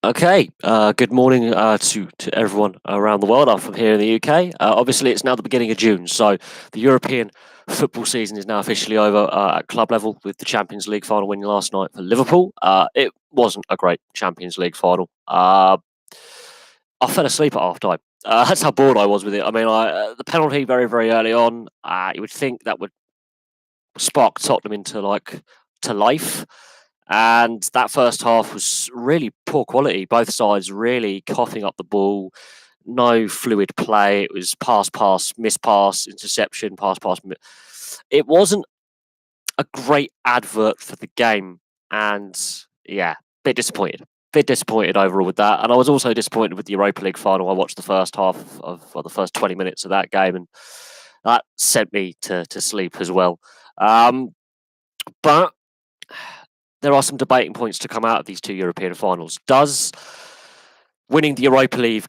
Okay, good morning to everyone around the world. I'm from here in the UK. Obviously, it's now the beginning of June, so the European football season is now officially over at club level with the Champions League final winning last night for Liverpool. It wasn't a great Champions League final. I fell asleep at half time. That's how bored I was with it. I mean, the penalty very, very early on, you would think that would spark Tottenham into to life. And that first half was really poor quality. Both sides really coughing up the ball. No fluid play. It was pass, miss pass, interception, pass. It wasn't a great advert for the game. And yeah, bit disappointed. Bit disappointed overall with that. And I was also disappointed with the Europa League final. I watched the first half the first 20 minutes of that game, and that sent me to sleep as well. But there are some debating points to come out of these two European finals. Does winning the Europa League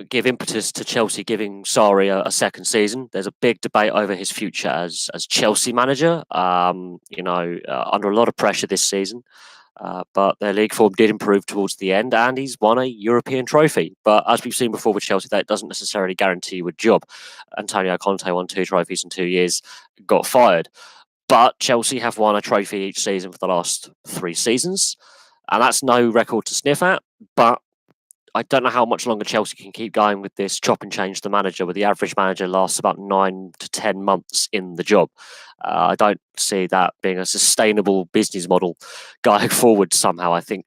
give impetus to Chelsea giving Sarri a second season? There's a big debate over his future as Chelsea manager. Under a lot of pressure this season. But their league form did improve towards the end, and he's won a European trophy. But as we've seen before with Chelsea, that doesn't necessarily guarantee you a job. Antonio Conte won 2 trophies in 2 years, got fired. But Chelsea have won a trophy each season for the last 3 seasons, and that's no record to sniff at. But I don't know how much longer Chelsea can keep going with this chop and change the manager, where the average manager lasts about 9 to 10 months in the job. I don't see that being a sustainable business model going forward somehow. I think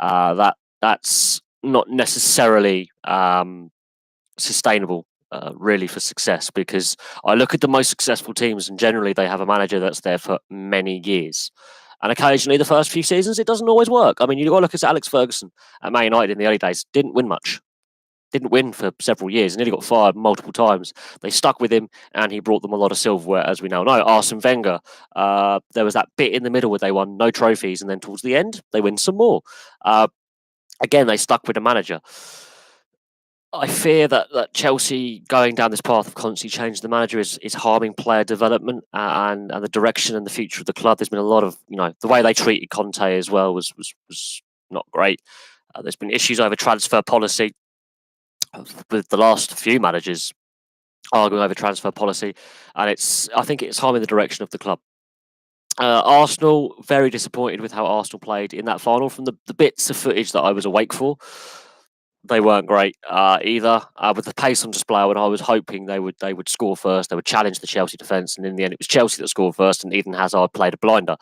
that's not necessarily sustainable. Really for success, because I look at the most successful teams and generally they have a manager that's there for many years, and occasionally the first few seasons it doesn't always work. I mean, you've got to look at Alex Ferguson at Man United in the early days. Didn't win much, didn't win for several years, nearly got fired multiple times. They stuck with him and he brought them a lot of silverware, as we now know. Arsene Wenger, there was that bit in the middle where they won no trophies, and then towards the end they win some more. Again, they stuck with the manager. I fear that Chelsea going down this path of constantly changing the manager is harming player development and the direction and the future of the club. There's been a lot of, the way they treated Conte as well was not great. There's been issues over transfer policy with the last few managers arguing over transfer policy, and I think it's harming the direction of the club. Arsenal, very disappointed with how Arsenal played in that final. From the bits of footage that I was awake for, they weren't great either. With the pace on display, and I was hoping they would score first. They would challenge the Chelsea defence, and in the end, it was Chelsea that scored first, and Eden Hazard played a blinder.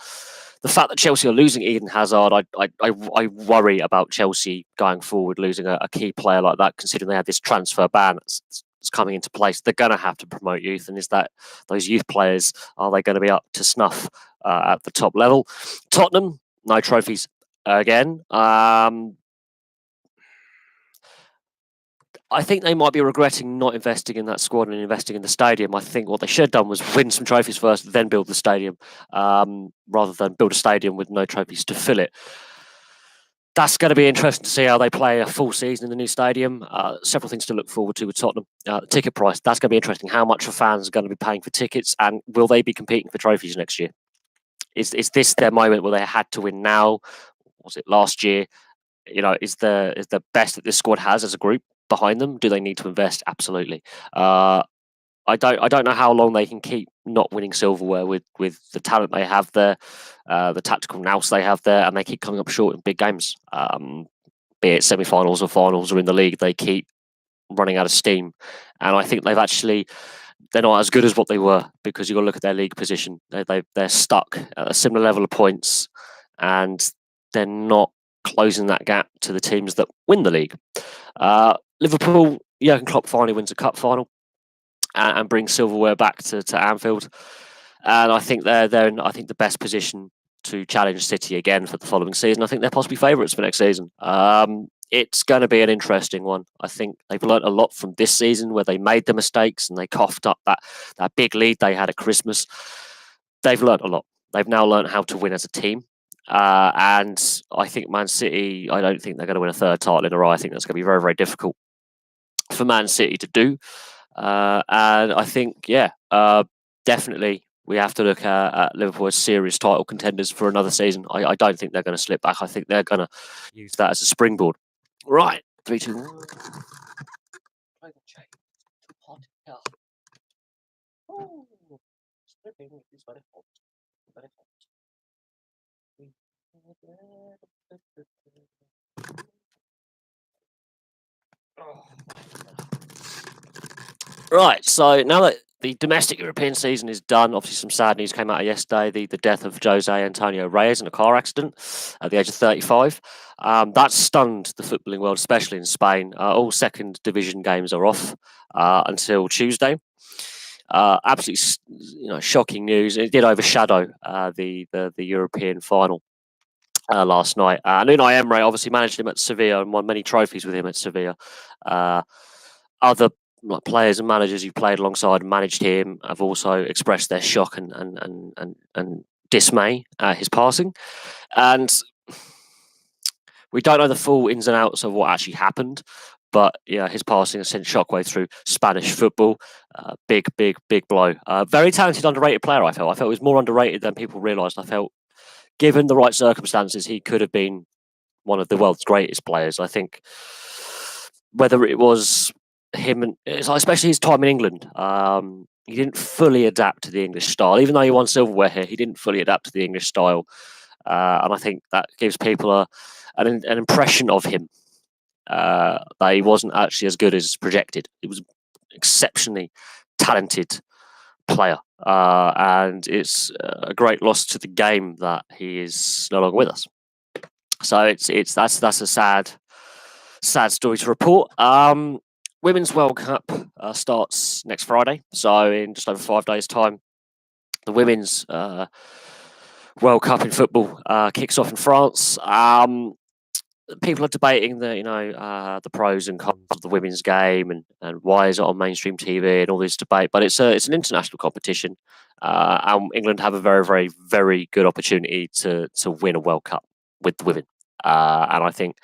The fact that Chelsea are losing Eden Hazard, I worry about Chelsea going forward, losing a key player like that, considering they have this transfer ban that's coming into place. They're going to have to promote youth, and is that those youth players, are they going to be up to snuff at the top level? Tottenham, no trophies again. I think they might be regretting not investing in that squad and investing in the stadium. I think what they should have done was win some trophies first, then build the stadium, rather than build a stadium with no trophies to fill it. That's going to be interesting to see how they play a full season in the new stadium. Several things to look forward to with Tottenham. The ticket price, that's going to be interesting. How much are fans going to be paying for tickets, and will they be competing for trophies next year? Is this their moment where they had to win now? Was it last year? Is the best that this squad has as a group behind them? Do they need to invest? Absolutely. I don't know how long they can keep not winning silverware with the talent they have there, the tactical nous they have there, and they keep coming up short in big games. Be it semi-finals or finals or in the league, they keep running out of steam. And I think they're not as good as what they were, because you've got to look at their league position. They're stuck at a similar level of points, and they're not closing that gap to the teams that win the league. Liverpool, Jurgen Klopp finally wins a cup final and brings silverware back to Anfield, and I think they're in the best position to challenge City again for the following season. I think they're possibly favourites for next season. It's going to be an interesting one. I think they've learned a lot from this season, where they made the mistakes and they coughed up that big lead they had at Christmas. They've learned a lot. They've now learned how to win as a team. And I think Man City, I don't think they're going to win a third title in a row. I think that's going to be very, very difficult for Man City to do. And I think, definitely we have to look at Liverpool as serious title contenders for another season. I don't think they're going to slip back. I think they're going to use that as a springboard. Right, 3, 2, 1. Right, so now that the domestic European season is done, obviously some sad news came out yesterday, the death of Jose Antonio Reyes in a car accident at the age of 35. That stunned the footballing world, especially in Spain. All second division games are off until Tuesday. Absolutely, shocking news. It did overshadow the European final last night. And Unai Emery obviously managed him at Sevilla and won many trophies with him at Sevilla. Other players and managers who played alongside and managed him have also expressed their shock and dismay at his passing. And we don't know the full ins and outs of what actually happened, but yeah, his passing has sent shockwave through Spanish football. Big blow. Very talented, underrated player. I felt he was more underrated than people realised. I felt, given the right circumstances, he could have been one of the world's greatest players. I think whether it was him and especially his time in England, he didn't fully adapt to the English style. Even though he won silverware here, he didn't fully adapt to the English style, and I think that gives people an impression of him that he wasn't actually as good as projected. He was an exceptionally talented player, and it's a great loss to the game that he is no longer with us. So that's a sad story to report. Women's World Cup starts next Friday, so in just over 5 days' time, the Women's World Cup in football kicks off in France. People are debating the pros and cons of the women's game and why is it on mainstream TV and all this debate. But it's an international competition, and England have a very, very, very good opportunity to win a World Cup with the women. And I think,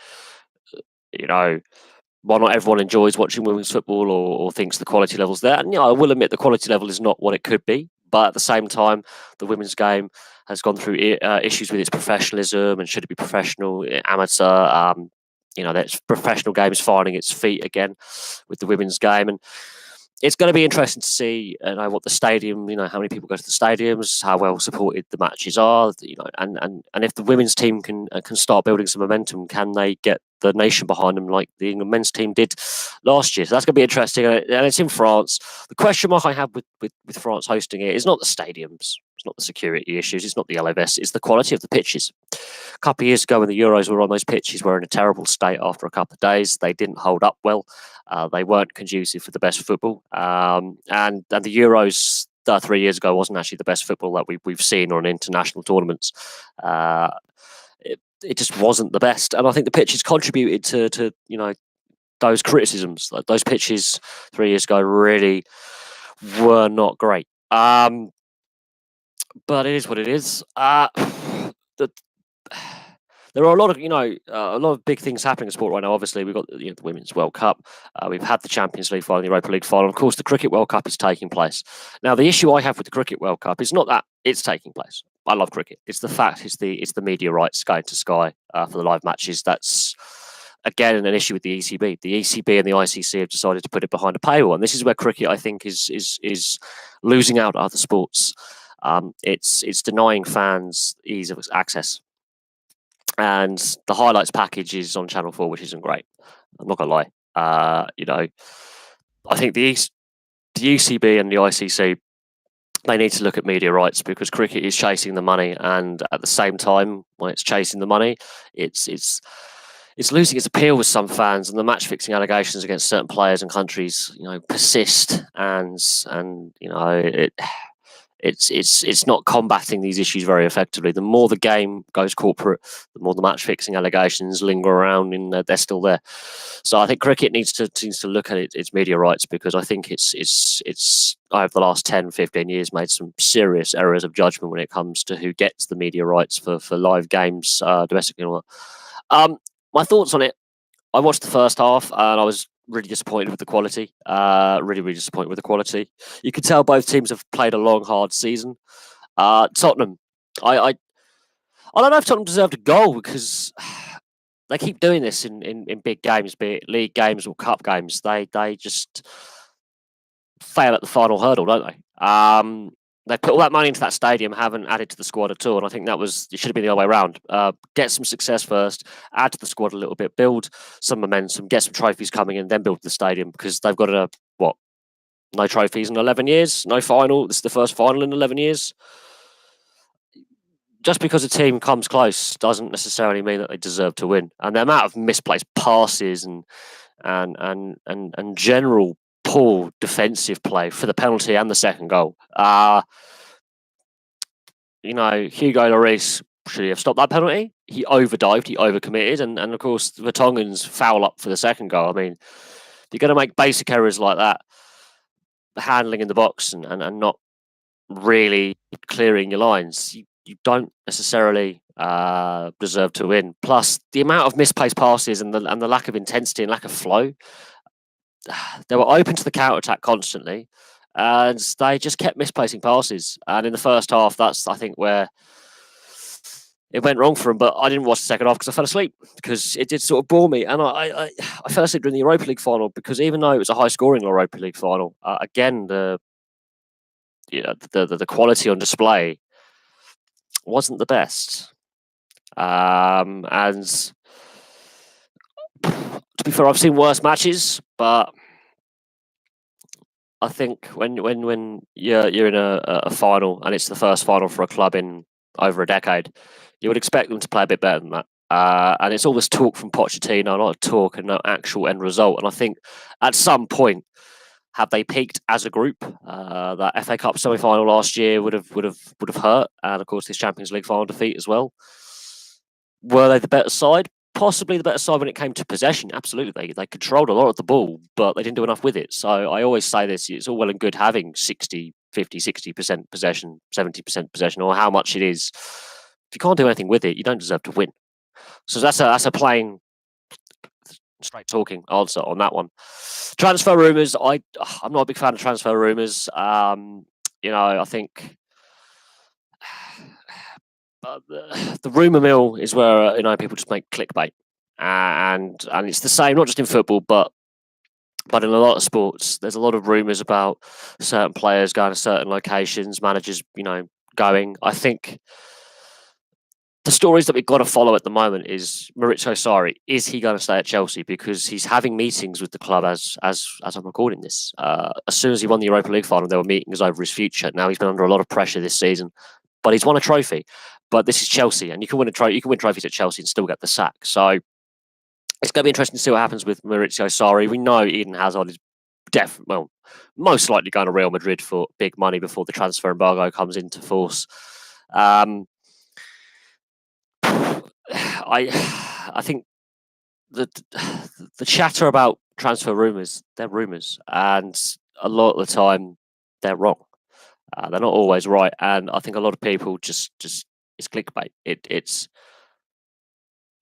while not everyone enjoys watching women's football or thinks the quality level's there, and I will admit the quality level is not what it could be, but at the same time, the women's game has gone through issues with its professionalism and should it be professional, amateur. That's professional games finding its feet again with the women's game, and it's going to be interesting to see what the stadium, how many people go to the stadiums, how well supported the matches are, and if the women's team can start building some momentum, can they get the nation behind them like the England men's team did last year? So that's going to be interesting, and it's in France. The question mark I have with France hosting it is not the stadiums, it's not the security issues, it's not the yellow vests, it's the quality of the pitches. A couple of years ago when the Euros were on, those pitches were in a terrible state after a couple of days. They didn't hold up well. They weren't conducive for the best football. And the Euros 3 years ago wasn't actually the best football that we've seen on international tournaments. It just wasn't the best. And I think the pitches contributed to those criticisms. Like those pitches 3 years ago really were not great. But it is what it is. There are a lot of big things happening in sport right now. Obviously, we've got the Women's World Cup. We've had the Champions League final, the Europa League final. Of course, the Cricket World Cup is taking place. Now, the issue I have with the Cricket World Cup is not that it's taking place. I love cricket. It's the fact it's the media rights going to Sky for the live matches. That's again an issue with the ECB. The ECB and the ICC have decided to put it behind a paywall, and this is where cricket, I think, is losing out other sports. It's denying fans ease of access. And the highlights package is on Channel 4, which isn't great. I'm not going to lie. I think the ECB and the ICC, they need to look at media rights because cricket is chasing the money. And at the same time, when it's chasing the money, it's losing its appeal with some fans. And the match fixing allegations against certain players and countries, persist. And it's not combating these issues very effectively. The more the game goes corporate, the more the match fixing allegations linger around, and they're still there. So I think cricket needs to look at its media rights because I think it's over the last 10, 15 years made some serious errors of judgment when it comes to who gets the media rights for live games domestically. My thoughts on it: I watched the first half and I was really disappointed with the quality. Really disappointed with the quality. You can tell both teams have played a long, hard season. Tottenham, I don't know if Tottenham deserved a goal because they keep doing this in big games, be it league games or cup games. They just fail at the final hurdle, don't they? They put all that money into that stadium, haven't added to the squad at all, and I think it should have been the other way around. Get some success first, add to the squad a little bit, build some momentum, get some trophies coming in, then build the stadium because they've got no trophies in 11 years, no final. This is the first final in 11 years. Just because a team comes close doesn't necessarily mean that they deserve to win. And the amount of misplaced passes and general poor defensive play for the penalty and the second goal. Hugo Lloris should he have stopped that penalty? He overdived, he overcommitted, and of course the Tongans foul up for the second goal. I mean, you're going to make basic errors like that, handling in the box and not really clearing your lines. You don't necessarily deserve to win. Plus, the amount of misplaced passes and the lack of intensity and lack of flow, they were open to the counter attack constantly, and they just kept misplacing passes. And in the first half, that's I think where it went wrong for them. But I didn't watch the second half because I fell asleep because it did sort of bore me. And I fell asleep during the Europa League final because even though it was a high scoring Europa League final, again the quality on display wasn't the best. And to be fair, I've seen worse matches, but I think when you're in a final and it's the first final for a club in over a decade, you would expect them to play a bit better than that. And it's all this talk from Pochettino, a lot of talk and no actual end result. And I think at some point, have they peaked as a group? That FA Cup semi-final last year would have hurt, and of course this Champions League final defeat as well. Were they the better side? Possibly the better side when it came to possession. Absolutely, they controlled a lot of the ball, but they didn't do enough with it. So I always say this: it's all well and good having 60% possession, 70% possession, or how much it is. If you can't do anything with it, you don't deserve to win. So that's a plain, straight talking answer on that one. Transfer rumours. I'm not a big fan of transfer rumours. I think the rumour mill is where people just make clickbait, and it's the same not just in football, but in a lot of sports. There's a lot of rumours about certain players going to certain locations, managers, going. I think the stories that we've got to follow at the moment is Maurizio Sarri. Is he going to stay at Chelsea? Because he's having meetings with the club as I'm recording this. As soon as he won the Europa League final, there were meetings over his future. Now he's been under a lot of pressure this season, but he's won a trophy. But this is Chelsea, and you can win trophies at Chelsea and still get the sack. So it's going to be interesting to see what happens with Maurizio Sarri. We know Eden Hazard is most likely going to Real Madrid for big money before the transfer embargo comes into force. I think the chatter about transfer rumours, they're rumours, and a lot of the time they're wrong. They're not always right, and I think a lot of people just it's clickbait. It's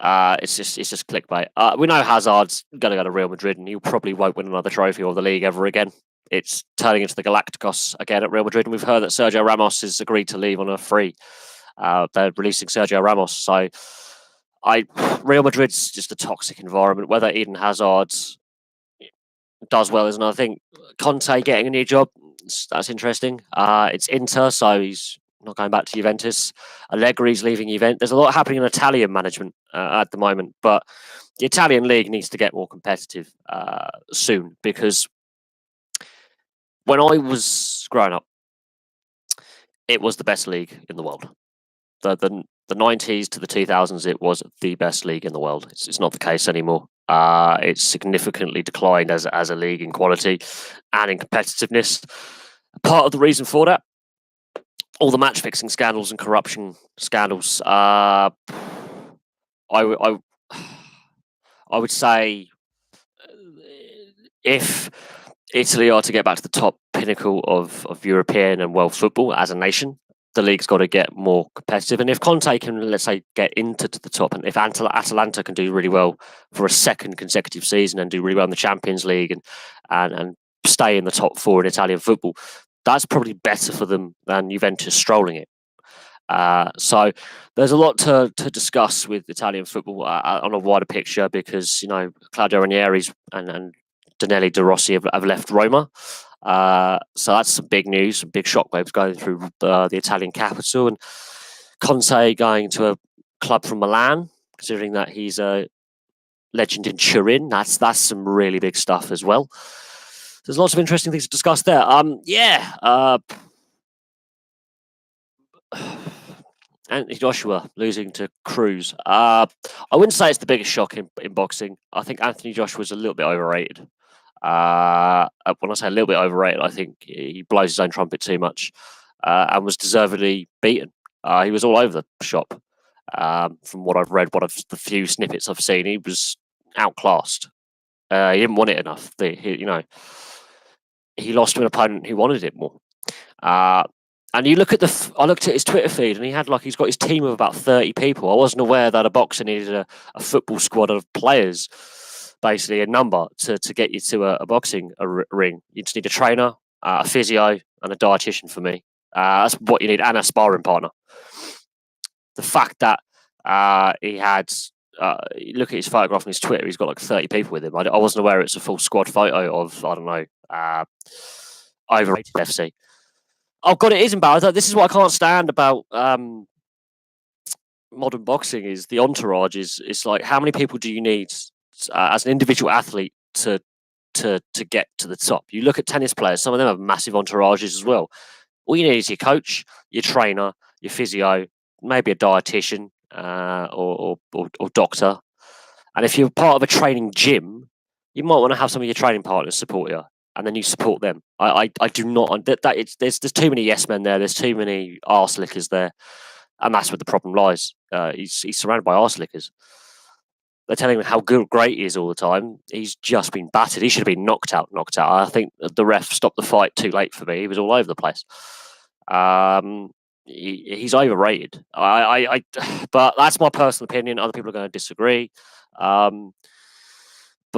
just clickbait. We know Hazard's going to go to Real Madrid, and he probably won't win another trophy or the league ever again. It's turning into the Galacticos again at Real Madrid, and we've heard that Sergio Ramos has agreed to leave on a free. They're releasing Sergio Ramos, so Real Madrid's just a toxic environment. Whether Eden Hazard does well is another thing. Conte getting a new job, that's interesting. It's Inter, so he's not going back to Juventus. Allegri's leaving Juventus. There's a lot happening in Italian management at the moment, but the Italian league needs to get more competitive soon, because when I was growing up, it was the best league in the world. The 90s to the 2000s, it was the best league in the world. It's not the case anymore. It's significantly declined as a league in quality and in competitiveness. Part of the reason for that, all the match fixing scandals and corruption scandals. I would say if Italy are to get back to the top pinnacle of European and world football as a nation, the league's got to get more competitive. And if Conte can, let's say, get into the top, and if Atalanta can do really well for a second consecutive season and do really well in the Champions League and stay in the top four in Italian football, that's probably better for them than Juventus strolling it. So there's a lot to discuss with Italian football on a wider picture, because Claudio Ranieri's and Danelli De Rossi have left Roma. So that's some big news, some big shockwaves going through the Italian capital, and Conte going to a club from Milan, considering that he's a legend in Turin. That's some really big stuff as well. There's lots of interesting things to discuss there. Anthony Joshua losing to Cruz. I wouldn't say it's the biggest shock in boxing. I think Anthony Joshua's a little bit overrated. When I say a little bit overrated, I think he blows his own trumpet too much, and was deservedly beaten. He was all over the shop. From what I've read, the few snippets I've seen, he was outclassed. He didn't want it enough. He lost to an opponent who wanted it more. And you look at I looked at his Twitter feed, and he's got his team of about 30 people. I wasn't aware that a boxer needed a football squad of players, basically a number to get you to a boxing ring. You just need a trainer, a physio, and a dietitian for me. That's what you need, and a sparring partner. The fact that he had, look at his photograph on his Twitter, he's got like 30 people with him. I wasn't aware it's a full squad photo of, I don't know, overrated FC. Oh God, it is embarrassing. This is what I can't stand about modern boxing, is the entourage. It's like, how many people do you need as an individual athlete to get to the top? You look at tennis players; some of them have massive entourages as well. All you need is your coach, your trainer, your physio, maybe a dietitian or doctor. And if you're part of a training gym, you might want to have some of your training partners support you, and then you support them. I do not. There's too many yes men there. There's too many arse lickers there, and that's where the problem lies. He's surrounded by arse lickers. They're telling him how great he is all the time. He's just been battered. He should have been knocked out. I think the ref stopped the fight too late for me. He was all over the place. He's overrated. But that's my personal opinion. Other people are going to disagree. But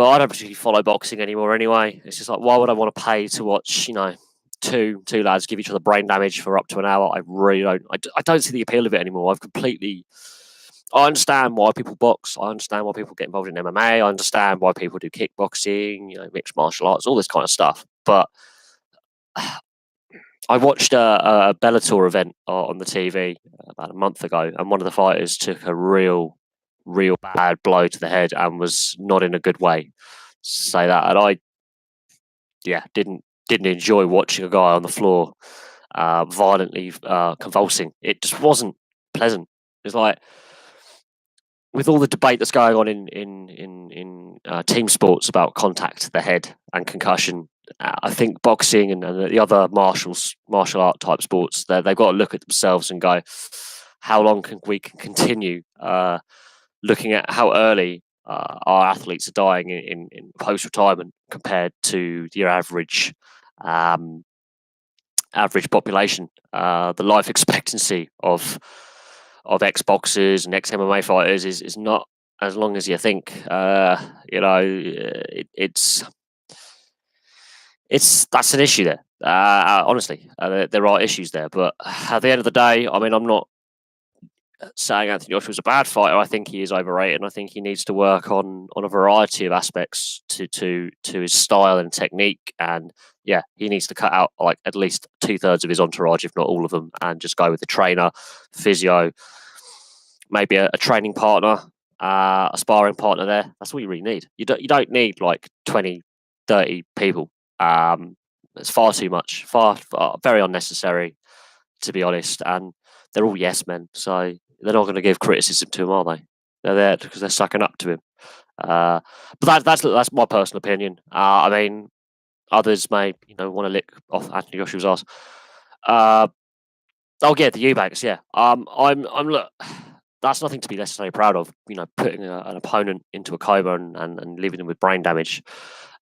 I don't particularly follow boxing anymore anyway. It's just like, why would I want to pay to watch, two lads give each other brain damage for up to an hour? I really don't. I don't see the appeal of it anymore. I understand why people box. I understand why people get involved in MMA. I understand why people do kickboxing, mixed martial arts, all this kind of stuff. But I watched a Bellator event on the TV about a month ago, and one of the fighters took a real bad blow to the head and was not in a good way. Say that, and I didn't enjoy watching a guy on the floor violently convulsing. It just wasn't pleasant. It's like, with all the debate that's going on in team sports about contact to the head and concussion, I think boxing and the other martial art type sports, they've got to look at themselves and go, how long can we continue looking at how early our athletes are dying in post-retirement compared to your average population. The life expectancy of ex-boxers and ex-MMA fighters is not as long as you think. That's an issue there. Honestly, there are issues there. But at the end of the day, I mean, I'm not saying Anthony Joshua's a bad fighter. I think he is overrated, and I think he needs to work on a variety of aspects to his style and technique. And he needs to cut out like at least 2/3 of his entourage, if not all of them, and just go with the trainer, physio, maybe a training partner, a sparring partner there. That's all you really need. You don't need like 20, 30 people. It's far too much, far very unnecessary, to be honest. And they're all yes men, so they're not going to give criticism to him, are they? They're there because they're sucking up to him. But that's my personal opinion. I mean, others may want to lick off Anthony Joshua's ass. The Eubanks, yeah. I'm look. That's nothing to be necessarily proud of. Putting an opponent into a coma and leaving them with brain damage.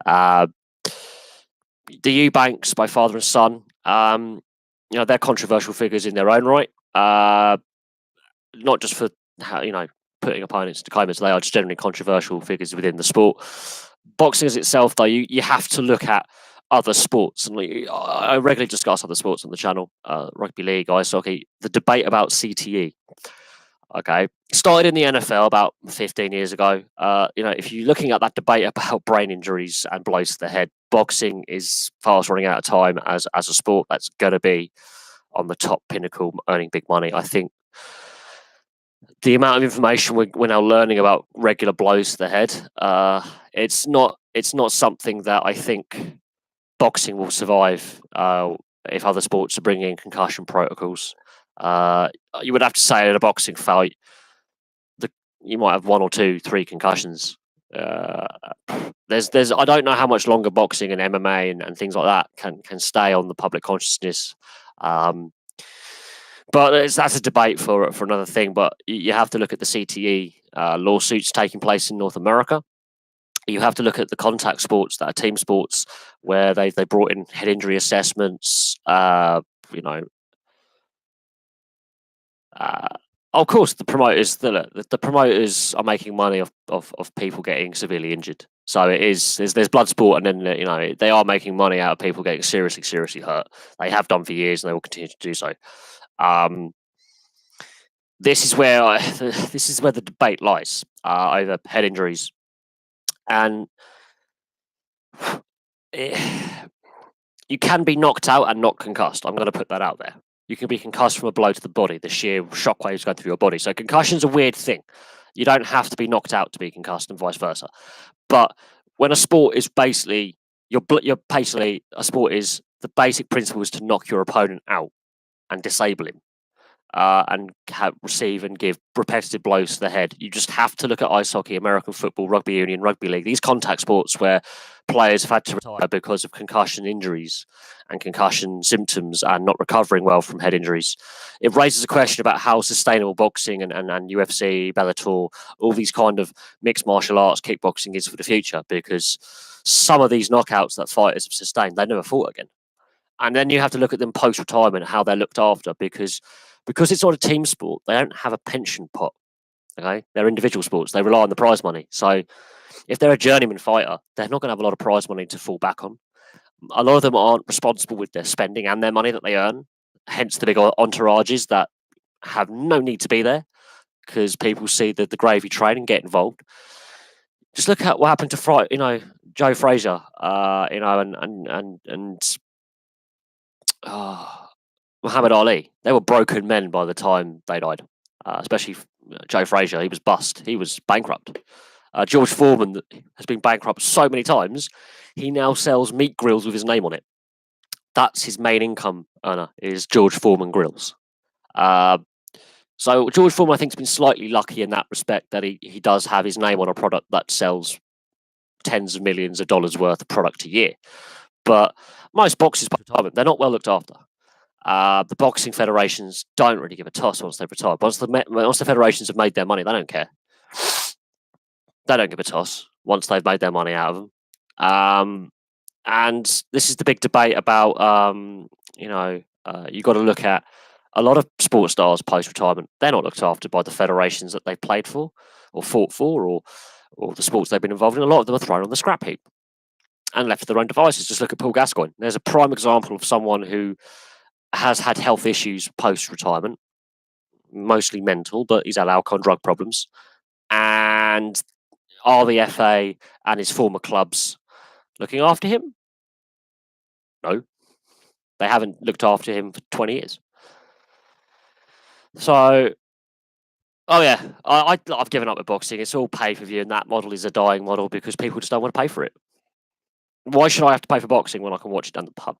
The Eubanks by father and son. they're controversial figures in their own right. Not just for how, putting opponents to comas, they are just generally controversial figures within the sport. Boxing as itself, though, you have to look at other sports, and I regularly discuss other sports on the channel, rugby league, ice hockey, the debate about CTE. Okay, started in the NFL about 15 years ago. If you're looking at that debate about brain injuries and blows to the head, boxing is fast running out of time as a sport that's going to be on the top pinnacle, earning big money. I think the amount of information we're now learning about regular blows to the head, it's not something that I think boxing will survive if other sports are bringing in concussion protocols. You would have to say in a boxing fight, you might have 1 or 2, 3 concussions. There's I don't know how much longer boxing and MMA and things like that can stay on the public consciousness. But that's a debate for another thing. But you have to look at the CTE lawsuits taking place in North America. You have to look at the contact sports that are team sports where they brought in head injury assessments. Of course, the promoters are making money of people getting severely injured. So there's blood sport, and then they are making money out of people getting seriously hurt. They have done for years, and they will continue to do so. This is where the debate lies over head injuries, and you can be knocked out and not concussed. I'm going to put that out there. You can be concussed from a blow to the body, the sheer shockwaves going through your body. So concussion's a weird thing. You don't have to be knocked out to be concussed, and vice versa. But when a sport is basically a sport is the basic principle is to knock your opponent out and disable him. And receive and give repetitive blows to the head. You just have to look at ice hockey, American football, rugby union, rugby league, these contact sports where players have had to retire because of concussion injuries and concussion symptoms and not recovering well from head injuries. It raises a question about how sustainable boxing and UFC, Bellator, all these kind of mixed martial arts, kickboxing is for the future, because some of these knockouts that fighters have sustained, they never fought again. And then you have to look at them post-retirement, how they're looked after, because it's not a team sport, they don't have a pension pot. Okay, they're individual sports. They rely on the prize money. So if they're a journeyman fighter, they're not going to have a lot of prize money to fall back on. A lot of them aren't responsible with their spending and their money that they earn. Hence the big entourages that have no need to be there, because people see the gravy train and get involved. Just look at what happened to Joe Frazier, Muhammad Ali. They were broken men by the time they died, especially Joe Frazier. He was bust. He was bankrupt. George Foreman has been bankrupt so many times, he now sells meat grills with his name on it. That's his main income earner, is George Foreman grills. So George Foreman, I think, has been slightly lucky in that respect, that he does have his name on a product that sells tens of millions of dollars worth of product a year. But most boxers, they're not well looked after. The boxing federations don't really give a toss once they've retired. Once the federations have made their money, they don't care. They don't give a toss once they've made their money out of them. And this is the big debate about, you got to look at a lot of sports stars post-retirement. They're not looked after by the federations that they've played for or fought for, or the sports they've been involved in. A lot of them are thrown on the scrap heap and left to their own devices. Just look at Paul Gascoigne. There's a prime example of someone who has had health issues post-retirement, mostly mental, but he's had alcohol and drug problems. And are the FA and his former clubs looking after him? No. They haven't looked after him for 20 years. So, I've given up with boxing. It's all pay-per-view, and that model is a dying model because people just don't want to pay for it. Why should I have to pay for boxing when I can watch it down the pub?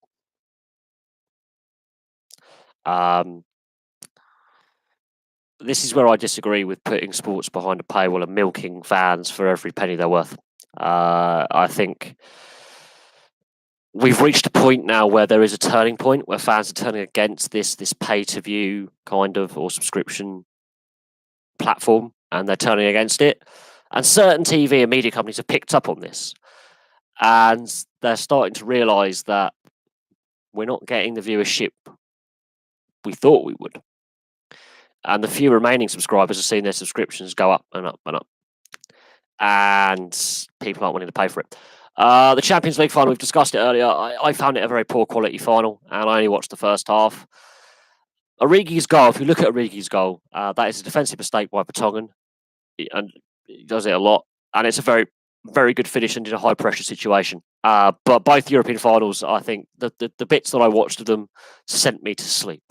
This is where I disagree with putting sports behind a paywall and milking fans for every penny they're worth. I think we've reached a point now where there is a turning point where fans are turning against this pay-to-view kind of or subscription platform, and they're turning against it. And certain TV and media companies have picked up on this, and they're starting to realise that we're not getting the viewership we thought we would. And the few remaining subscribers have seen their subscriptions go up and up and up. And people aren't willing to pay for it. The Champions League final, we've discussed it earlier. I found it a very poor quality final, and I only watched the first half. Origi's goal, if you look at Origi's goal, that is a defensive mistake by Vertonghen, and he does it a lot. And it's a very, very good finish into a high-pressure situation. But both European finals, I think, the bits that I watched of them sent me to sleep.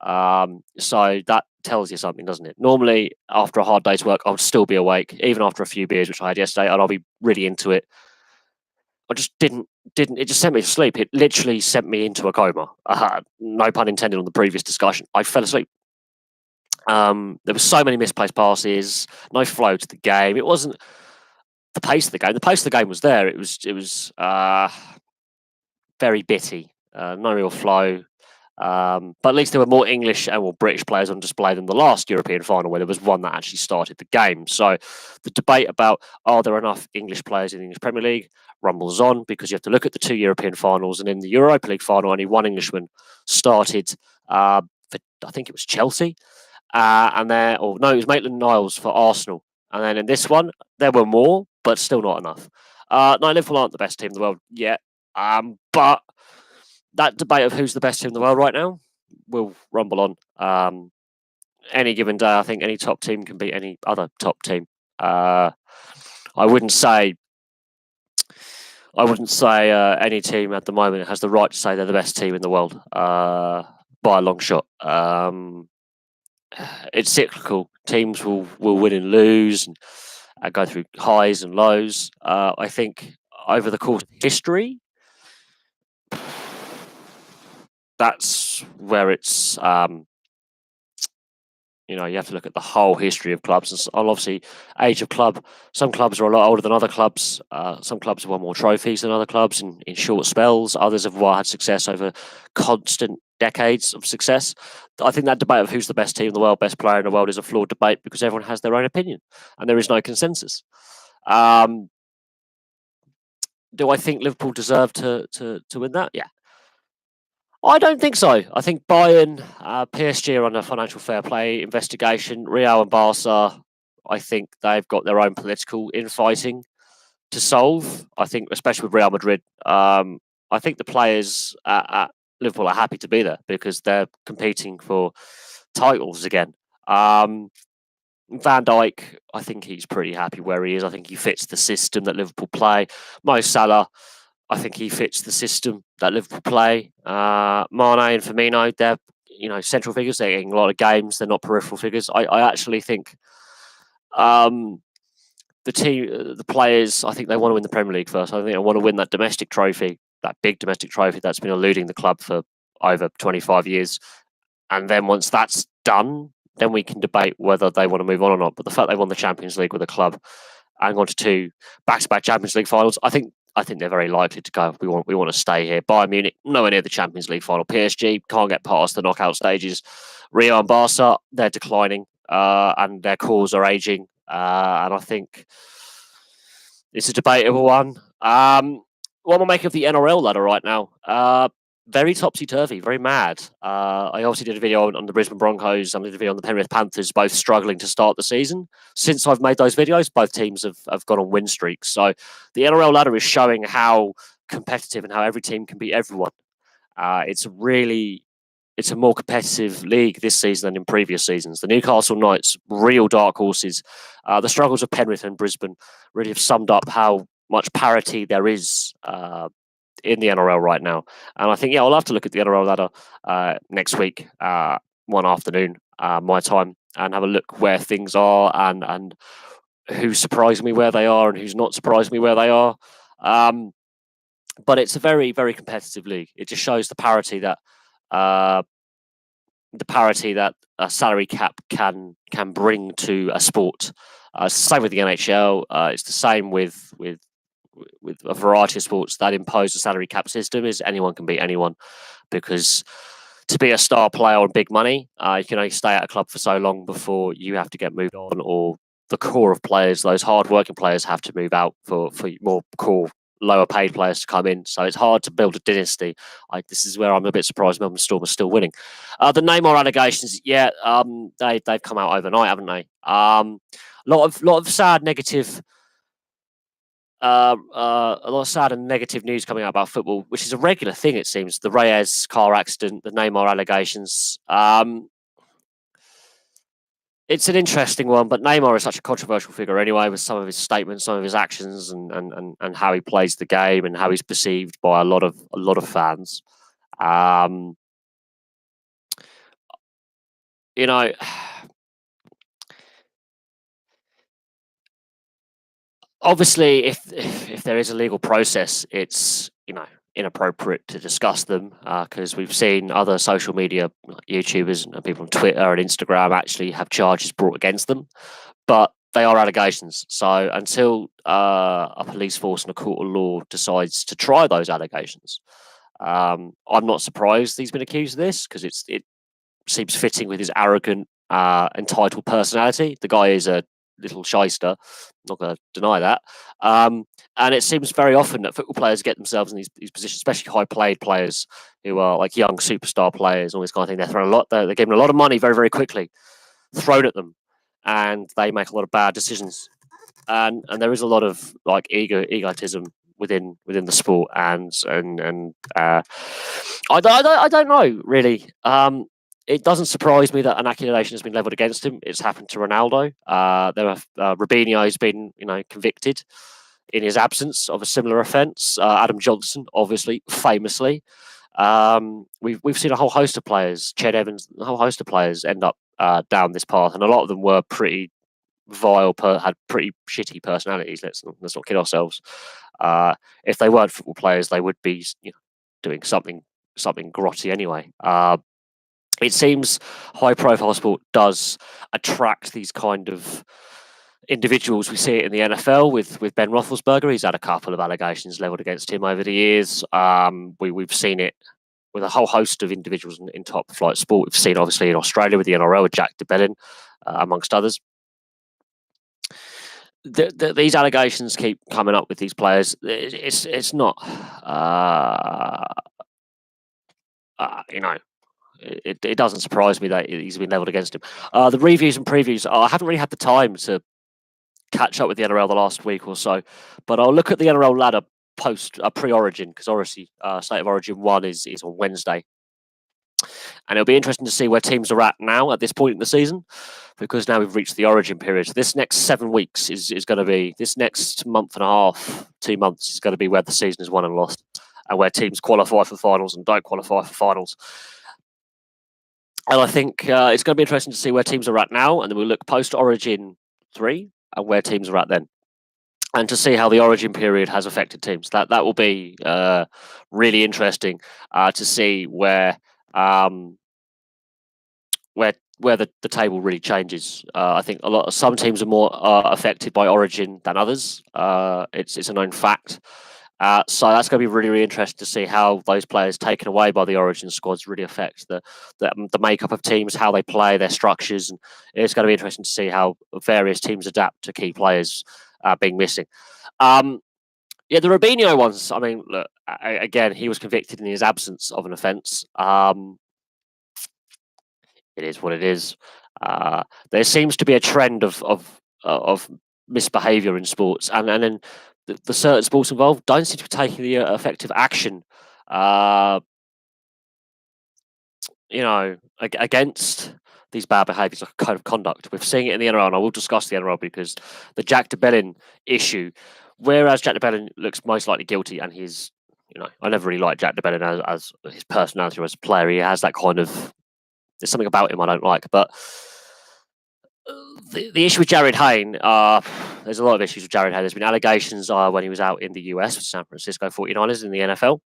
So that tells you something, doesn't it? Normally, after a hard day's work, I would still be awake, even after a few beers, which I had yesterday, and I'll be really into it. I just didn't. It just sent me to sleep. It literally sent me into a coma. No pun intended on the previous discussion. I fell asleep. There were so many misplaced passes, no flow to the game. It wasn't the pace of the game. The pace of the game was there. It was very bitty. No real flow. But at least there were more English and more British players on display than the last European final, where there was one that actually started the game. So the debate about are there enough English players in the English Premier League rumbles on, because you have to look at the two European finals, and in the Europa League final, only one Englishman started for, I think it was Chelsea, it was Maitland-Niles for Arsenal. And then in this one, there were more, but still not enough. No, Liverpool aren't the best team in the world yet, but that debate of who's the best team in the world right now will rumble on. Any given day, I think any top team can beat any other top team. I wouldn't say any team at the moment has the right to say they're the best team in the world by a long shot. It's cyclical. Teams will win and lose and go through highs and lows. I think over the course of history, that's where it's you have to look at the whole history of clubs, and obviously age of club. Some clubs are a lot older than other clubs. Some clubs have won more trophies than other clubs in short spells. Others have had success over constant decades of success. I think that debate of who's the best team in the world, best player in the world, is a flawed debate, because everyone has their own opinion and there is no consensus. Do I think Liverpool deserve to win that? Yeah. I don't think so. I think Bayern, PSG are under financial fair play investigation. Real and Barca, I think they've got their own political infighting to solve. I think, especially with Real Madrid, I think the players at Liverpool are happy to be there because they're competing for titles again. Van Dijk, I think he's pretty happy where he is. I think he fits the system that Liverpool play. Mo Salah, I think he fits the system that Liverpool play. Mane and Firmino, they're central figures. They're getting a lot of games. They're not peripheral figures. I actually think the players, I think they want to win the Premier League first. I think they want to win that domestic trophy, that big domestic trophy that's been eluding the club for over 25 years. And then once that's done, then we can debate whether they want to move on or not. But the fact they won the Champions League with a club and gone to 2 back-to-back Champions League finals, I think they're very likely to go. We want to stay here. Bayern Munich, nowhere near the Champions League final. PSG can't get past the knockout stages. Real and Barca, they're declining, and their cores are aging. And I think it's a debatable one. What am I making of the NRL ladder right now? Very topsy-turvy, very mad. I obviously did a video on the Brisbane Broncos and did a video on the Penrith Panthers, both struggling to start the season. Since I've made those videos, both teams have gone on win streaks. So the NRL ladder is showing how competitive and how every team can beat everyone. It's a more competitive league this season than in previous seasons. The Newcastle Knights, real dark horses. The struggles of Penrith and Brisbane really have summed up how much parity there is in the NRL right now. And I think, I'll have to look at the NRL ladder next week, one afternoon, my time, and have a look where things are and who's surprised me where they are and who's not surprised me where they are. But it's a very, very competitive league. It just shows the parity that a salary cap can bring to a sport. It's the same with the NHL. It's the same with a variety of sports that impose a salary cap system. Is anyone can beat anyone, because to be a star player on big money, you can only stay at a club for so long before you have to get moved on, or the core of players, those hard-working players, have to move out for more core lower paid players to come in. So it's hard to build a dynasty. This is where I'm a bit surprised Melbourne Storm are still winning. The Neymar allegations, they've come out overnight, haven't they? A lot of sad negative. A lot of sad and negative news coming out about football, which is a regular thing, it seems. The Reyes car accident, the Neymar allegations. It's an interesting one, but Neymar is such a controversial figure anyway, with some of his statements, some of his actions, and how he plays the game and how he's perceived by a lot of fans. You know, obviously, if there is a legal process, it's inappropriate to discuss them because we've seen other social media YouTubers and people on Twitter and Instagram actually have charges brought against them, but they are allegations. So until a police force and a court of law decides to try those allegations, I'm not surprised he's been accused of this because it seems fitting with his arrogant, entitled personality. The guy is a little shyster. Not going to deny that. And it seems very often that football players get themselves in these positions, especially high-paid players who are like young superstar players, all this kind of thing. They're thrown they're given a lot of money very, very quickly, thrown at them, and they make a lot of bad decisions. And there is a lot of like egotism within the sport, and I don't know really. It doesn't surprise me that an accusation has been levelled against him. It's happened to Ronaldo. Robinho's been, convicted in his absence of a similar offence. Adam Johnson, obviously, famously. We've seen a whole host of players, Ched Evans, a whole host of players end up down this path, and a lot of them were pretty vile, had pretty shitty personalities. Let's not kid ourselves. If they weren't football players, they would be, doing something grotty anyway. It seems high-profile sport does attract these kind of individuals. We see it in the NFL with Ben Roethlisberger. He's had a couple of allegations levelled against him over the years. We've seen it with a whole host of individuals in top flight sport. We've seen, obviously, in Australia with the NRL with Jack de Belin, amongst others. These allegations keep coming up with these players. It's not, It doesn't surprise me that he's been levelled against him. The reviews and previews, I haven't really had the time to catch up with the NRL the last week or so, but I'll look at the NRL ladder post pre-Origin, because obviously State of Origin 1 is on Wednesday. And it'll be interesting to see where teams are at now at this point in the season, because now we've reached the Origin period. So this next 7 weeks is going to be, this next month and a half, 2 months is going to be where the season is won and lost, and where teams qualify for finals and don't qualify for finals. And I think it's going to be interesting to see where teams are at now, and then we'll look post-Origin 3 and where teams are at then, and to see how the Origin period has affected teams. That will be really interesting to see where the table really changes. I think some teams are more affected by Origin than others. It's a known fact. So that's going to be really, really interesting to see how those players taken away by the Origin squads really affect the makeup of teams, how they play, their structures, and it's going to be interesting to see how various teams adapt to key players being missing. The Robinho ones, I mean, look, again, he was convicted in his absence of an offence. It is what it is. There seems to be a trend of misbehaviour in sports, and then the certain sports involved don't seem to be taking the effective action, against these bad behaviours, like a code of conduct. We're seeing it in the NRL, and I will discuss the NRL because the Jack de Belin issue, whereas Jack de Belin looks most likely guilty, and he's, I never really liked Jack de Belin as his personality or as a player. He has that kind of, there's something about him I don't like, but the issue with Jarryd Hayne, there's a lot of issues with Jarryd Hayne. There's been allegations when he was out in the US with San Francisco 49ers in the NFL.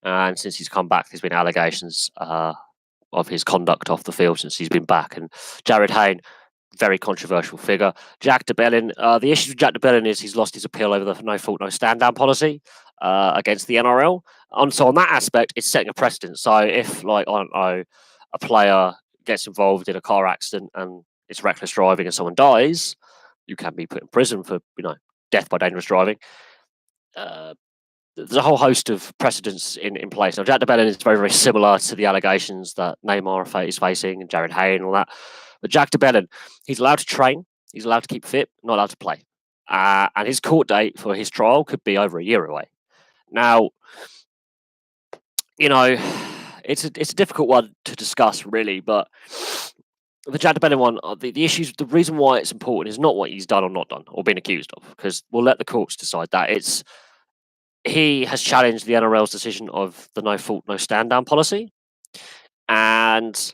And since he's come back, there's been allegations of his conduct off the field since he's been back. And Jarryd Hayne, very controversial figure. Jack de Belin, the issue with Jack de Belin is he's lost his appeal over the no fault, no stand down policy against the NRL. So on that aspect, it's setting a precedent. So if, like, I don't know, a player gets involved in a car accident and it's reckless driving and someone dies, you can be put in prison for, death by dangerous driving. there's a whole host of precedents in place. Now, Jack de Belin is very, very similar to the allegations that Neymar is facing and Jarryd Hayne and all that. But Jack de Belin, he's allowed to train, he's allowed to keep fit, not allowed to play. And his court date for his trial could be over a year away. Now, it's a difficult one to discuss, really, but the Jack de Belin one, the issues, the reason why it's important is not what he's done or not done or been accused of, because we'll let the courts decide that. He has challenged the NRL's decision of the no fault, no stand down policy, and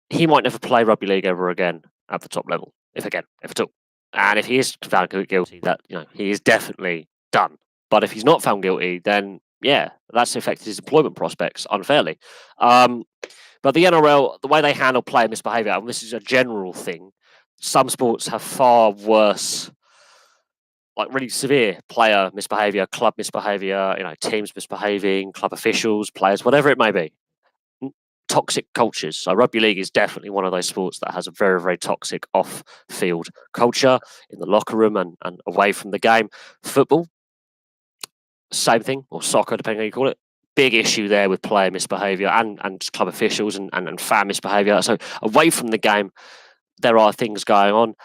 he might never play rugby league ever again at the top level, if at all. And if he is found guilty, that he is definitely done. But if he's not found guilty, then yeah, that's affected his employment prospects unfairly. But the NRL, the way they handle player misbehaviour, and this is a general thing, some sports have far worse, like really severe player misbehaviour, club misbehaviour, teams misbehaving, club officials, players, whatever it may be. Toxic cultures. So rugby league is definitely one of those sports that has a very, very toxic off-field culture in the locker room and away from the game. Football, same thing, or soccer, depending on how you call it. Big issue there with player misbehaviour and club officials and fan misbehaviour. So away from the game, there are things going on.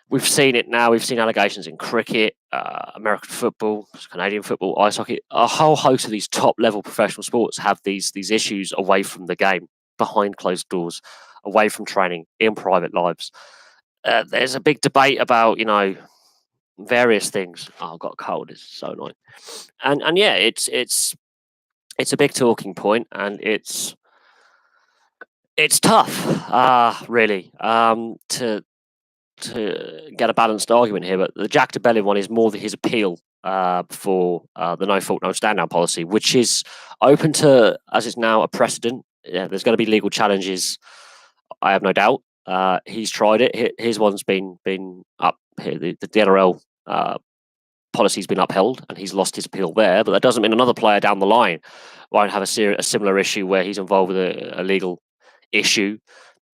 We've seen it now. We've seen allegations in cricket, American football, Canadian football, ice hockey. A whole host of these top-level professional sports have these issues away from the game, behind closed doors, away from training, in private lives. There's a big debate about, various things. Oh, I've got a cold. It's so annoying. And yeah, it's a big talking point, and it's tough, really, to get a balanced argument here. But the Jack de Belin one is more his appeal for the no fault, no stand down policy, which is open to, as it's now, a precedent. Yeah, there's going to be legal challenges, I have no doubt. He's tried it. His one's been up here. The NRL policy's been upheld, and he's lost his appeal there. But that doesn't mean another player down the line won't have a similar issue where he's involved with a legal issue.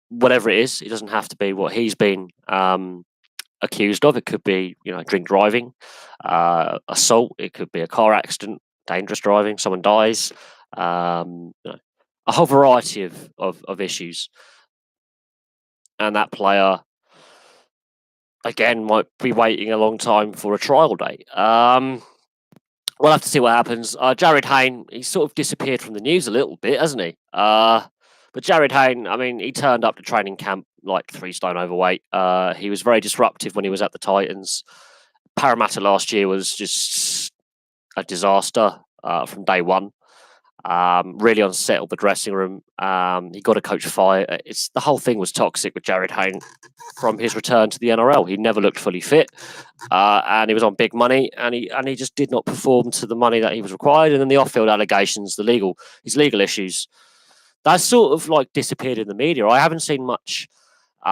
Whatever it is, it doesn't have to be what he's been accused of. It could be, drink driving, assault. It could be a car accident, dangerous driving, someone dies. A whole variety of issues. And that player, again, might be waiting a long time for a trial date. We'll have to see what happens. Jarryd Hayne, he's sort of disappeared from the news a little bit, hasn't he? But Jarryd Hayne, I mean, he turned up to training camp like 3 stone overweight. He was very disruptive when he was at the Titans. Parramatta last year was just a disaster from day one. Really unsettled the dressing room. He got a coach fired. The whole thing was toxic with Jarryd Hayne from his return to the NRL. He never looked fully fit, and he was on big money, and he just did not perform to the money that he was required. And then the off-field allegations, his legal issues, that sort of like disappeared in the media. I haven't seen much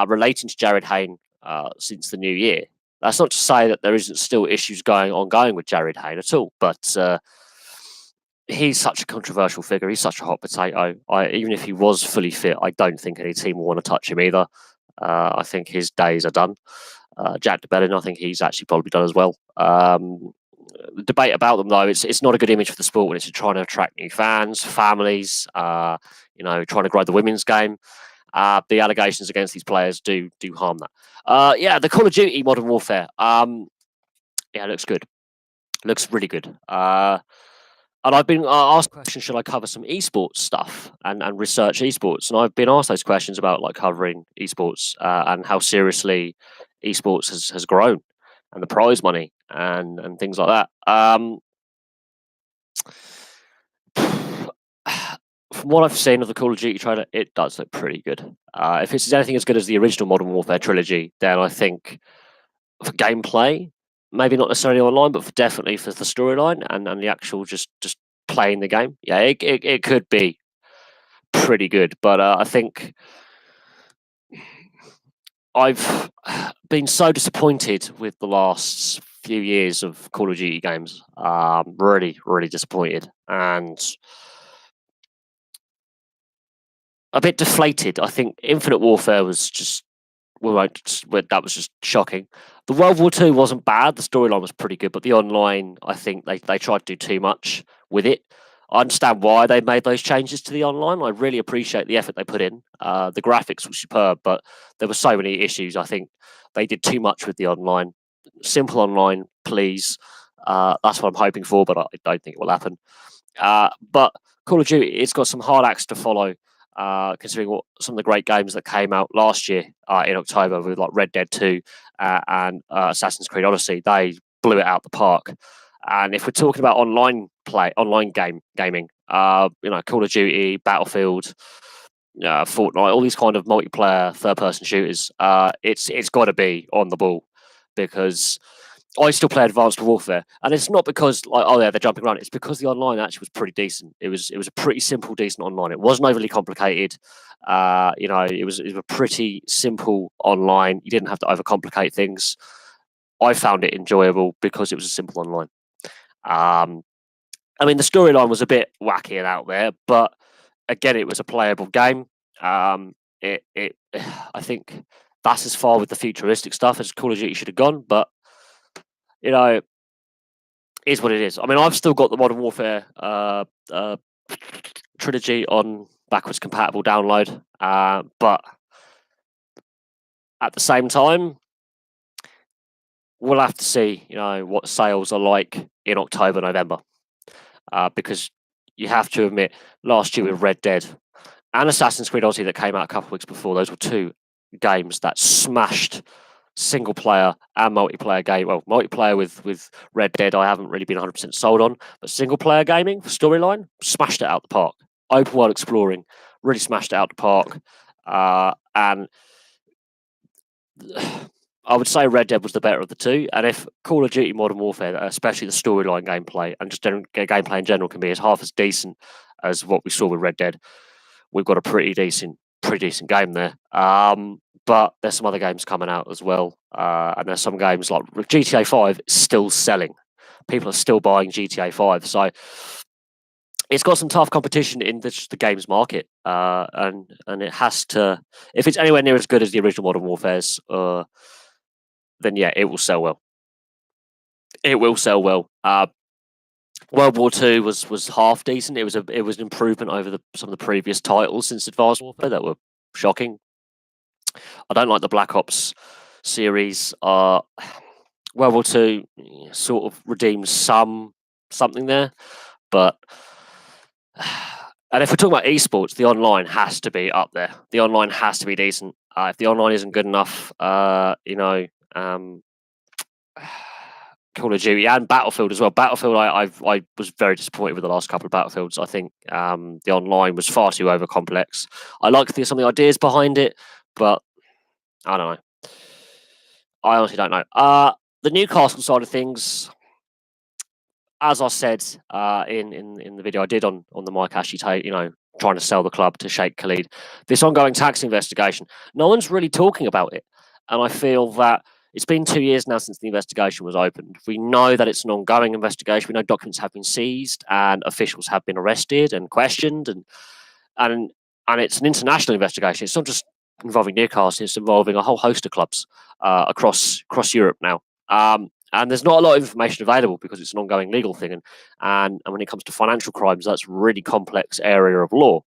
relating to Jarryd Hayne since the new year. That's not to say that there isn't still issues ongoing with Jarryd Hayne at all, but he's such a controversial figure. He's such a hot potato. Even if he was fully fit, I don't think any team will want to touch him either. I think his days are done. Jack de Belin, I think he's actually probably done as well. The debate about them, though, it's not a good image for the sport when it's trying to attract new fans, families, trying to grow the women's game. The allegations against these players do harm that. Yeah, the Call of Duty Modern Warfare. Yeah, it looks good. Looks really good. And I've been asked questions, should I cover some esports stuff and research esports? And I've been asked those questions about like covering esports and how seriously esports has grown and the prize money and things like that. From what I've seen of the Call of Duty trailer, it does look pretty good. If it's anything as good as the original Modern Warfare trilogy, then I think for gameplay, maybe not necessarily online, but definitely for the storyline and the actual just playing the game, yeah, it could be pretty good. But I think I've been so disappointed with the last few years of Call of Duty games. Really, really disappointed and a bit deflated. I think Infinite Warfare was just that was just shocking. The World War II wasn't bad. The storyline was pretty good, but the online, I think they tried to do too much with it. I understand why they made those changes to the online. I really appreciate the effort they put in. The graphics were superb, but there were so many issues. I think they did too much with the online. Simple online, please. That's what I'm hoping for, but I don't think it will happen. But Call of Duty, it's got some hard acts to follow, considering what some of the great games that came out last year in October with like Red Dead 2 and Assassin's Creed Odyssey. They blew it out the park. And if we're talking about online gaming, Call of Duty, Battlefield, Fortnite, all these kind of multiplayer third-person shooters, it's got to be on the ball because I still play Advanced Warfare, and it's not because like they're jumping around. It's because the online actually was pretty decent. It was a pretty simple, decent online. It wasn't overly complicated. It was a pretty simple online. You didn't have to overcomplicate things. I found it enjoyable because it was a simple online. I mean, the storyline was a bit wacky and out there, but again, it was a playable game. I think that's as far with the futuristic stuff as Call of Duty should have gone, but is what it is. I mean, I've still got the Modern Warfare trilogy on backwards compatible download, but at the same time, we'll have to see, what sales are like in October, November, because you have to admit, last year with Red Dead and Assassin's Creed Odyssey that came out a couple of weeks before, those were two games that smashed single player and multiplayer game. Well, multiplayer with Red Dead, I haven't really been 100% sold on, but single player gaming, storyline, smashed it out the park. Open world exploring, really smashed it out the park. And I would say Red Dead was the better of the two. And if Call of Duty Modern Warfare, especially the storyline gameplay and just gameplay in general, can be as half as decent as what we saw with Red Dead, we've got a pretty decent game there. But there's some other games coming out as well, and there's some games like GTA 5 still selling. People are still buying GTA 5, so it's got some tough competition in the games market, and it has to. If it's anywhere near as good as the original Modern Warfare's, then yeah, it will sell well. It will sell well. World War II was half decent. It was an improvement over some of the previous titles since Advanced Warfare that were shocking. I don't like the Black Ops series. World War II sort of redeems something there, but and if we're talking about esports, the online has to be up there. The online has to be decent. If the online isn't good enough, Call of Duty and Battlefield as well. Battlefield, I was very disappointed with the last couple of Battlefields. I think the online was far too over complex. I like some of the ideas behind it, but I don't know. I honestly don't know. The Newcastle side of things, as I said in the video I did on the Mike Ashley trying to sell the club to Sheikh Khalid, this ongoing tax investigation, no one's really talking about it, and I feel that it's been 2 years now since the investigation was opened. We know that it's an ongoing investigation. We know documents have been seized and officials have been arrested and questioned, and it's an international investigation. It's not just involving Newcastle; it's involving a whole host of clubs across Europe now. And there's not a lot of information available because it's an ongoing legal thing, and when it comes to financial crimes, that's a really complex area of law.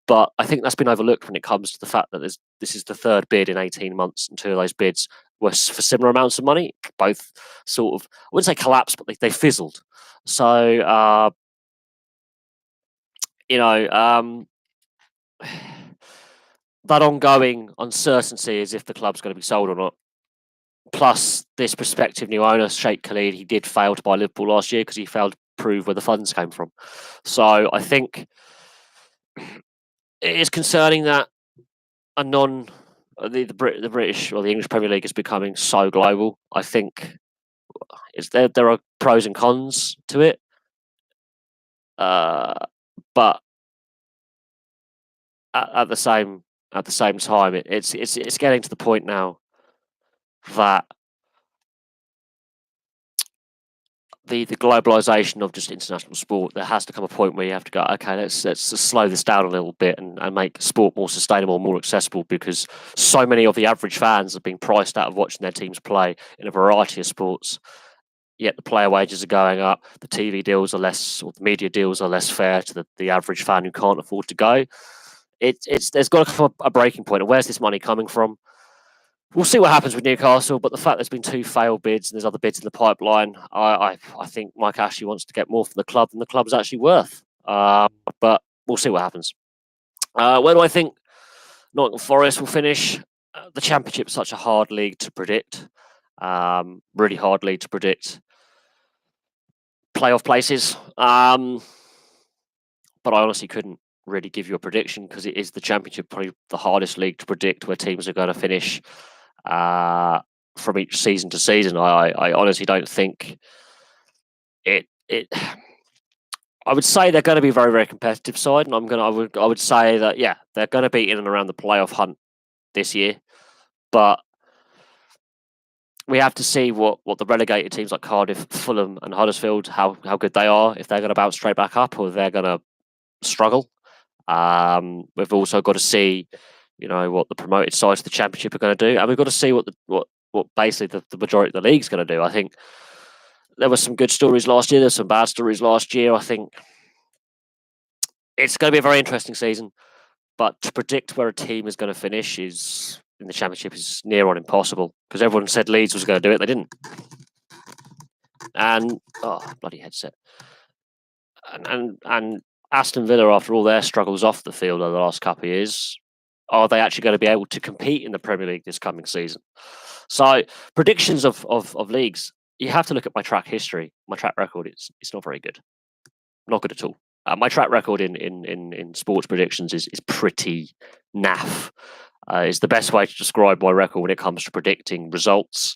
But I think that's been overlooked when it comes to the fact that this is the third bid in 18 months, and two of those bids were for similar amounts of money. Both sort of, I wouldn't say collapsed, but they fizzled. So, that ongoing uncertainty is if the club's going to be sold or not. Plus, this prospective new owner, Sheikh Khalid, he did fail to buy Liverpool last year because he failed to prove where the funds came from. So I think it is concerning that the British or the English Premier League is becoming so global. I think there are pros and cons to it, but at the same time, it's getting to the point now that the globalization of just international sport, there has to come a point where you have to go, okay, let's slow this down a little bit and make sport more sustainable, more accessible, because so many of the average fans are being priced out of watching their teams play in a variety of sports. Yet the player wages are going up, the TV deals are less, or the media deals are less fair to the average fan who can't afford to go. There's got to come a breaking point. And where's this money coming from? We'll see what happens with Newcastle, but the fact there's been 2 failed bids and there's other bids in the pipeline, I think Mike Ashley wants to get more from the club than the club's actually worth. But we'll see what happens. Where do I think Nottingham Forest will finish? The Championship's such a hard league to predict. Really hard league to predict playoff places. But I honestly couldn't really give you a prediction because it is the Championship, probably the hardest league to predict where teams are going to finish from each season to season. I honestly don't think it. I would say they're going to be a very, very competitive side, and I would say that they're going to be in and around the playoff hunt this year, but we have to see what the relegated teams like Cardiff, Fulham, and Huddersfield, how good they are, if they're going to bounce straight back up or they're going to struggle. We've also got to see, what the promoted sides of the Championship are going to do, and we've got to see what basically the majority of the league's going to do. I think there were some good stories last year. There's some bad stories last year. I think it's going to be a very interesting season, but to predict where a team is going to finish in the Championship is near on impossible, because everyone said Leeds was going to do it. They didn't. And bloody headset. And Aston Villa, after all their struggles off the field over the last couple of years, are they actually going to be able to compete in the Premier League this coming season? So predictions of leagues, you have to look at my track history. My track record, it's not very good. Not good at all. My track record in sports predictions is pretty naff. Is the best way to describe my record when it comes to predicting results,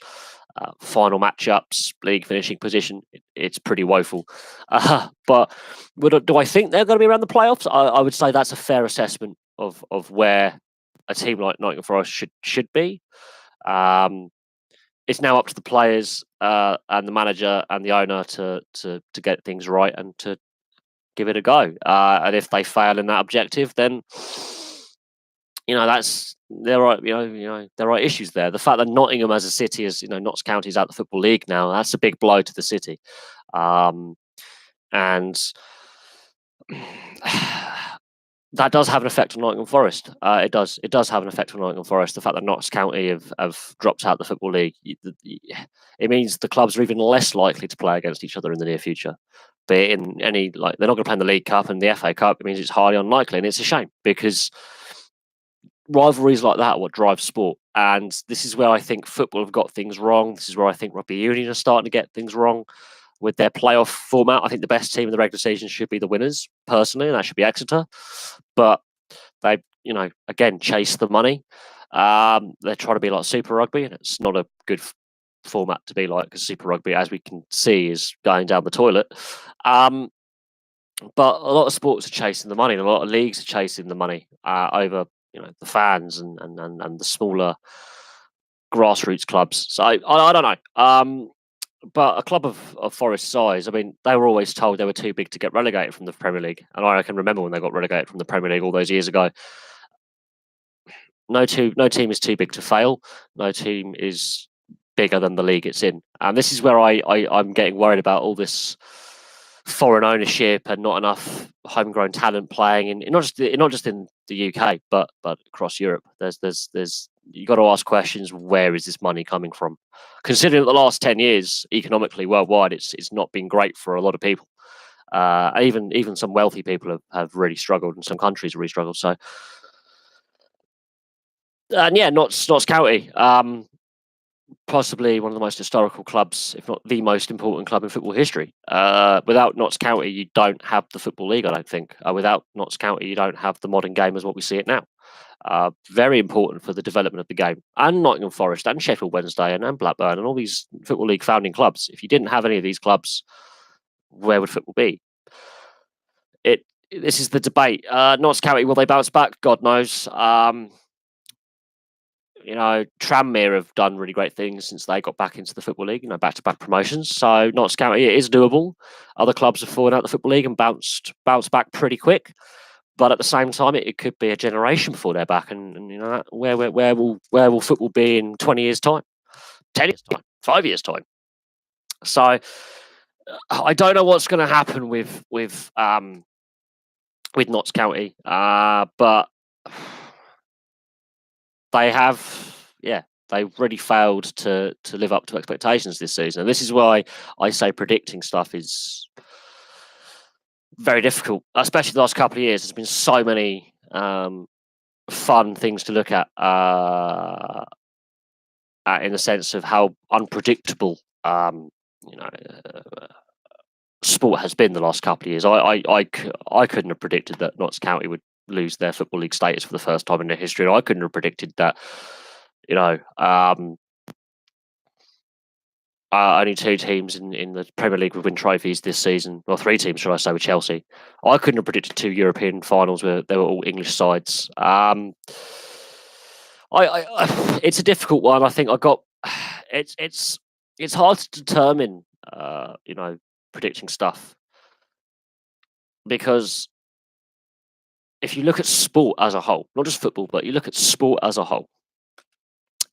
final matchups, league finishing position. It's pretty woeful. But do I think they're going to be around the playoffs? I would say that's a fair assessment of where a team like Nottingham Forest should be. It's now up to the players and the manager and the owner to get things right and to give it a go. And if they fail in that objective, then there are issues there. The fact that Nottingham as a city is, Notts County is out the Football League now, that's a big blow to the city. And that does have an effect on Nottingham Forest. It does have an effect on Nottingham Forest. The fact that Notts County have dropped out the Football League, it means the clubs are even less likely to play against each other in the near future. But in any, they're not going to play in the League Cup and the FA Cup. It means it's highly unlikely, and it's a shame, because rivalries like that are what drives sport. And this is where I think football have got things wrong. This is where I think rugby union are starting to get things wrong with their playoff format. I think the best team in the regular season should be the winners, personally, and that should be Exeter. But they, again, chase the money. They're trying to be like Super Rugby, and it's not a good format to be like, because Super Rugby, as we can see, is going down the toilet. But a lot of sports are chasing the money, and a lot of leagues are chasing the money over the fans and the smaller grassroots clubs. So I don't know. But a club of Forest size, I mean, they were always told they were too big to get relegated from the Premier League. And I can remember when they got relegated from the Premier League all those years ago. No team is too big to fail. No team is bigger than the league it's in. And this is where I'm getting worried about all this foreign ownership and not enough homegrown talent playing in not just in the UK, but across Europe. There's you got to ask questions. Where is this money coming from? Considering that the last 10 years economically worldwide, it's not been great for a lot of people. Even some wealthy people have really struggled, and some countries really struggled. So, and Notts County, possibly one of the most historical clubs, if not the most important club in football history. Without Notts County, you don't have the Football League, I don't think. Without Notts County, you don't have the modern game as what we see it now. Very important for the development of the game. And Nottingham Forest and Sheffield Wednesday and Blackburn and all these Football League founding clubs. If you didn't have any of these clubs, where would football be? This is the debate. Notts County, will they bounce back? God knows. Tranmere have done really great things since they got back into the Football League, back-to-back promotions. So Notts County, it is doable. Other clubs have fallen out of the Football League and bounced back pretty quick. But at the same time, it could be a generation before they're back. And where will football be in 20 years' time, 10 years' time, 5 years' time? So I don't know what's going to happen with Notts County, but they've really failed to live up to expectations this season. And this is why I say predicting stuff is very difficult, especially the last couple of years. There's been so many fun things to look at in the sense of how unpredictable sport has been the last couple of years. I couldn't have predicted that Notts County would lose their Football League status for the first time in their history. And I couldn't have predicted that, only 2 teams in the Premier League would win trophies this season, or 3 teams, should I say, with Chelsea. I couldn't have predicted 2 European finals where they were all English sides. It's a difficult one. I think it's hard to determine, predicting stuff, because if you look at sport as a whole, not just football, but you look at sport as a whole,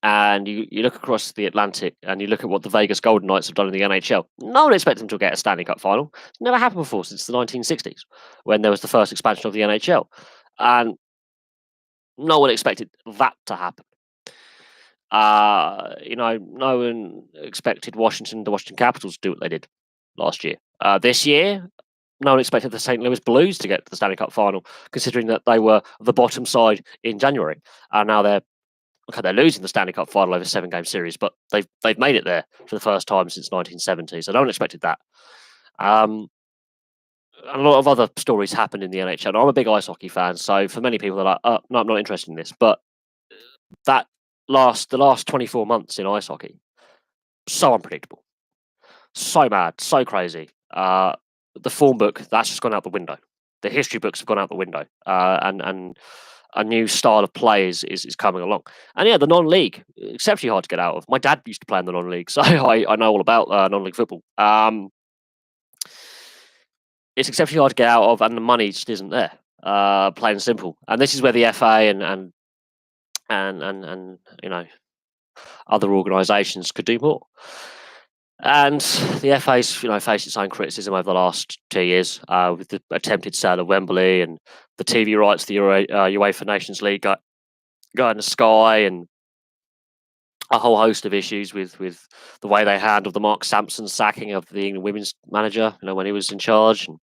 and you look across the Atlantic and you look at what the Vegas Golden Knights have done in the NHL, no one expected them to get a Stanley Cup final. It's never happened before since the 1960s, when there was the first expansion of the NHL. And no one expected that to happen. No one expected the Washington Capitals to do what they did last year. This year, no one expected the St. Louis Blues to get to the Stanley Cup final, considering that they were the bottom side in January. And now they're losing the Stanley Cup final over a 7-game series, but they've made it there for the first time since 1970. So no one expected that. A lot of other stories happened in the NHL. I'm a big ice hockey fan, so for many people, they're like, "Oh, no, I'm not interested in this." But the last 24 months in ice hockey, so unpredictable, so mad, so crazy. The form book, that's just gone out the window. The history books have gone out the window, and a new style of play is coming along. And the non-league, exceptionally hard to get out of. My dad used to play in the non-league, so I know all about non-league football. It's exceptionally hard to get out of, and the money just isn't there. Plain and simple. And this is where the FA and other organisations could do more. And the FA's faced its own criticism over the last 2 years with the attempted sale of Wembley and the TV rights, the UEFA Nations League going to Sky, and a whole host of issues with the way they handled the Mark Sampson sacking of the England women's manager, when he was in charge, and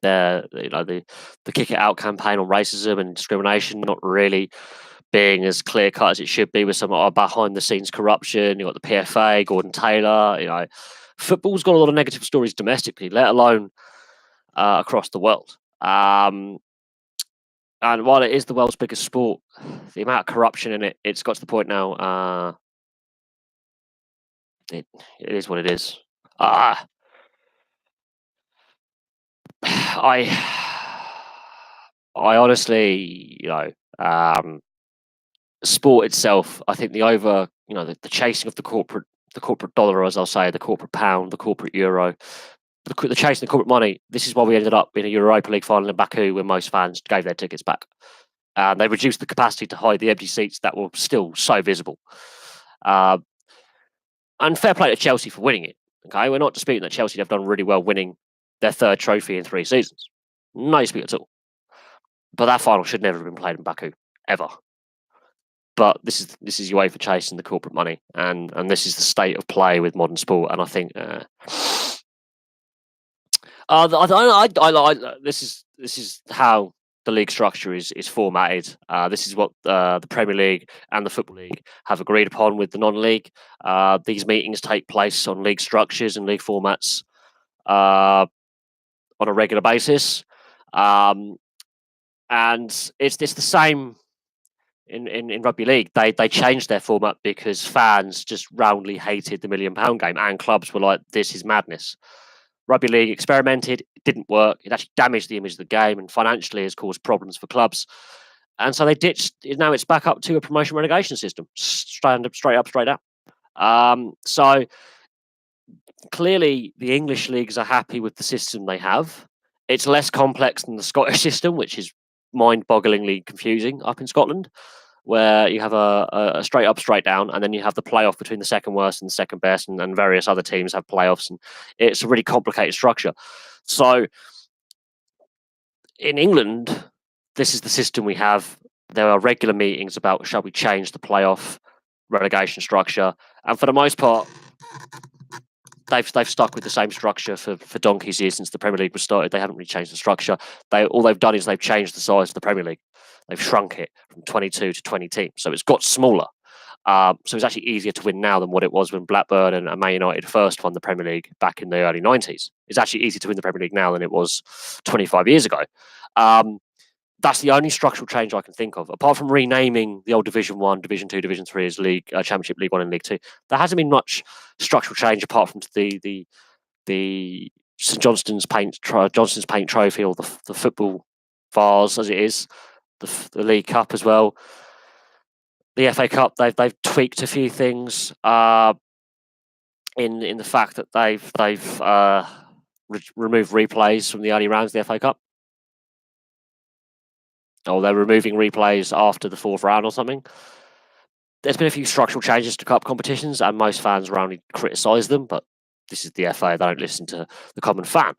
the kick it out campaign on racism and discrimination not really being as clear cut as it should be, with some behind the scenes corruption. You've got the PFA, Gordon Taylor. Football's got a lot of negative stories domestically, let alone across the world. And while it is the world's biggest sport, the amount of corruption in it, it's got to the point now. It is what it is. I honestly, sport itself, I think the chasing of the corporate dollar, as I'll say, the corporate pound, the corporate euro, the chasing the corporate money. This is why we ended up in a Europa League final in Baku, when most fans gave their tickets back. They reduced the capacity to hide the empty seats that were still so visible. And fair play to Chelsea for winning it. Okay, we're not disputing that Chelsea have done really well winning their 3rd trophy in 3 seasons. No dispute at all. But that final should never have been played in Baku, ever. But this is UEFA chasing the corporate money, and this is the state of play with modern sport. And I think this is how the league structure is formatted. This is what the Premier League and the Football League have agreed upon with the non-league. These meetings take place on league structures and league formats on a regular basis, and it's the same in rugby league. They changed their format because fans just roundly hated the £1 million game, and clubs were like, "This is madness." Rugby league experimented, it didn't work. It actually damaged the image of the game, and financially has caused problems for clubs. And so they ditched. Now it's back up to a promotion relegation system, straight up, straight out. So clearly, the English leagues are happy with the system they have. It's less complex than the Scottish system, which is mind-bogglingly confusing up in Scotland, where you have a straight up, straight down, and then you have the playoff between the second worst and the second best, and various other teams have playoffs, and it's a really complicated structure. So in England, this is the system we have. There are regular meetings about shall we change the playoff relegation structure, and for the most part, they've stuck with the same structure for donkey's years since the Premier League was started. They haven't really changed the structure. All they've done is they've changed the size of the Premier League. They've shrunk it from 22 to 20 teams, so it's got smaller. So it's actually easier to win now than what it was when Blackburn and Man United first won the Premier League back in the early 90s. It's actually easier to win the Premier League now than it was 25 years ago. That's the only structural change I can think of, apart from renaming the old Division 1, Division 2, Division 3 as League Championship, League 1 and League 2. There hasn't been much structural change apart from the St Johnstone's Paint Trophy, or the football vase as it is, the League Cup as well. The FA Cup, they've tweaked a few things in the fact that they've removed replays from the early rounds of the FA Cup. Or they're removing replays after the fourth round or something. There's been a few structural changes to cup competitions, and most fans roundly criticise them, but this is the FA, they don't listen to the common fan.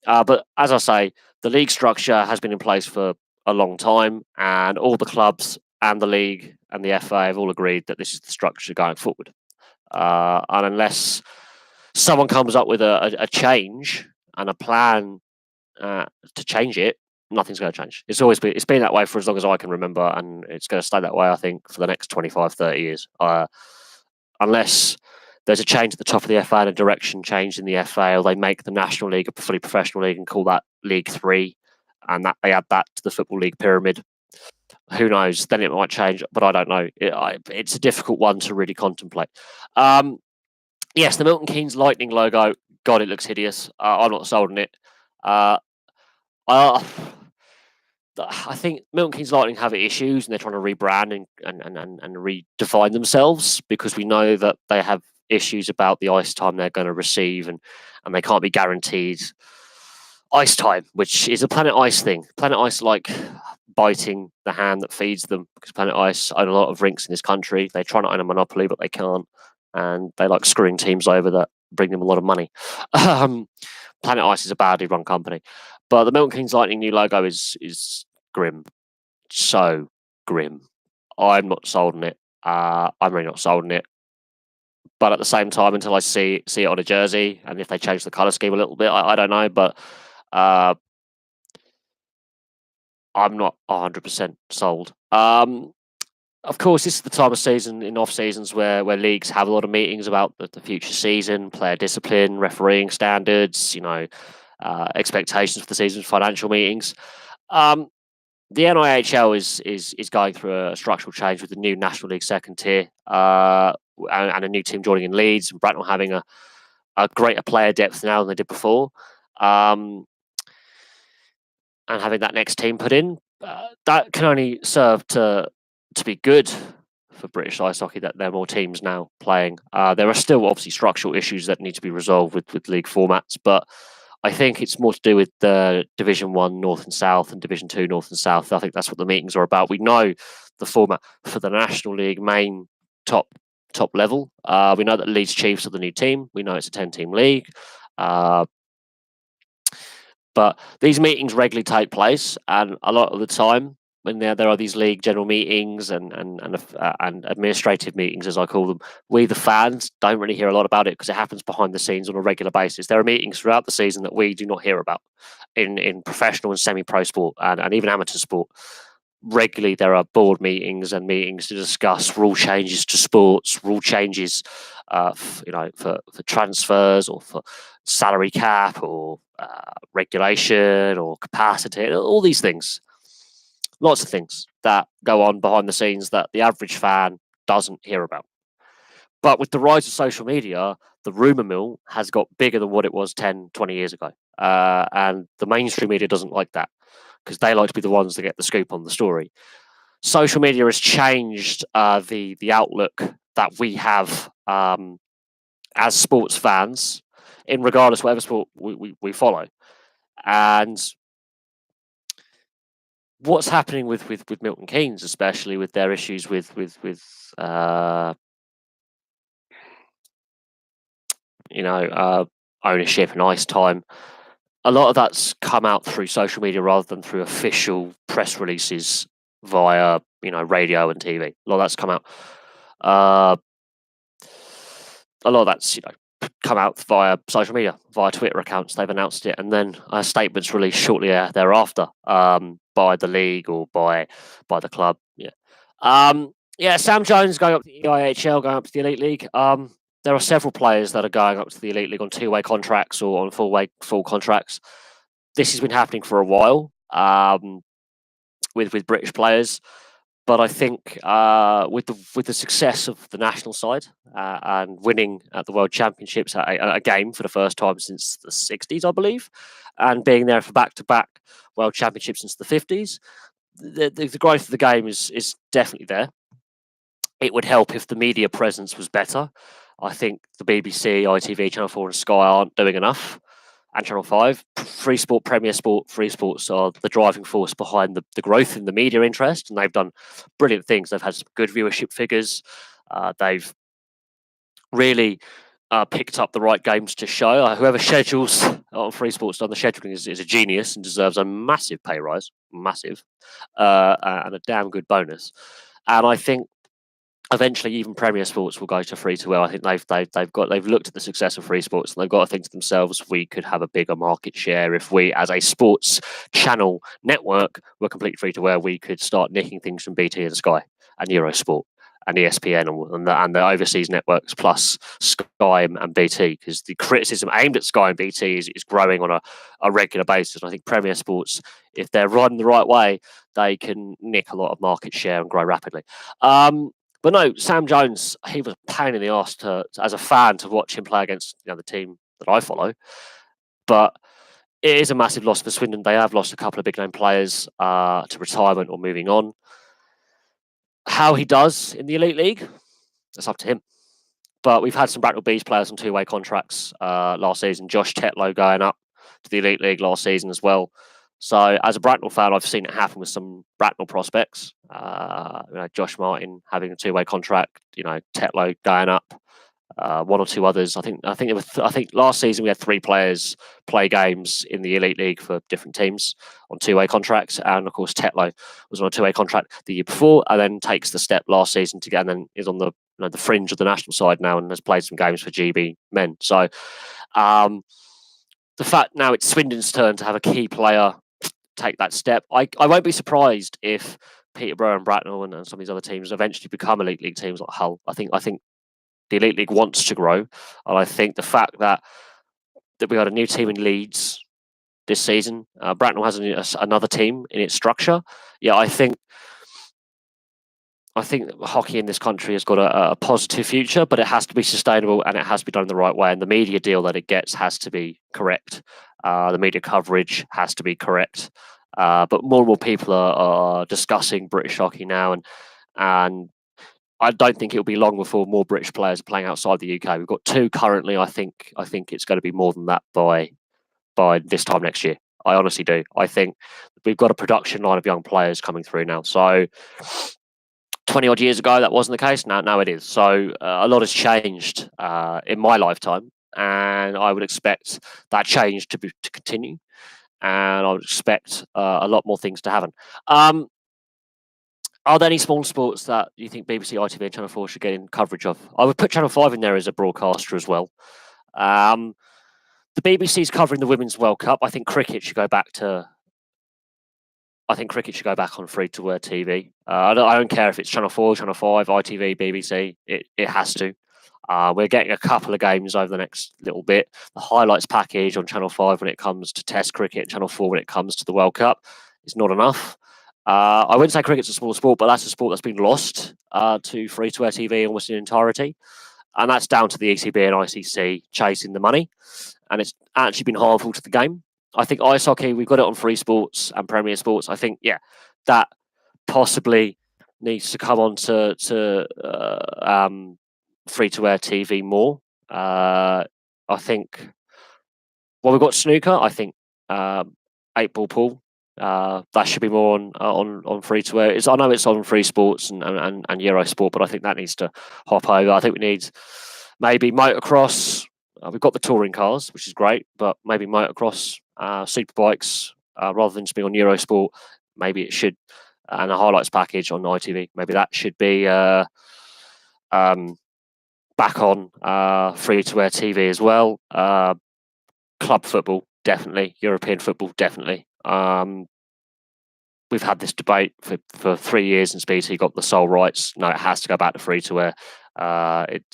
But as I say, the league structure has been in place for a long time, and all the clubs and the league and the FA have all agreed that this is the structure going forward. And unless someone comes up with a change and a plan to change it, nothing's going to change. It's been that way for as long as I can remember, and it's going to stay that way, I think, for the next 25, 30 years. Unless there's a change at the top of the FA and a direction change in the FA, or they make the National League a fully professional league and call that League 3, and that they add that to the Football League pyramid. Who knows? Then it might change, but I don't know. It's a difficult one to really contemplate. Yes, the Milton Keynes Lightning logo, God, it looks hideous. I'm not sold on it. I think Milton Keynes Lightning have issues, and they're trying to rebrand and redefine themselves, because we know that they have issues about the ice time they're going to receive, and they can't be guaranteed ice time, which is a Planet Ice thing. Planet Ice like biting the hand that feeds them, because Planet Ice own a lot of rinks in this country. They try to own a monopoly, but they can't, and they like screwing teams over that bring them a lot of money. Planet Ice is a badly run company. But the Milton Keynes Lightning new logo is grim. So grim. I'm not sold on it. I'm really not sold on it. But at the same time, until I see it on a jersey, and if they change the colour scheme a little bit, I don't know. But I'm not 100% sold. Of course, this is the time of season, in off seasons, where leagues have a lot of meetings about the future season, player discipline, refereeing standards, expectations for the season, financial meetings. The NIHL is going through a structural change with the new National League second tier, and a new team joining in Leeds, and Bracknell having a greater player depth now than they did before, and having that next team put in. That can only serve to be good for British ice hockey, that there are more teams now playing. There are still obviously structural issues that need to be resolved with league formats, but I think it's more to do with the Division 1 North and South and Division 2 North and South. I think that's what the meetings are about. We know the format for the National League main top level. We know that Leeds Chiefs are the new team. We know it's a 10-team league. But these meetings regularly take place, and a lot of the time, when there are these league general meetings and administrative meetings, as I call them, we the fans don't really hear a lot about it, because it happens behind the scenes on a regular basis. There are meetings throughout the season that we do not hear about in professional and semi-pro sport, and even amateur sport. Regularly, there are board meetings and meetings to discuss rule changes to sports, rule changes, for transfers, or for salary cap, or regulation, or capacity, all these things. Lots of things that go on behind the scenes that the average fan doesn't hear about. But with the rise of social media, the rumour mill has got bigger than what it was 10, 20 years ago. And the mainstream media doesn't like that, because they like to be the ones that get the scoop on the story. social media has changed the outlook that we have as sports fans, in regardless whatever sport we follow. And what's happening with Milton Keynes, especially with their issues with ownership and ice time. A lot of that's come out through social media rather than through official press releases via radio and TV. A lot of that's come out. A lot of that's come out via social media, via Twitter accounts. They've announced it, and then statements released shortly thereafter by the league or by the club. Sam Jones going up to the EIHL, going up to the Elite League. There are several players that are going up to the Elite League on two-way contracts or on full contracts. This has been happening for a while with British players. But I think with the success of the national side and winning at the World Championships a game for the first time since the 60s, I believe, and being there for back-to-back World Championships since the 50s, the growth of the game is definitely there. It would help if the media presence was better. I think the BBC, ITV, Channel 4 and Sky aren't doing enough. And Channel 5, Free Sport, Premier Sport, Free Sports are the driving force behind the growth in the media interest, and they've done brilliant things. They've had some good viewership figures. They've really picked up the right games to show. Whoever schedules on Free Sports done the scheduling is a genius and deserves a massive pay rise, massive, and a damn good bonus. And I think eventually even Premier Sports will go to free to air. I think they've looked at the success of Free Sports and they've got to think to themselves, we could have a bigger market share if we, as a sports channel network, were completely free to air. We could start nicking things from BT and Sky and Eurosport and ESPN and the overseas networks plus Sky and BT, because the criticism aimed at Sky and BT is growing on a regular basis. And I think Premier Sports, if they're run the right way, they can nick a lot of market share and grow rapidly. But no, Sam Jones, he was a pain in the arse as a fan to watch him play against the team that I follow. But it is a massive loss for Swindon. They have lost a couple of big name players to retirement or moving on. How he does in the Elite League, that's up to him. But we've had some Bracknell Bees players on two-way contracts last season. Josh Tetlow going up to the Elite League last season as well. So as a Bracknell fan, I've seen it happen with some Bracknell prospects. Josh Martin having a two-way contract. Tetlow going up. One or two others. I think last season we had three players play games in the Elite League for different teams on two-way contracts, and of course Tetlow was on a two-way contract the year before, and then takes the step last season to get, and then is on the the fringe of the national side now and has played some games for GB men. So the fact now it's Swindon's turn to have a key player take that step. I won't be surprised if Peterborough and Bracknell and some of these other teams eventually become Elite League teams like Hull. I think the Elite League wants to grow, and I think the fact that we had a new team in Leeds this season, Bracknell has another team in its structure. Yeah, I think hockey in this country has got a positive future, but it has to be sustainable and it has to be done in the right way. And the media deal that it gets has to be correct. The media coverage has to be correct. But more and more people are discussing British hockey now, and I don't think it'll be long before more British players are playing outside the UK. We've got two currently. I think it's going to be more than that by this time next year. I honestly do. I think we've got a production line of young players coming through now. So 20 odd years ago, that wasn't the case. Now it is. So a lot has changed in my lifetime, and I would expect that change to continue, and I would expect a lot more things to happen. Are there any small sports that you think BBC, ITV, and Channel 4 should get in coverage of? I would put Channel 5 in there as a broadcaster as well. The BBC's covering the Women's World Cup. I think cricket should go back on free-to-air TV. I don't care if it's Channel 4, Channel 5, ITV, BBC. It has to. We're getting a couple of games over the next little bit. The highlights package on Channel 5 when it comes to Test cricket, and Channel 4 when it comes to the World Cup is not enough. I wouldn't say cricket's a small sport, but that's a sport that's been lost to free-to-air TV almost in entirety. And that's down to the ECB and ICC chasing the money. And it's actually been harmful to the game. I think ice hockey, we've got it on Free Sports and Premier Sports. I think, that possibly needs to come on to free-to-air TV more. I think. Well, we've got snooker. I think 8-ball pool. That should be more on free to air. I know it's on free sports and Eurosport, but I think that needs to hop over. I think we need maybe motocross. We've got the touring cars, which is great, but maybe motocross, superbikes, rather than just being on Eurosport. Maybe it should, and a highlights package on ITV. Maybe that should be back on free to air TV as well. Club football, definitely. European football, definitely. We've had this debate for 3 years since BT got the sole rights. No, it has to go back to free to air.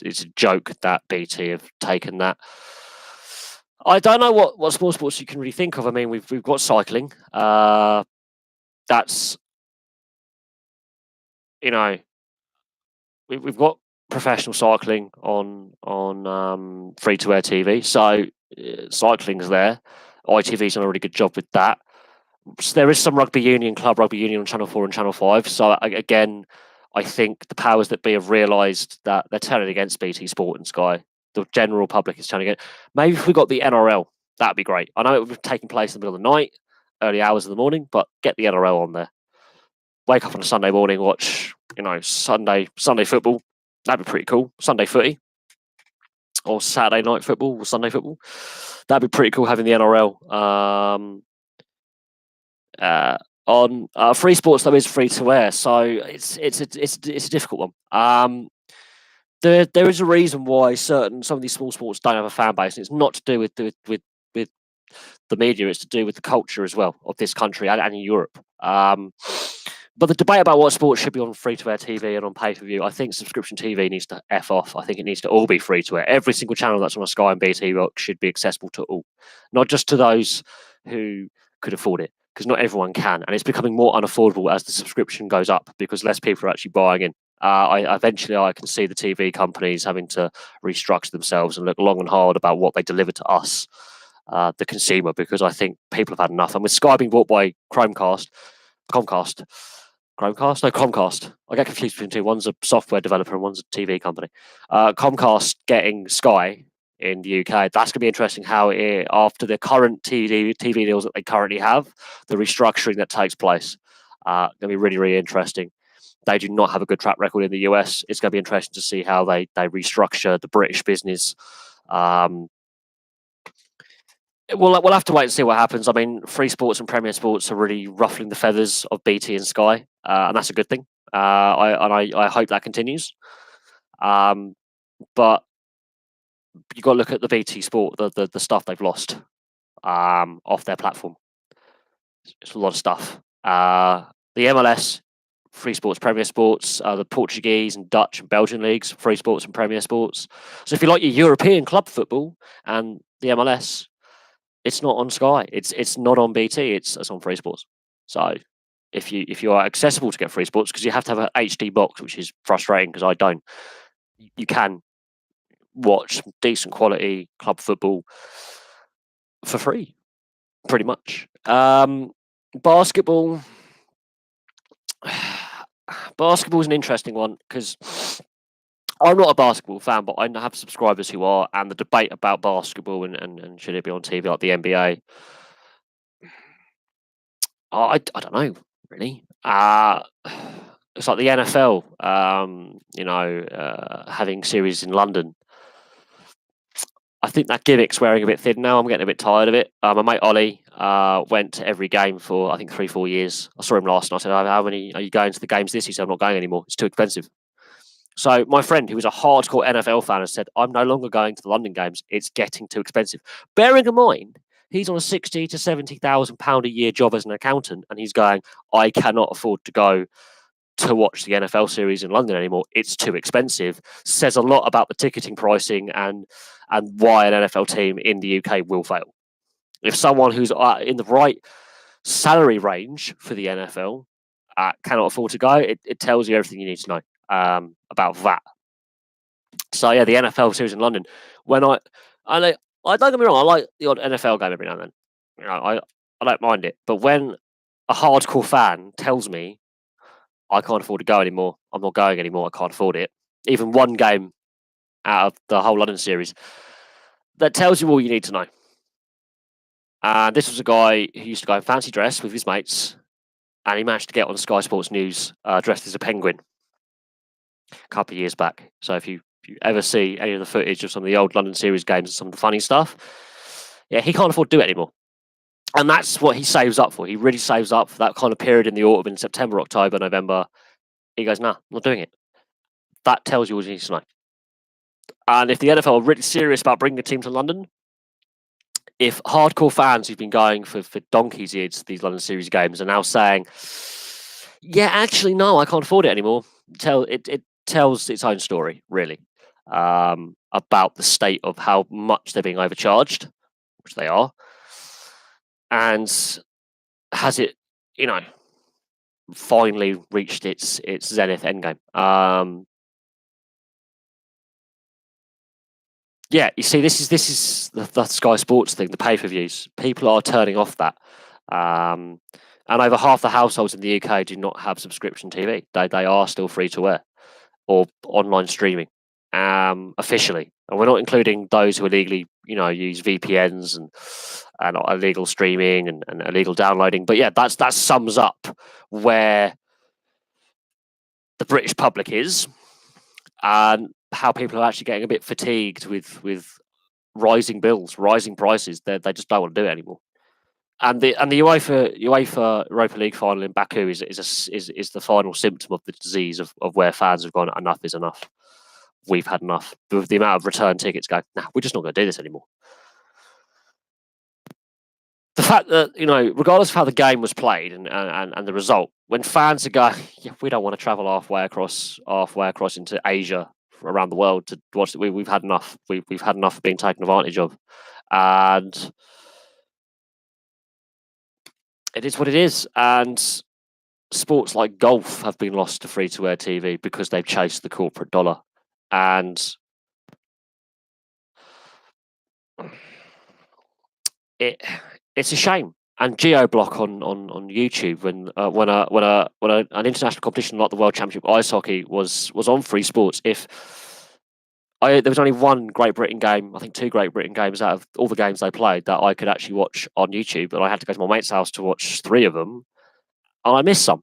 It's a joke that BT have taken that. I don't know what sports you can really think of. I mean, we've got cycling. That's, we've got professional cycling on free to air TV. So cycling's there. ITV's done a really good job with that. So there is some club rugby union on Channel 4 and Channel 5. So again, I think the powers that be have realised that they're turning against BT Sport and Sky. The general public is turning against. Maybe if we got the NRL, that'd be great. I know it would be taking place in the middle of the night, early hours of the morning, but get the NRL on there. Wake up on a Sunday morning, watch, Sunday football. That'd be pretty cool. Sunday footy, or Saturday night football, or Sunday football. That'd be pretty cool having the NRL. On free sports, though, is free to air, so it's a difficult one. There is a reason why some of these small sports don't have a fan base, and it's not to do with the media. It's to do with the culture as well of this country and in Europe. But the debate about what sports should be on free-to-air TV and on pay-per-view, I think subscription TV needs to F off. I think it needs to all be free-to-air. Every single channel that's on a Sky and BT should be accessible to all, not just to those who could afford it, because not everyone can. And it's becoming more unaffordable as the subscription goes up because less people are actually buying in. Eventually, I can see the TV companies having to restructure themselves and look long and hard about what they deliver to us, the consumer, because I think people have had enough. And with Sky being bought by Comcast. I get confused between two. One's a software developer and one's a TV company. Comcast getting Sky in the UK, that's going to be interesting how after the current TV deals that they currently have, the restructuring that takes place. Going to be really, really interesting. They do not have a good track record in the US. It's going to be interesting to see how they restructure the British business. We'll have to wait and see what happens. I mean, Free Sports and Premier Sports are really ruffling the feathers of BT and Sky, and that's a good thing. I hope that continues. But you've got to look at the BT Sport, the stuff they've lost off their platform. It's a lot of stuff. The MLS, Free Sports, Premier Sports, the Portuguese and Dutch and Belgian leagues, Free Sports and Premier Sports. So if you like your European club football and the MLS, it's not on Sky. It's not on BT. It's on Free Sports. So if you are accessible to get Free Sports, because you have to have an HD box, which is frustrating because I don't, you can watch decent quality club football for free, pretty much. Basketball. Basketball is an interesting one because I'm not a basketball fan, but I have subscribers who are, and the debate about basketball and should it be on TV like the NBA, I don't know, really. It's like the NFL, having series in London. I think that gimmick's wearing a bit thin now. I'm getting a bit tired of it. My mate Ollie went to every game for, I think, 3-4 years. I saw him last night. I said, how many are you going to the games this? He said, I'm not going anymore. It's too expensive. So my friend, who was a hardcore NFL fan, has said, I'm no longer going to the London games. It's getting too expensive. Bearing in mind, he's on a £60,000 to £70,000 a year job as an accountant, and he's going, I cannot afford to go to watch the NFL series in London anymore. It's too expensive. Says a lot about the ticketing pricing and why an NFL team in the UK will fail. If someone who's in the right salary range for the NFL cannot afford to go, it tells you everything you need to know about that. So yeah, the NFL series in London. When I don't get me wrong, I like the odd NFL game every now and then. I don't mind it. But when a hardcore fan tells me I can't afford to go anymore. I'm not going anymore. I can't afford it. Even one game out of the whole London series. That tells you all you need to know. And this was a guy who used to go in fancy dress with his mates, and he managed to get on Sky Sports News dressed as a penguin a couple of years back. So if you ever see any of the footage of some of the old London series games and some of the funny stuff, yeah, he can't afford to do it anymore. And that's what he saves up for. He really saves up for that kind of period in the autumn, in September, October, November. He goes, nah, I'm not doing it. That tells you what you need to know. And if the NFL are really serious about bringing a team to London, if hardcore fans who've been going for donkey's years to these London series games are now saying, yeah, actually, no, I can't afford it anymore, it tells its own story, really, about the state of how much they're being overcharged, which they are, and has it, finally reached its zenith endgame. Yeah, you see, this is the Sky Sports thing, the pay-per-views. People are turning off that, and over half the households in the UK do not have subscription TV. They are still free to air or online streaming, officially, and we're not including those who illegally, use VPNs and illegal streaming and illegal downloading. But yeah, that sums up where the British public is, and how people are actually getting a bit fatigued with rising bills, rising prices. They just don't want to do it anymore. And the UEFA Europa League final in Baku is the final symptom of the disease of where fans have gone, enough is enough. We've had enough. With the amount of return tickets going, nah, we're just not going to do this anymore. The fact that, regardless of how the game was played and the result, when fans are going, yeah, we don't want to travel halfway across into Asia, around the world to watch it. We've had enough. We've had enough of being taken advantage of, and it is what it is. And sports like golf have been lost to free-to-air TV because they've chased the corporate dollar, and it's a shame. And GeoBlock on YouTube, when an international competition like the World Championship Ice Hockey was on Free Sports, there was only one Great Britain game, I think 2 Great Britain games out of all the games they played that I could actually watch on YouTube, and I had to go to my mate's house to watch 3 of them, and I missed some.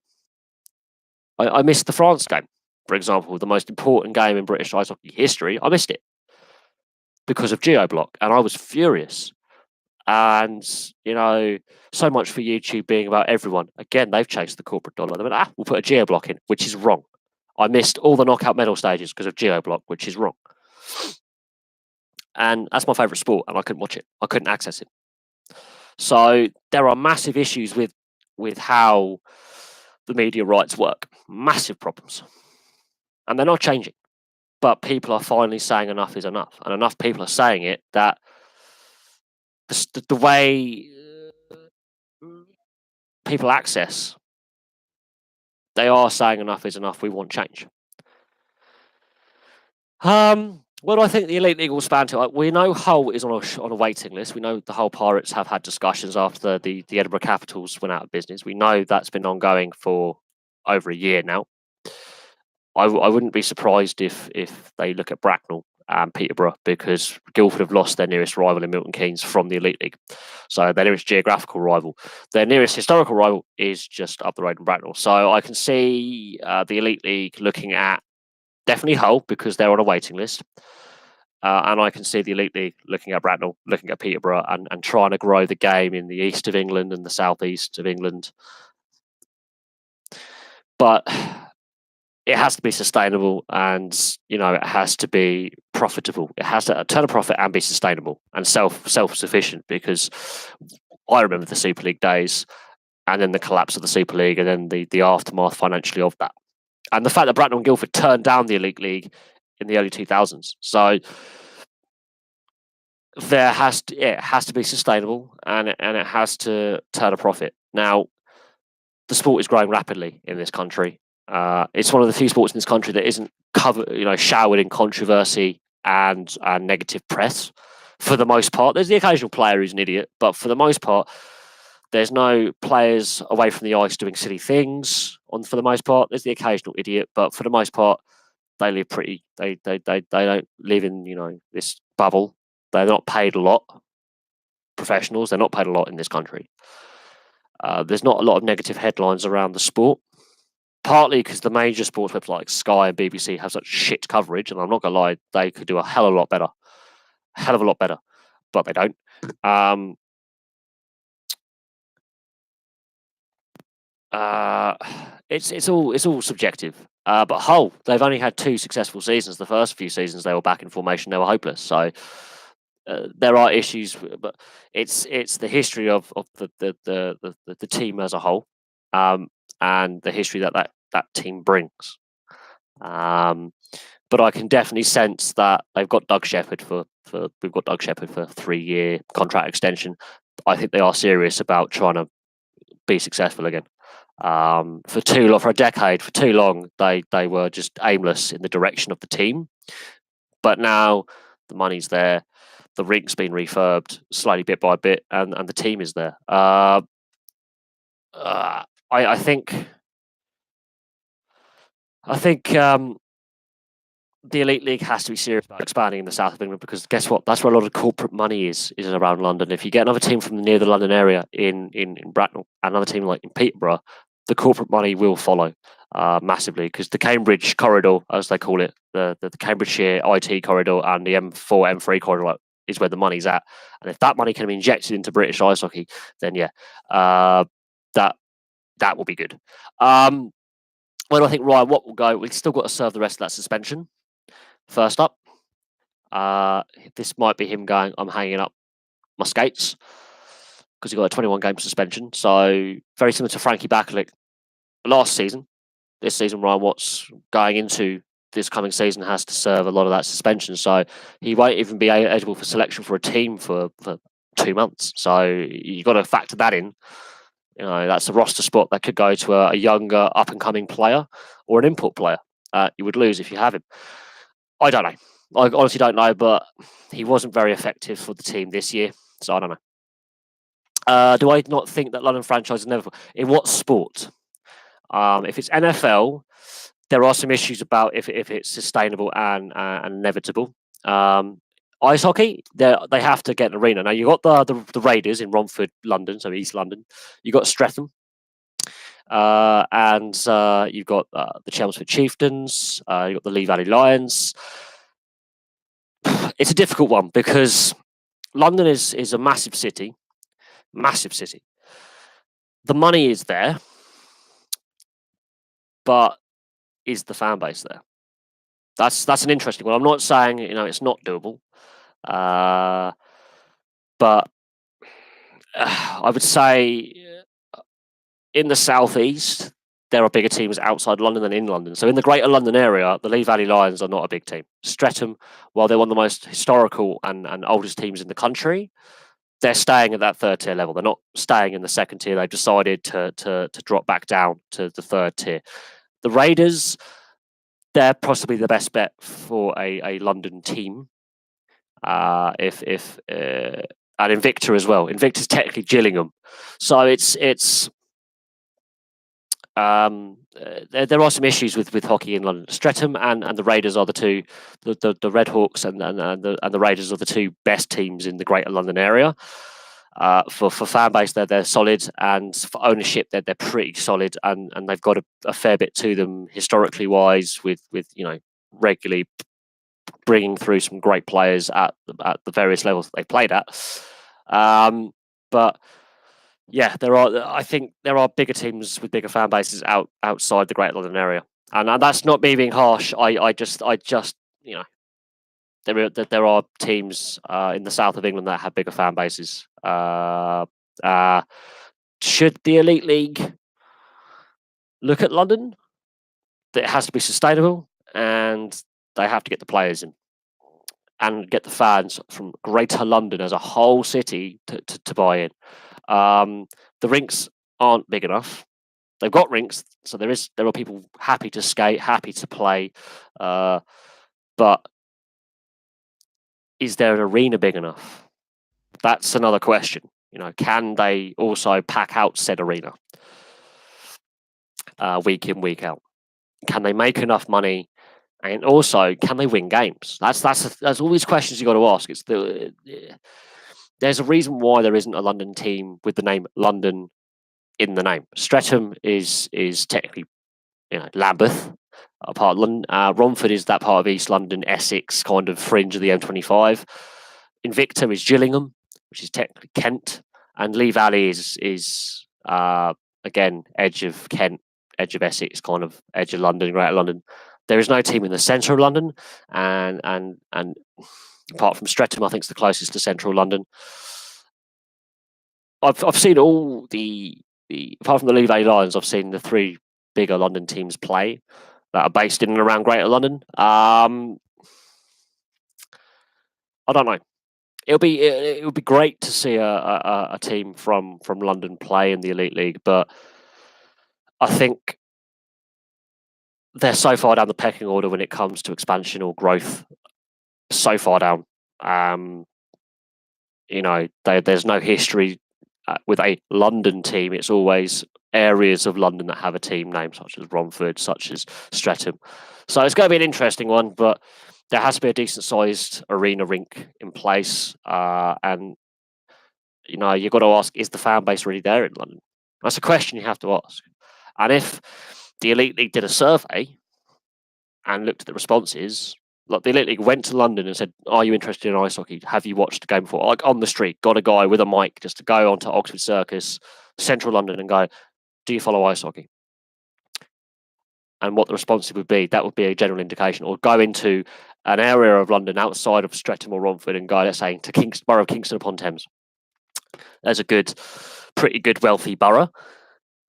I missed the France game, for example, the most important game in British ice hockey history. I missed it because of GeoBlock, and I was furious. And, so much for YouTube being about everyone. Again, they've chased the corporate dollar. They went, we'll put a GeoBlock in, which is wrong. I missed all the knockout medal stages because of GeoBlock, which is wrong. And that's my favourite sport, and I couldn't watch it. I couldn't access it. So there are massive issues with how the media rights work. Massive problems. And they're not changing. But people are finally saying enough is enough. And enough people are saying it that the way people access, they are saying enough is enough. We want change. What do I think the Elite League will span to? We know Hull is on a waiting list. We know the Hull Pirates have had discussions after the Edinburgh Capitals went out of business. We know that's been ongoing for over a year now. I wouldn't be surprised if they look at Bracknell and Peterborough, because Guildford have lost their nearest rival in Milton Keynes from the Elite League. So their nearest geographical rival. Their nearest historical rival is just up the road in Bracknell. So I can see the Elite League looking at definitely Hull, because they're on a waiting list. And I can see the Elite League looking at Bracknell, looking at Peterborough, and trying to grow the game in the east of England and the southeast of England. But it has to be sustainable, and it has to be profitable. It has to turn a profit and be sustainable and self-sufficient, because I remember the Super League days, and then the collapse of the Super League, and then the aftermath financially of that. And the fact that Bracknell and Guildford turned down the Elite League in the early 2000s. So it has to be sustainable, and it has to turn a profit. Now, the sport is growing rapidly in this country. It's one of the few sports in this country that isn't showered in controversy and negative press. For the most part, there's the occasional player who's an idiot, but for the most part, there's no players away from the ice doing silly things for the most part. There's the occasional idiot, but for the most part, they live pretty. They don't live in this bubble. They're not paid a lot. Professionals, they're not paid a lot in this country. There's not a lot of negative headlines around the sport. Partly because the major sports websites like Sky and BBC have such shit coverage, and I'm not gonna lie, they could do a hell of a lot better, but they don't. It's all subjective. But Hull, they've only had 2 successful seasons. The first few seasons they were back in formation, they were hopeless. So there are issues, but it's the history of the team as a whole, and the history that team brings. But I can definitely sense that they've got Doug Shepherd we've got Doug Shepherd for a 3-year contract extension. I think they are serious about trying to be successful again. For a decade, for too long, they were just aimless in the direction of the team. But now the money's there, the rink's been refurbed slightly bit by bit, and the team is there. I think the Elite League has to be serious about expanding in the south of England, because guess what? That's where a lot of corporate money is around London. If you get another team from near the London area in Bracknell, another team like in Peterborough, the corporate money will follow massively, because the Cambridge corridor, as they call it, the Cambridgeshire IT corridor and the M4, M3 corridor is where the money's at. And if that money can be injected into British ice hockey, then that will be good. Well, I think Ryan Watt will go. We've still got to serve the rest of that suspension. First up, this might be him going, I'm hanging up my skates, because he got a 21-game suspension. So very similar to Frankie Bakalik last season. This season, Ryan Watts going into this coming season has to serve a lot of that suspension. So he won't even be eligible for selection for a team for 2 months. So you've got to factor that in. That's a roster spot that could go to a younger, up-and-coming player or an import player. You would lose if you have him. I don't know. I honestly don't know, but he wasn't very effective for the team this year, so I don't know. Do I not think that London franchise is never... In what sport? If it's NFL, there are some issues about if it's sustainable and inevitable. Ice hockey, they have to get an arena. Now, you've got the Raiders in Romford, London, so East London. You've got Streatham. And you've got the Chelmsford Chieftains. You've got the Lee Valley Lions. It's a difficult one, because London is a massive city. Massive city. The money is there, but is the fan base there? That's an interesting one. I'm not saying it's not doable, but I would say in the southeast there are bigger teams outside London than in London. So in the Greater London area, the Lee Valley Lions are not a big team. Streatham, while they're one of the most historical and oldest teams in the country, they're staying at that 3rd tier level. They're not staying in the 2nd tier. They've decided to drop back down to the 3rd tier. The Raiders, they're possibly the best bet for a London team. And Invicta as well. Invicta's technically Gillingham, so it's there are some issues with hockey in London. Streatham and the Raiders are the two. The Red Hawks and the Raiders are the 2 best teams in the Greater London area. For fan base, they're solid, and for ownership, they're pretty solid, and they've got a fair bit to them historically wise, with regularly bringing through some great players at the various levels that they played at. But yeah, I think there are bigger teams with bigger fan bases outside the Greater London area, and that's not me being harsh. I just there are teams in the south of England that have bigger fan bases. Should the Elite League look at London? It has to be sustainable, and they have to get the players in and get the fans from Greater London as a whole city to buy in. The rinks aren't big enough. They've got rinks, so there are people happy to skate, happy to play, but is there an arena big enough? That's another question. Can they also pack out said arena? week in, week out? Can they make enough money? And also, can they win games? That's all these questions you got to ask. There's a reason why there isn't a London team with the name London in the name. Streatham is technically, Lambeth, a part of London. Romford is that part of East London, Essex, kind of fringe of the M25. Invicta is Gillingham, which is technically Kent, and Lee Valley is again edge of Kent, edge of Essex, kind of edge of London, Greater London. There is no team in the centre of London, and apart from Streatham, I think it's the closest to central London. I've seen all the apart from the Lee Valley Lions, I've seen the three bigger London teams play that are based in and around Greater London. I don't know. It would be great to see a team from London play in the Elite League, but I think they're so far down the pecking order when it comes to expansion or growth. So far down. There's no history with a London team. It's always areas of London that have a team name, such as Romford, such as Streatham. So it's going to be an interesting one, but there has to be a decent-sized arena rink in place, and you've got to ask: is the fan base really there in London? That's a question you have to ask. And if the Elite League did a survey and looked at the responses, like the Elite League went to London and said, "Are you interested in ice hockey? Have you watched a game before?" Like on the street, got a guy with a mic just to go onto Oxford Circus, central London, and go, "Do you follow ice hockey?" And what the response would be, that would be a general indication. Or go into an area of London outside of Streatham or Romford and go, let's say, to Borough of Kingston upon Thames. There's a pretty good, wealthy borough.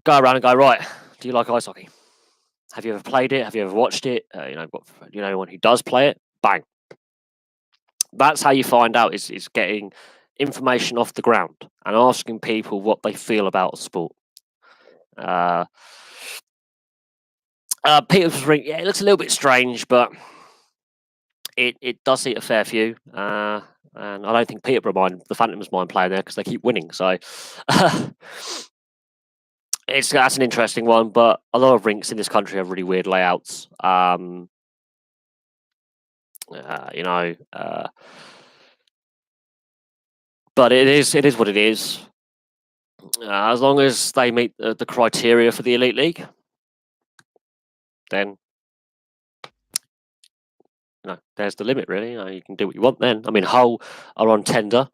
Go around and go, right, do you like ice hockey? Have you ever played it? Have you ever watched it? Anyone who does play it? Bang. That's how you find out, is getting information off the ground and asking people what they feel about the sport. Peter's ring, it looks a little bit strange, but it does seat a fair few. And I don't think Peterborough mind, the Phantoms mind playing there because they keep winning. So that's an interesting one. But a lot of rinks in this country have really weird layouts. But it is what it is. As long as they meet the criteria for the Elite League, then there's the limit, really. You can do what you want then. I mean, Hull are on tender,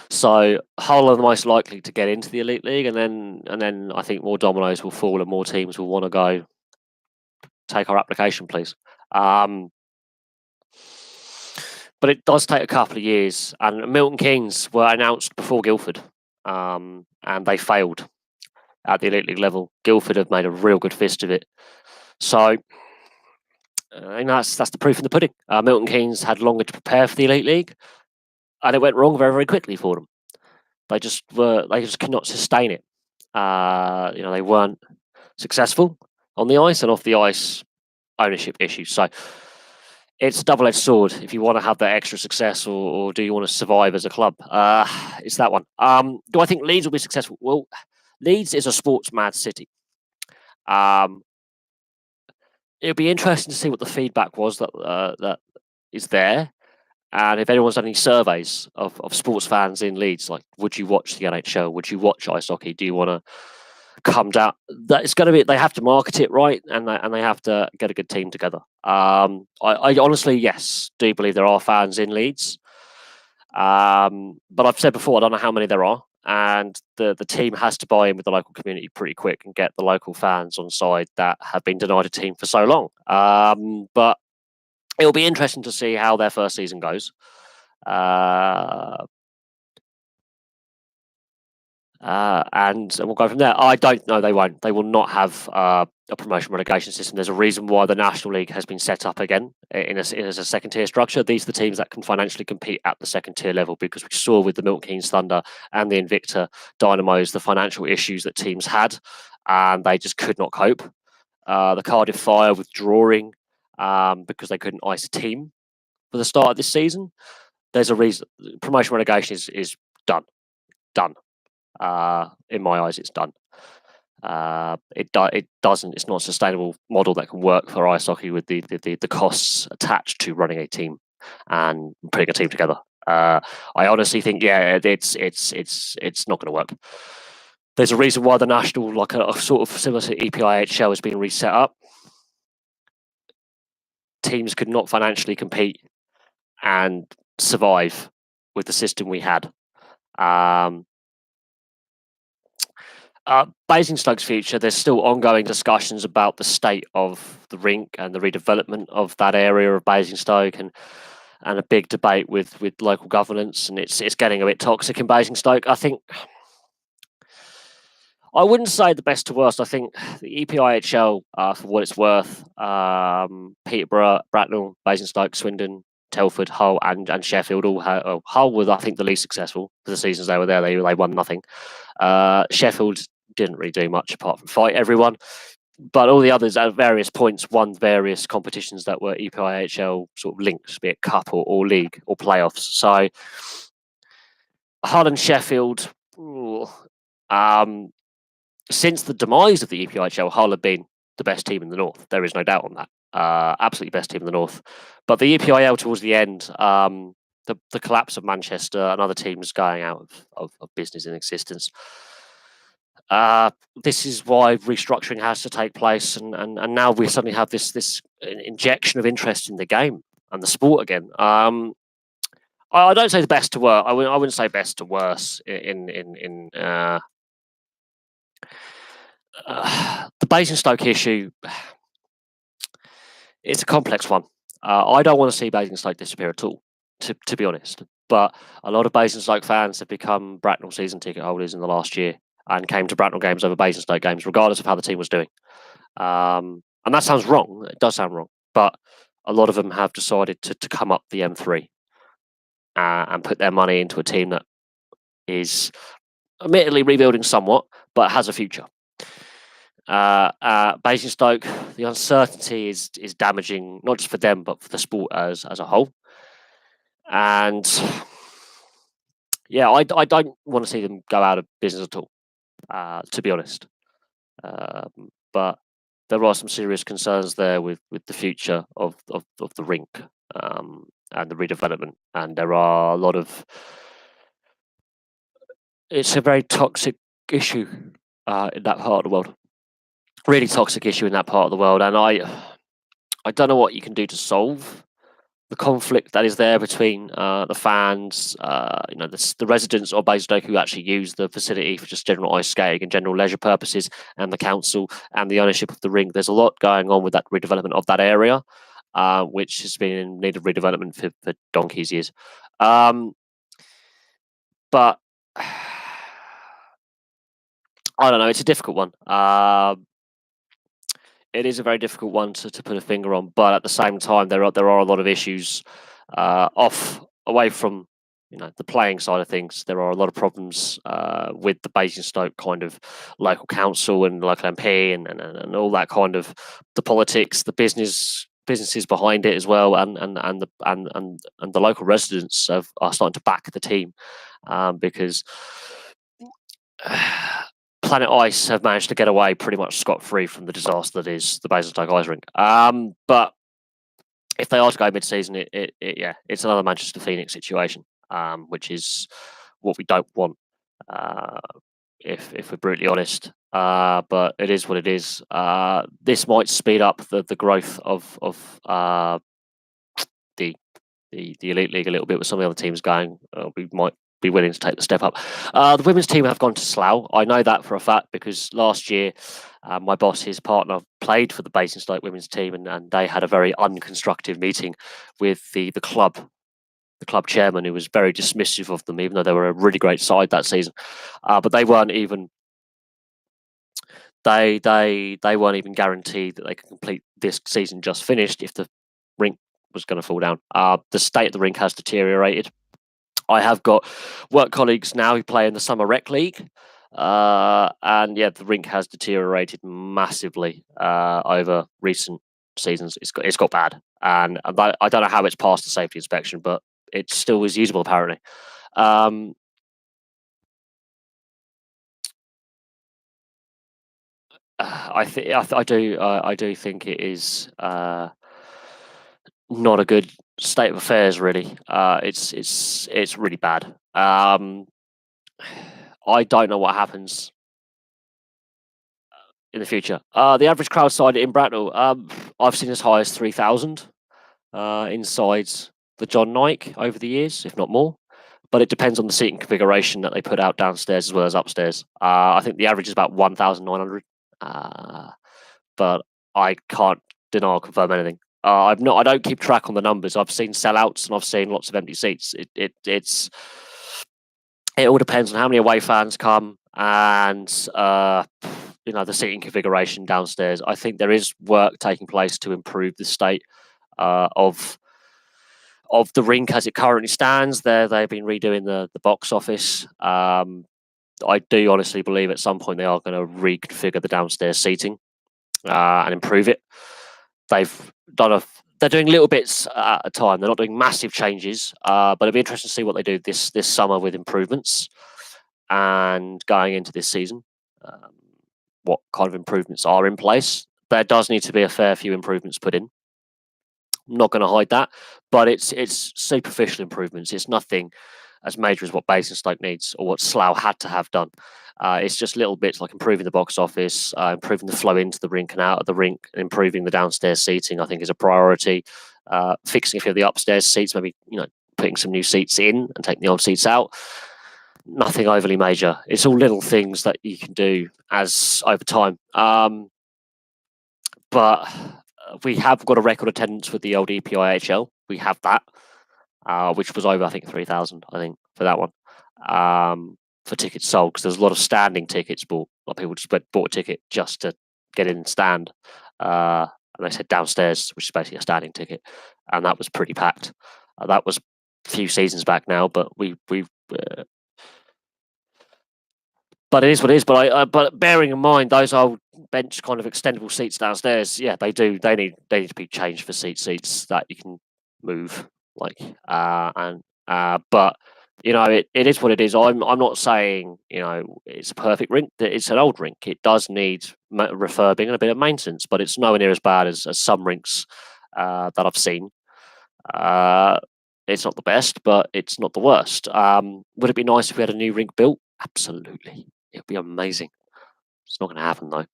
so Hull are the most likely to get into the Elite League, and then I think more dominoes will fall and more teams will want to go take our application, please. But it does take a couple of years, and Milton Keynes were announced before Guildford, and they failed at the Elite League level. Guildford have made a real good fist of it. So and that's the proof in the pudding. Milton Keynes had longer to prepare for the Elite League, and it went wrong very, very quickly for them. They just could not sustain it. They weren't successful on the ice, and off the ice, ownership issues. So it's a double-edged sword. If you want to have that extra success, or do you want to survive as a club? It's that one. Do I think Leeds will be successful? Well, Leeds is a sports-mad city. It'll be interesting to see what the feedback was that is there, and if anyone's done any surveys of sports fans in Leeds, like, would you watch the NHL? Would you watch ice hockey? Do you want to come down? That it's going to be. They have to market it right, and they have to get a good team together. I honestly, yes, do believe there are fans in Leeds, but I've said before, I don't know how many there are. And the team has to buy in with the local community pretty quick and get the local fans on side that have been denied a team for so long. But it'll be interesting to see how their first season goes. And we'll go from there. I don't know. They won't. They will not have a promotion relegation system. There's a reason why the National League has been set up again as a second tier structure. These are the teams that can financially compete at the second tier level, because we saw with the Milton Keynes Thunder and the Invicta Dynamos the financial issues that teams had, and they just could not cope. The Cardiff Fire withdrawing because they couldn't ice a team for the start of this season. There's a reason. Promotion relegation is done. In my eyes, it's done. It doesn't. It's not a sustainable model that can work for ice hockey with the costs attached to running a team and putting a team together. I honestly think, it's not going to work. There's a reason why the national, like a sort of similar to EPIHL, has been reset up. Teams could not financially compete and survive with the system we had. Basingstoke's future, there's still ongoing discussions about the state of the rink and the redevelopment of that area of Basingstoke, and a big debate with local governance, and it's getting a bit toxic in Basingstoke. I think I wouldn't say the best to worst. I think the EPIHL, for what it's worth, Peterborough, Bracknell, Basingstoke, Swindon, Telford, Hull, and Sheffield Hull was, I think, the least successful for the seasons they were there. They won nothing. Sheffield didn't really do much apart from fight everyone, but all the others at various points won various competitions that were EPIHL sort of linked, be it cup or league or playoffs. So Hull and Sheffield, since the demise of the EPIHL, Hull have been the best team in the north. There is no doubt on that. Absolutely best team in the north. But the EPIL towards the end, the collapse of Manchester and other teams going out of business in existence. This is why restructuring has to take place, and now we suddenly have this injection of interest in the game and the sport again. I don't say the best to worst. I wouldn't say best to worse in the Basingstoke issue. It's a complex one. I don't want to see Basingstoke disappear at all, to be honest. But a lot of Basingstoke fans have become Bracknell season ticket holders in the last year and came to Bracknell games over Basingstoke games, regardless of how the team was doing. And that sounds wrong. It does sound wrong. But a lot of them have decided to come up the M3 and put their money into a team that is admittedly rebuilding somewhat, but has a future. Basingstoke, the uncertainty is damaging, not just for them, but for the sport as a whole. And yeah, I don't want to see them go out of business at all, to be honest. But there are some serious concerns there with the future of the rink and the redevelopment. And there are a lot of... It's a very toxic issue in that part of the world. Really toxic issue in that part of the world. And I don't know what you can do to solve the conflict that is there between the fans, the residents of Basingstoke who actually use the facility for just general ice skating and general leisure purposes, and the council and the ownership of the rink. There's a lot going on with that redevelopment of that area, which has been in need of redevelopment for donkey's years. But I don't know. It's a difficult one. It is a very difficult one to put a finger on, but at the same time, there are a lot of issues away from the playing side of things. There are a lot of problems with the Basingstoke kind of local council and local MP and all that kind of the politics, the businesses behind it as well, and the local residents are starting to back the team because Planet Ice have managed to get away pretty much scot-free from the disaster that is the Basingstoke Ice Rink. But if they are to go mid-season, it's another Manchester Phoenix situation, which is what we don't want, if we're brutally honest. But it is what it is. This might speed up the growth of the Elite League a little bit with some of the other teams going. We might be willing to take the step up. The women's team have gone to Slough. I know that for a fact because last year my boss, his partner, played for the Basingstoke women's team, and they had a very unconstructive meeting with the club chairman, who was very dismissive of them, even though they were a really great side that season. But they weren't even weren't even guaranteed that they could complete this season just finished if the rink was going to fall down. The state of the rink has deteriorated. I have got work colleagues now who play in the Summer Rec League, and yeah, the rink has deteriorated massively over recent seasons. It's got bad, and I don't know how it's passed the safety inspection, but it still is usable apparently. I do think it is not a good state of affairs. Really, it's really bad. I don't know what happens in the future. The average crowd size in Bracknell, I've seen as high as 3,000 inside the John Nike over the years, if not more. But it depends on the seating configuration that they put out downstairs as well as upstairs. I think the average is about 1,900. But I can't deny or confirm anything. I've not. I don't keep track on the numbers. I've seen sellouts and I've seen lots of empty seats. It all depends on how many away fans come and the seating configuration downstairs. I think there is work taking place to improve the state of the rink as it currently stands. They've been redoing the box office. I do honestly believe at some point they are going to reconfigure the downstairs seating and improve it. They're doing little bits at a time. They're not doing massive changes, but it'll be interesting to see what they do this summer with improvements and going into this season. What kind of improvements are in place? There does need to be a fair few improvements put in. I'm not going to hide that, but it's superficial improvements. It's nothing as major as what Basingstoke needs or what Slough had to have done. It's just little bits like improving the box office, improving the flow into the rink and out of the rink, and improving the downstairs seating. I think is a priority. Fixing a few of the upstairs seats, maybe putting some new seats in and taking the old seats out. Nothing overly major. It's all little things that you can do as over time. But we have got a record attendance with the old EPIHL. We have that, which was over, I think, 3,000, I think, for that one. For tickets sold, because there's a lot of standing tickets bought. A lot of people just bought a ticket just to get in and stand. And they said downstairs, which is basically a standing ticket. And that was pretty packed. That was a few seasons back now, but but it is what it is. But bearing in mind those old bench kind of extendable seats downstairs, yeah, they do. They need to be changed for seats that you can move, but it is what it is. I'm not saying it's a perfect rink. It's an old rink. It does need refurbing and a bit of maintenance, but it's nowhere near as bad as some rinks that I've seen. It's not the best, but it's not the worst. Would it be nice if we had a new rink built? Absolutely. It'd be amazing. It's not going to happen though.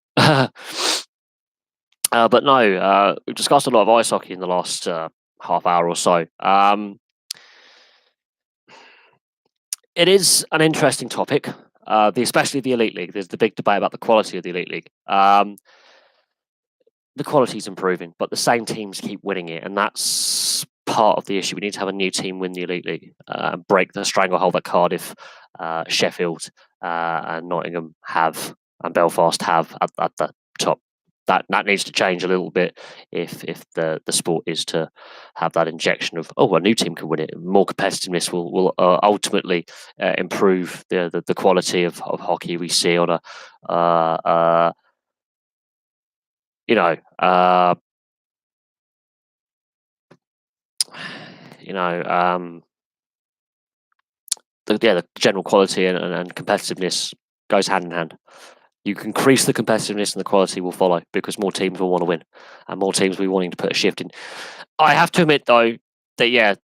But no, we've discussed a lot of ice hockey in the last half hour or so. It is an interesting topic, especially the Elite League. There's the big debate about the quality of the Elite League. The quality is improving, but the same teams keep winning it, and that's part of the issue. We need to have a new team win the Elite League and break the stranglehold that Cardiff, Sheffield, and Nottingham have, and Belfast have at the top. That needs to change a little bit if the sport is to have that injection of a new team can win it. More competitiveness will ultimately improve the quality of hockey we see on the general quality and competitiveness goes hand in hand. You can increase the competitiveness and the quality will follow because more teams will want to win and more teams will be wanting to put a shift in. I have to admit, though, that,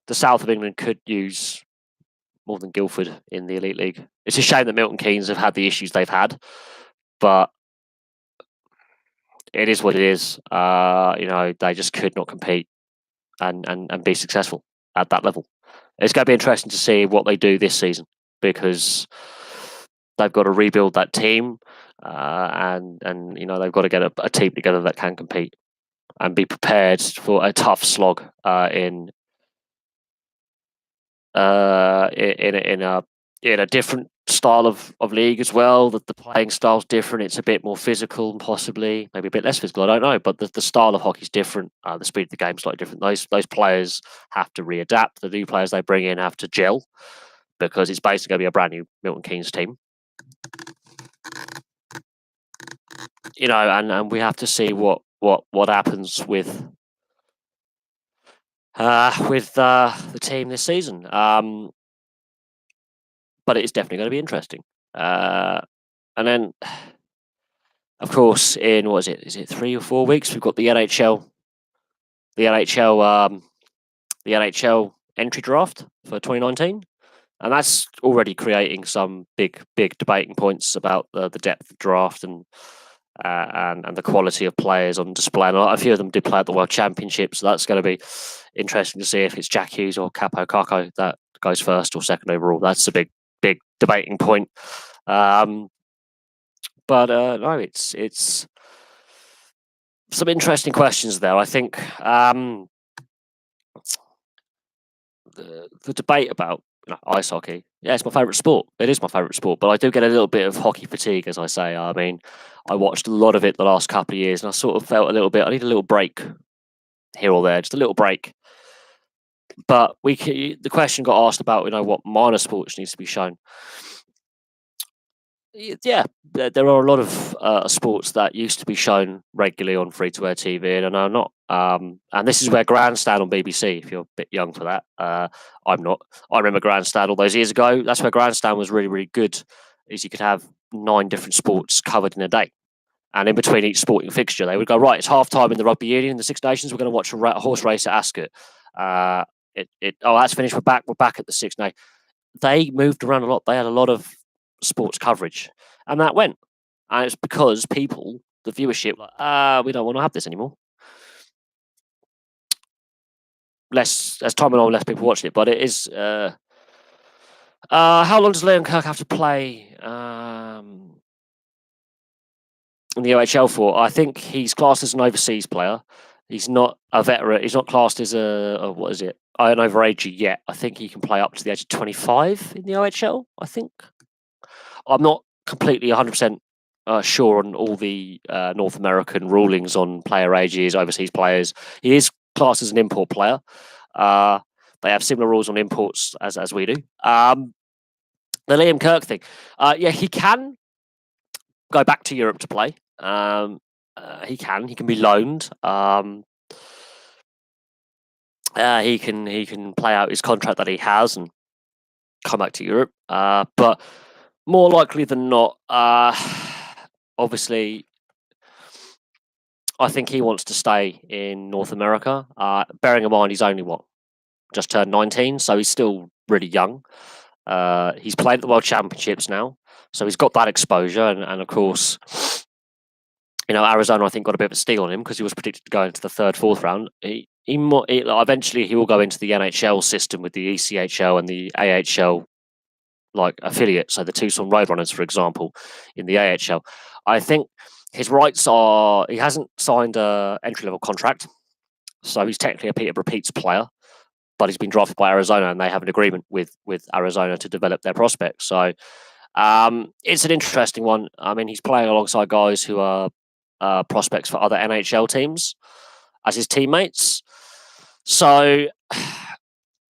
the south of England could use more than Guildford in the Elite League. It's a shame that Milton Keynes have had the issues they've had, but it is what it is. They just could not compete and be successful at that level. It's going to be interesting to see what they do this season because they've got to rebuild that team, and they've got to get a team together that can compete and be prepared for a tough slog in a different style of league as well. That the playing style's different. It's a bit more physical, possibly maybe a bit less physical. I don't know, but the style of hockey's different. The speed of the game's slightly different. Those players have to readapt. The new players they bring in have to gel because it's basically going to be a brand new Milton Keynes team. And we have to see what happens with the team this season. But it is definitely going to be interesting. And then Of course, in what is it? Is it 3 or 4 weeks? We've got the NHL, the NHL, the NHL entry draft for 2019, and that's already creating some big debating points about the depth of draft and the quality of players on display. And a few of them did play at the World Championship, so that's going to be interesting to see if it's Jack Hughes or Capo Caco that goes first or second overall. That's a big debating point. But no, it's some interesting questions there. I think the debate about ice hockey, yeah, it's my favourite sport. It is my favourite sport, but I do get a little bit of hockey fatigue, as I say. I mean, I watched a lot of it the last couple of years, and I sort of felt a little bit. I need a little break here or there, just a little break. But the question got asked about, what minor sports needs to be shown. Yeah, there are a lot of sports that used to be shown regularly on free-to-air TV, and are not. And this is where Grandstand on BBC, if you're a bit young for that, I'm not. I remember Grandstand all those years ago. That's where Grandstand was really, really good, is you could have 9 different sports covered in a day. And in between each sporting fixture, they would go, right, it's half-time in the Rugby Union, in the Six Nations, we're going to watch a horse race at Ascot. That's finished, we're back at the Six Nations. They moved around a lot. They had a lot of sports coverage, and that went. And it's because people, the viewership, we don't want to have this anymore. As time went on, less people watched it, but it is. How long does Liam Kirk have to play in the OHL for? I think he's classed as an overseas player. He's not a veteran. He's not classed as an overage yet. I think he can play up to the age of 25 in the OHL, I think. I'm not completely 100% sure on all the North American rulings on player ages, overseas players. He is classed as an import player. They have similar rules on imports as we do. The Liam Kirk thing. He can go back to Europe to play. He can be loaned. He can play out his contract that he has and come back to Europe. But more likely than not, obviously, I think he wants to stay in North America. Bearing in mind he's only just turned 19, so he's still really young. He's played at the World Championships now, so he's got that exposure, and of course, Arizona I think got a bit of a steal on him because he was predicted to go into the third, fourth round. Eventually he will go into the NHL system with the ECHL and the AHL affiliate, so the Tucson Roadrunners, for example, in the AHL. I think his rights are he hasn't signed an entry-level contract, so he's technically a Peterborough Pete's player, but he's been drafted by Arizona, and they have an agreement with Arizona to develop their prospects. So it's an interesting one. I mean, he's playing alongside guys who are prospects for other NHL teams as his teammates. So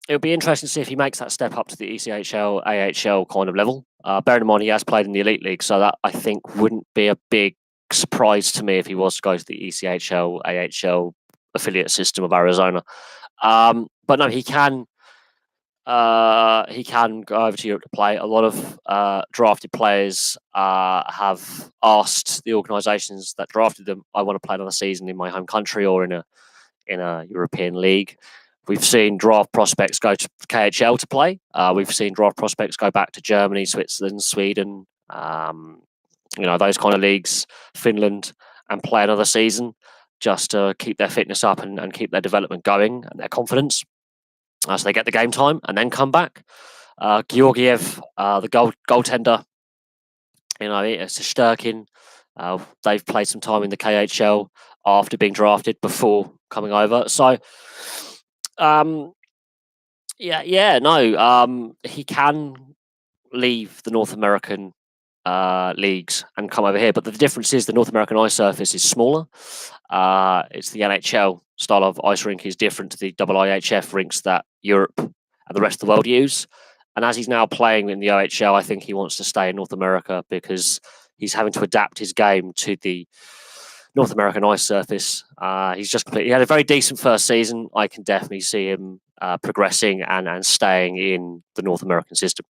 it'll be interesting to see if he makes that step up to the ECHL, AHL kind of level. Bearing in mind he has played in the Elite League, so that I think wouldn't be a big surprise to me if he was to go to the ECHL, AHL affiliate system of Arizona. But no, he can go over to Europe to play. A lot of drafted players have asked the organisations that drafted them, I want to play another season in my home country or in a European league. We've seen draft prospects go to KHL to play. We've seen draft prospects go back to Germany, Switzerland, Sweden, those kind of leagues, Finland, and play another season just to keep their fitness up and keep their development going and their confidence. So they get the game time and then come back. Georgiev, the goaltender, it's a Sturkin. They've played some time in the KHL after being drafted before coming over. So, he can leave the North American leagues and come over here. But the difference is the North American ice surface is smaller. It's the NHL style of ice rink is different to the IIHF rinks that Europe and the rest of the world use. And as he's now playing in the OHL, I think he wants to stay in North America because he's having to adapt his game to the North American ice surface. He had a very decent first season. I can definitely see him progressing and staying in the North American system.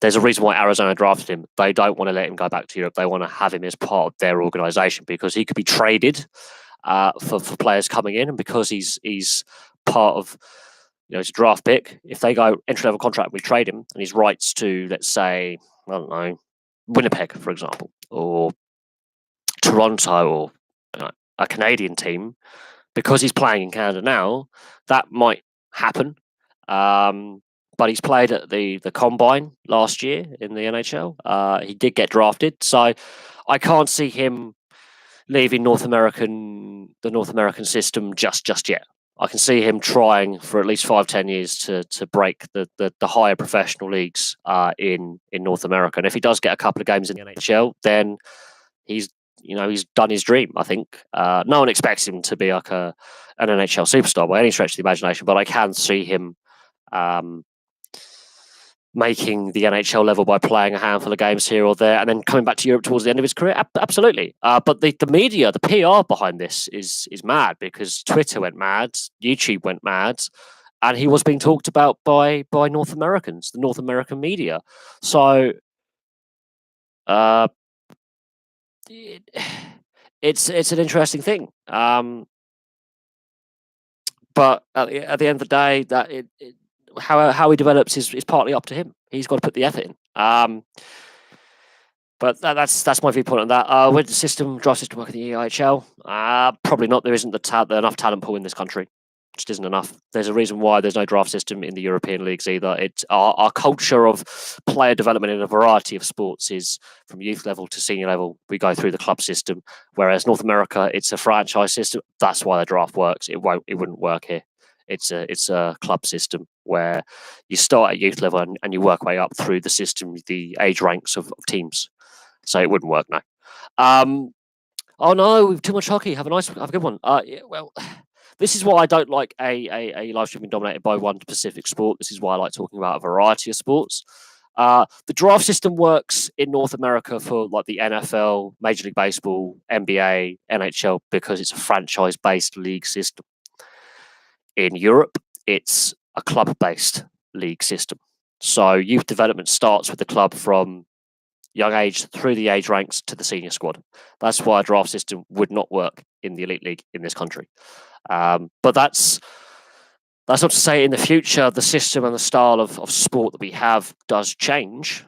there's a reason why Arizona drafted him. They don't want to let him go back to Europe. They want to have him as part of their organization because he could be traded for players coming in, and because he's part of, it's a draft pick. If they go entry level contract, we trade him, and his rights to, let's say, I don't know, Winnipeg, for example, or Toronto, or a Canadian team, because he's playing in Canada now, that might happen. But he's played at the Combine last year in the NHL. He did get drafted, so I can't see him leaving the North American system just yet. I can see him trying for at least 5-10 years to break the higher professional leagues in North America. And if he does get a couple of games in the NHL, then he's done his dream. I think no one expects him to be like an NHL superstar by any stretch of the imagination, but I can see him making the NHL level by playing a handful of games here or there, and then coming back to Europe towards the end of his career. Absolutely. But the media, the PR behind this is mad, because Twitter went mad, YouTube went mad, and he was being talked about by North Americans, the North American media. So it's an interesting thing. But at the end of the day, that how he develops is partly up to him. He's got to put the effort in. But that's my viewpoint on that. Would the draft system work in the EIHL? Probably not. There isn't enough talent pool in this country. Just isn't enough. There's a reason why there's no draft system in the European leagues either. It's our culture of player development in a variety of sports is from youth level to senior level. We go through the club system, whereas North America, it's a franchise system. That's why the draft works. It wouldn't work here. It's a club system where you start at youth level and you work way up through the system, the age ranks of teams. So it wouldn't work now. Oh no, we've too much hockey. Have a good one. Well, this is why I don't like a live stream being dominated by one specific sport. This is why I like talking about a variety of sports. The draft system works in North America for like the NFL, Major League Baseball, NBA, NHL, because it's a franchise-based league system. In Europe, it's a club-based league system. So youth development starts with the club from young age through the age ranks to the senior squad. That's why a draft system would not work in the elite league in this country. But that's not to say in the future the system and the style of sport that we have does change.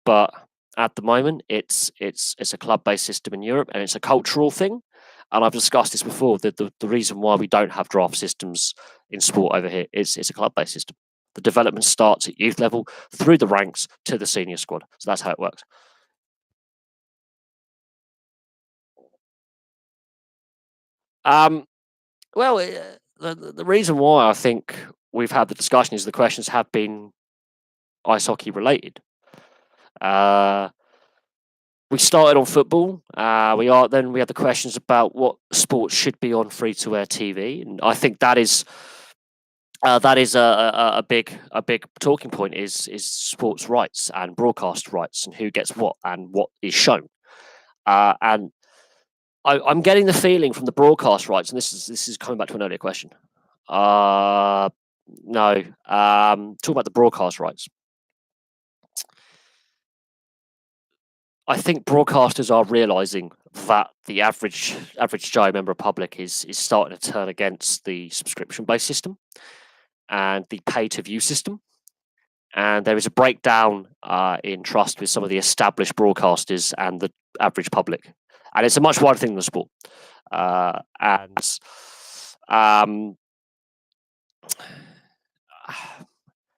But at the moment, it's a club-based system in Europe, and it's a cultural thing. And I've discussed this before. The reason why we don't have draft systems in sport over here is it's a club-based system. The development starts at youth level through the ranks to the senior squad. So that's how it works. Well, the reason why I think we've had the discussion is the questions have been ice hockey related. We started on football. We had the questions about what sports should be on free-to-air TV, and I think that is a big talking point is sports rights and broadcast rights and who gets what and what is shown. And I'm getting the feeling from the broadcast rights, and this is coming back to an earlier question. No, talking about the broadcast rights. I think broadcasters are realizing that the average Joe member of public is starting to turn against the subscription-based system and the pay-to-view system. And there is a breakdown in trust with some of the established broadcasters and the average public. And it's a much wider thing than sport.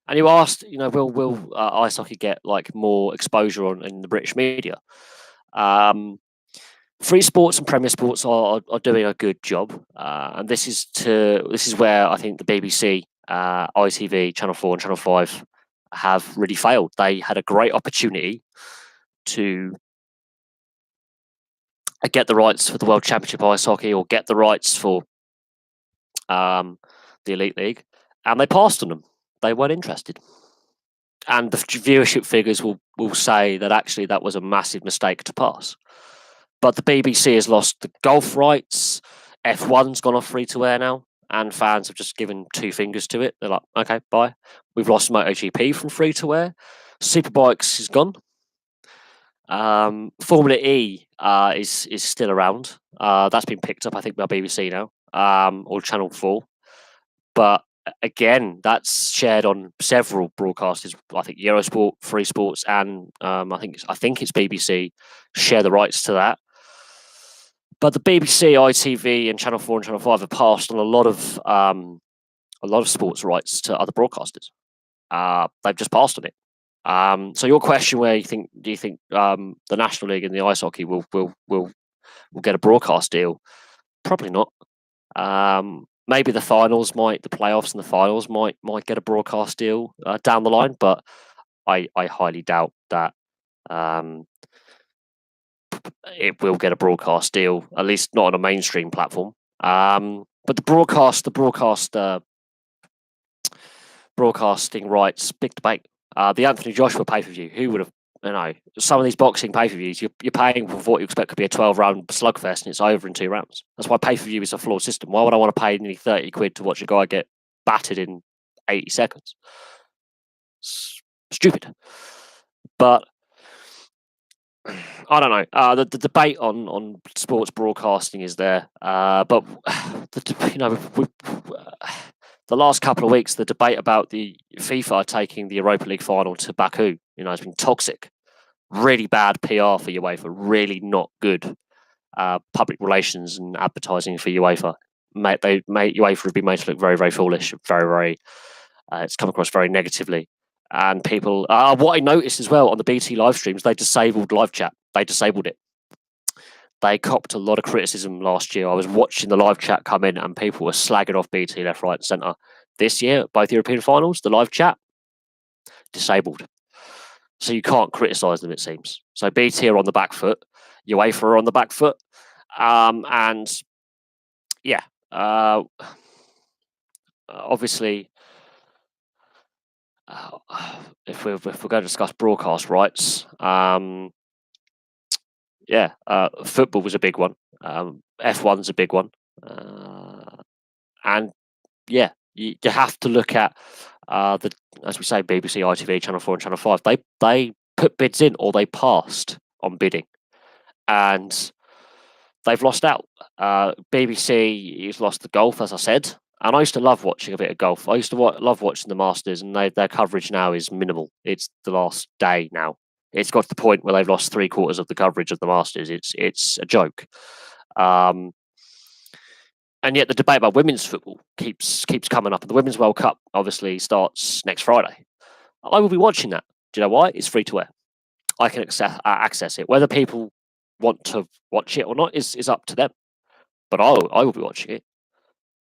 And you asked, will ice hockey get like more exposure in the British media? Free Sports and Premier Sports are doing a good job, and this is where I think the BBC, ITV, Channel 4, and Channel 5 have really failed. They had a great opportunity to get the rights for the World Championship Ice Hockey or get the rights for the Elite League, and they passed on them. They weren't interested. And the viewership figures will say that actually that was a massive mistake to pass. But the BBC has lost the golf rights. F1's gone off free to air now, and fans have just given two fingers to it. They're like, okay, bye. We've lost MotoGP from free to air. Superbikes is gone. Formula E is still around. That's been picked up, I think, by BBC now, or Channel 4. But again, that's shared on several broadcasters. I think Eurosport, Free Sports, and I think it's BBC share the rights to that. But the BBC, ITV, and Channel 4 and Channel 5 have passed on a lot of sports rights to other broadcasters. They've just passed on it. So your question, do you think the National League and the ice hockey will get a broadcast deal? Probably not. Maybe the playoffs and the finals might get a broadcast deal down the line, but I highly doubt that it will get a broadcast deal, at least not on a mainstream platform. But the broadcasting rights, big debate. The Anthony Joshua pay-per-view, who would have, some of these boxing pay-per-views, you're paying for what you expect could be a 12-round slugfest, and it's over in 2 rounds. That's why pay-per-view is a flawed system. Why would I want to pay nearly 30 quid to watch a guy get battered in 80 seconds? It's stupid. But I don't know. The debate on sports broadcasting is there, but the last couple of weeks, the debate about the FIFA taking the Europa League final to Baku, has been toxic. Really bad PR for UEFA. Really not good public relations and advertising for UEFA. UEFA have been made to look very, very foolish. Very, very. It's come across very negatively. And people, what I noticed as well on the BT live streams, they disabled live chat. They disabled it. They copped a lot of criticism last year. I was watching the live chat come in, and people were slagging off BT left, right, and centre. This year, both European finals, the live chat disabled. So you can't criticise them, it seems. So BT are on the back foot, UEFA are on the back foot, and yeah, obviously. If we're going to discuss broadcast rights, football was a big one. F1's a big one, and yeah, you have to look at as we say, BBC, ITV, Channel 4, and Channel 5. They put bids in, or they passed on bidding, and they've lost out. BBC has lost the golf, as I said. And I used to love watching a bit of golf. I used to love watching the Masters, and their coverage now is minimal. It's the last day now. It's got to the point where they've lost 3/4 of the coverage of the Masters. It's a joke. And yet the debate about women's football keeps coming up. And the Women's World Cup obviously starts next Friday. I will be watching that. Do you know why? It's free to air. I can access it. Whether people want to watch it or not is up to them. But I will be watching it.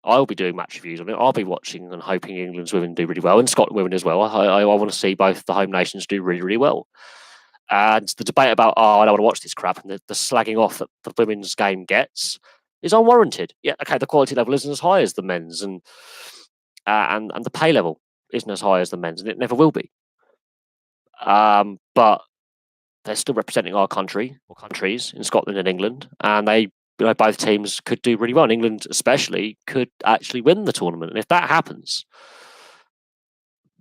I'll be doing match reviews on it. I'll be watching and hoping England's women do really well, and Scotland women as well. I want to see both the home nations do really, really well. And the debate about, I don't want to watch this crap, and the slagging off that the women's game gets is unwarranted. Yeah, okay, the quality level isn't as high as the men's, and the pay level isn't as high as the men's, and it never will be. But they're still representing our country or countries in Scotland and England, and they. Both teams could do really well. And England, especially, could actually win the tournament. And if that happens,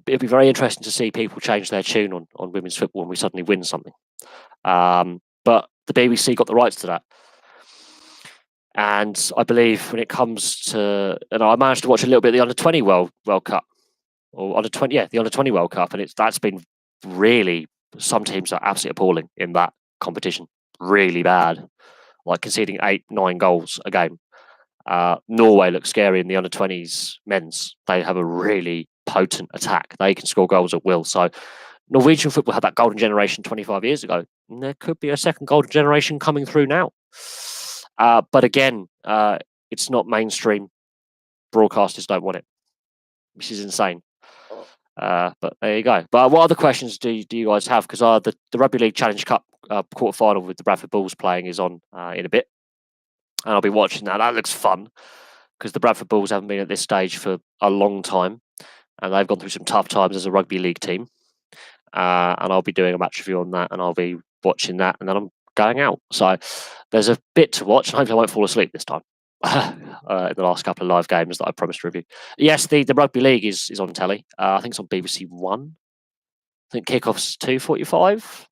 it'd be very interesting to see people change their tune on women's football when we suddenly win something. But the BBC got the rights to that. And I believe when it comes to, I managed to watch a little bit of the Under-20 World Cup, or Under-20, the Under-20 World Cup, and that's been really, some teams are absolutely appalling in that competition, really bad. Like conceding 8-9 goals a game. Norway looks scary in the under-20s men's. They have a really potent attack. They can score goals at will. So Norwegian football had that golden generation 25 years ago. And there could be a second golden generation coming through now. But again, it's not mainstream. Broadcasters don't want it, which is insane. But there you go. But what other questions do you guys have? Because the Rugby League Challenge Cup quarterfinal with the Bradford Bulls playing is on in a bit, and I'll be watching that. That looks fun because the Bradford Bulls haven't been at this stage for a long time, and they've gone through some tough times as a rugby league team. And I'll be doing a match review on that, and I'll be watching that, and then I'm going out. So there's a bit to watch, and hopefully I won't fall asleep this time. In the last couple of live games that I promised to review. Yes, the rugby league is on telly. I think it's on BBC One. think kickoff's 2:45.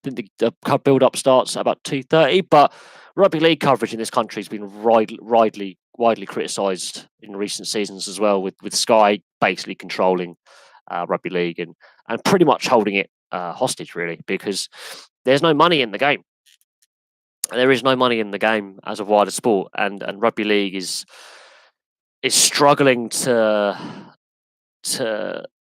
I think the build-up starts at about 2:30. But rugby league coverage in this country has been widely criticised in recent seasons as well, with Sky basically controlling rugby league and pretty much holding it hostage, really, because there's no money in the game. There is no money in the game as a wider sport, and rugby league is struggling to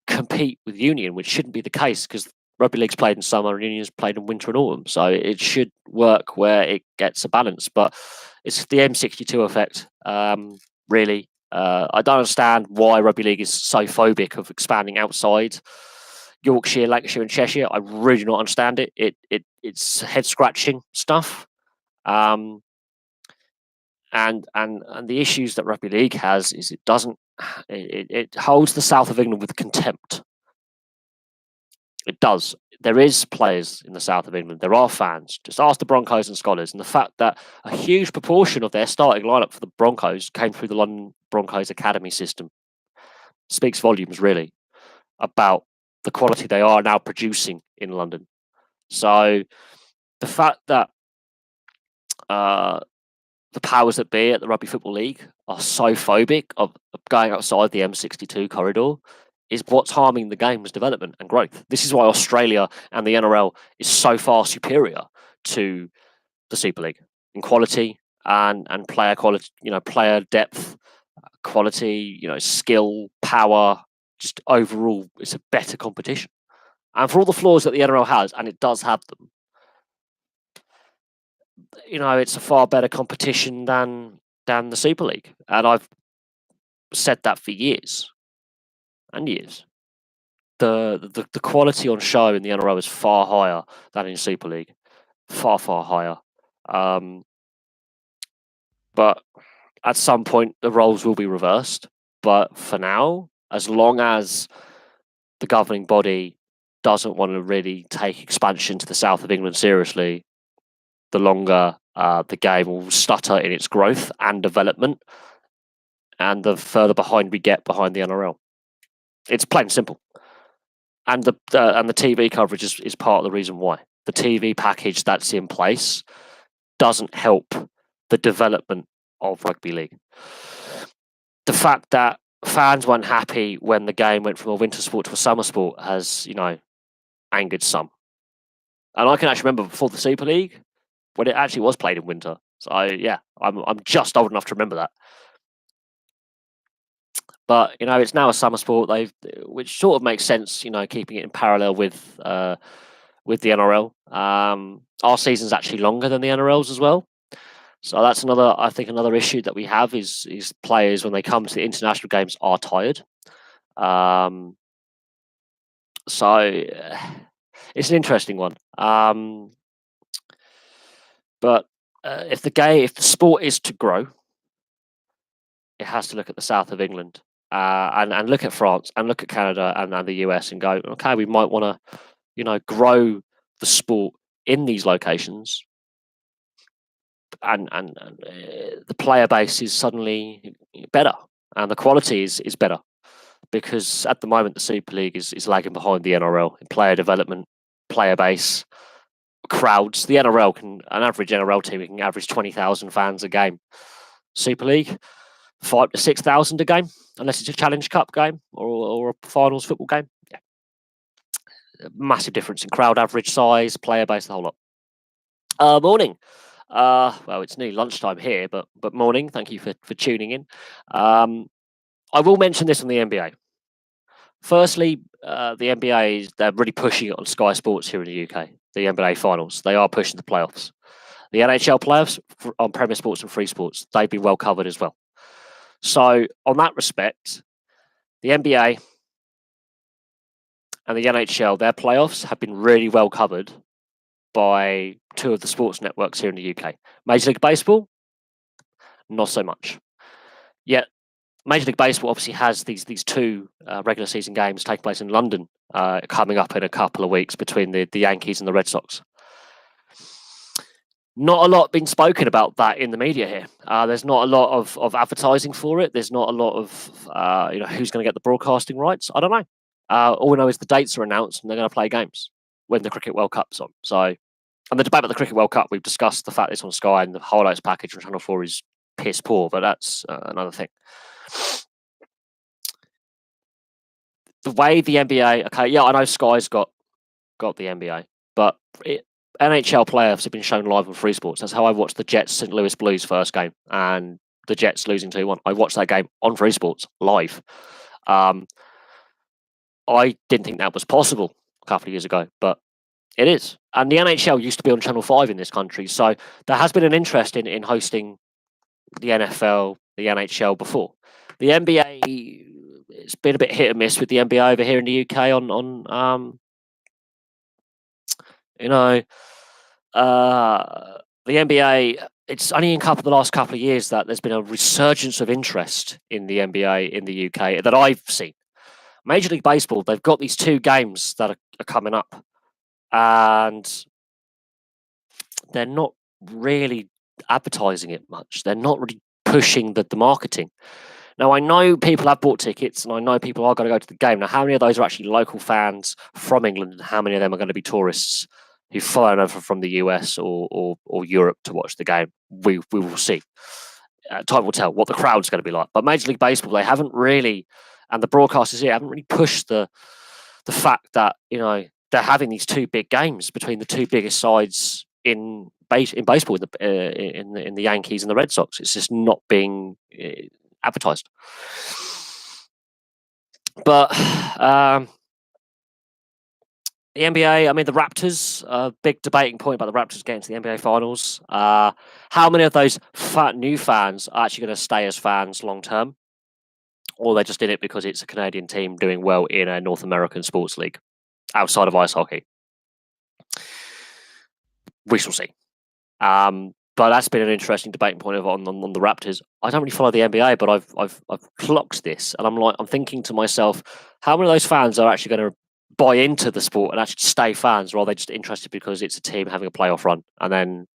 compete with union, which shouldn't be the case, because rugby league's played in summer and union's played in winter and autumn, so it should work where it gets a balance. But it's the M62 effect, really. I don't understand why rugby league is so phobic of expanding outside Yorkshire, Lancashire, and Cheshire. I really do not understand it. It's head scratching stuff. And the issues that rugby league has is it holds the south of England with contempt. It does. There is players in the south of England. There are fans. Just ask the Broncos and Scholars. And the fact that a huge proportion of their starting lineup for the Broncos came through the London Broncos academy system speaks volumes, really, about the quality they are now producing in London. So the fact that the powers that be at the Rugby Football League are so phobic of going outside the M62 corridor is what's harming the game's development and growth. This is why Australia and the NRL is so far superior to the Super League in quality and player quality, player depth, quality, skill, power. Just overall, it's a better competition. And for all the flaws that the NRL has, and it does have them, it's a far better competition than the Super League. And I've said that for years and years. The quality on show in the NRL is far higher than in Super League. Far higher. But at some point, the roles will be reversed. But for now, as long as the governing body doesn't want to really take expansion to the south of England seriously, the longer the game will stutter in its growth and development, and the further behind we get behind the NRL. It's plain and simple. And the TV coverage is part of the reason why. The TV package that's in place doesn't help the development of rugby league. The fact that fans weren't happy when the game went from a winter sport to a summer sport has, angered some. And I can actually remember before the Super League when it actually was played in winter. So I'm just old enough to remember that. But it's now a summer sport, which sort of makes sense. Keeping it in parallel with the NRL. Our season's actually longer than the NRL's as well. So that's another issue that we have is players, when they come to the international games, are tired. So it's an interesting one. But if the sport is to grow, it has to look at the south of England and look at France and look at Canada and the US and go, okay, we might want to, grow the sport in these locations. And the player base is suddenly better, and the quality is better, because at the moment the Super League is lagging behind the NRL in player development, player base, crowds. The NRL an average NRL team can average 20,000 fans a game. Super League, 5,000 to 6,000 a game, unless it's a Challenge Cup game or a finals football game. Yeah, massive difference in crowd average size, player base, the whole lot. Morning. Well, it's nearly lunchtime here, but morning. Thank you for tuning in. I will mention this on the NBA. Firstly, the NBA, they're really pushing it on Sky Sports here in the UK. The NBA finals, they are pushing the playoffs. The NHL playoffs on Premier Sports and Free Sports, they've been well covered as well. So on that respect, the NBA and the NHL, their playoffs have been really well covered by two of the sports networks here in the UK. Major League Baseball, not so much. Yet Major League Baseball obviously has these two regular season games taking place in London coming up in a couple of weeks between the Yankees and the Red Sox. Not a lot being spoken about that in the media here. There's not a lot of advertising for it. There's not a lot of who's going to get the broadcasting rights. I don't know. All we know is the dates are announced and they're going to play games when the Cricket World Cup's on. So, and the debate about the Cricket World Cup, we've discussed the fact it's on Sky and the highlights package on Channel 4 is piss poor, but that's another thing. The way the NBA, okay, yeah, I know Sky's got the NBA, but NHL playoffs have been shown live on Free Sports. That's how I watched the Jets St. Louis Blues first game and the Jets losing 2-1. I watched that game on Free Sports live. I didn't think that was possible a couple of years ago, but it is. And the NHL used to be on Channel 5 in this country, so there has been an interest in hosting the NFL, the NHL before. The NBA, it's been a bit hit and miss with the NBA over here in the UK on the NBA. It's only in the last couple of years that there's been a resurgence of interest in the NBA in the UK that I've seen. Major League Baseball, they've got these 2 games that are coming up, and they're not really advertising it much. They're not really pushing the marketing. Now, I know people have bought tickets, and I know people are going to go to the game. Now, how many of those are actually local fans from England, and how many of them are going to be tourists who've flown over from the US or Europe to watch the game? We will see. Time will tell what the crowd's going to be like. But Major League Baseball, they haven't really, and the broadcasters here haven't really pushed the fact that they're having these 2 big games between the 2 biggest sides in baseball, in the Yankees and the Red Sox. It's just not being advertised. But the NBA, I mean, the Raptors, big debating point about the Raptors getting to the NBA Finals. How many of those new fans are actually going to stay as fans long term? Or they're just in it because it's a Canadian team doing well in a North American sports league outside of ice hockey? We shall see. But that's been an interesting debating point on the Raptors. I don't really follow the NBA, but I've clocked this, and I'm thinking to myself, how many of those fans are actually going to buy into the sport and actually stay fans, or are they just interested because it's a team having a playoff run and then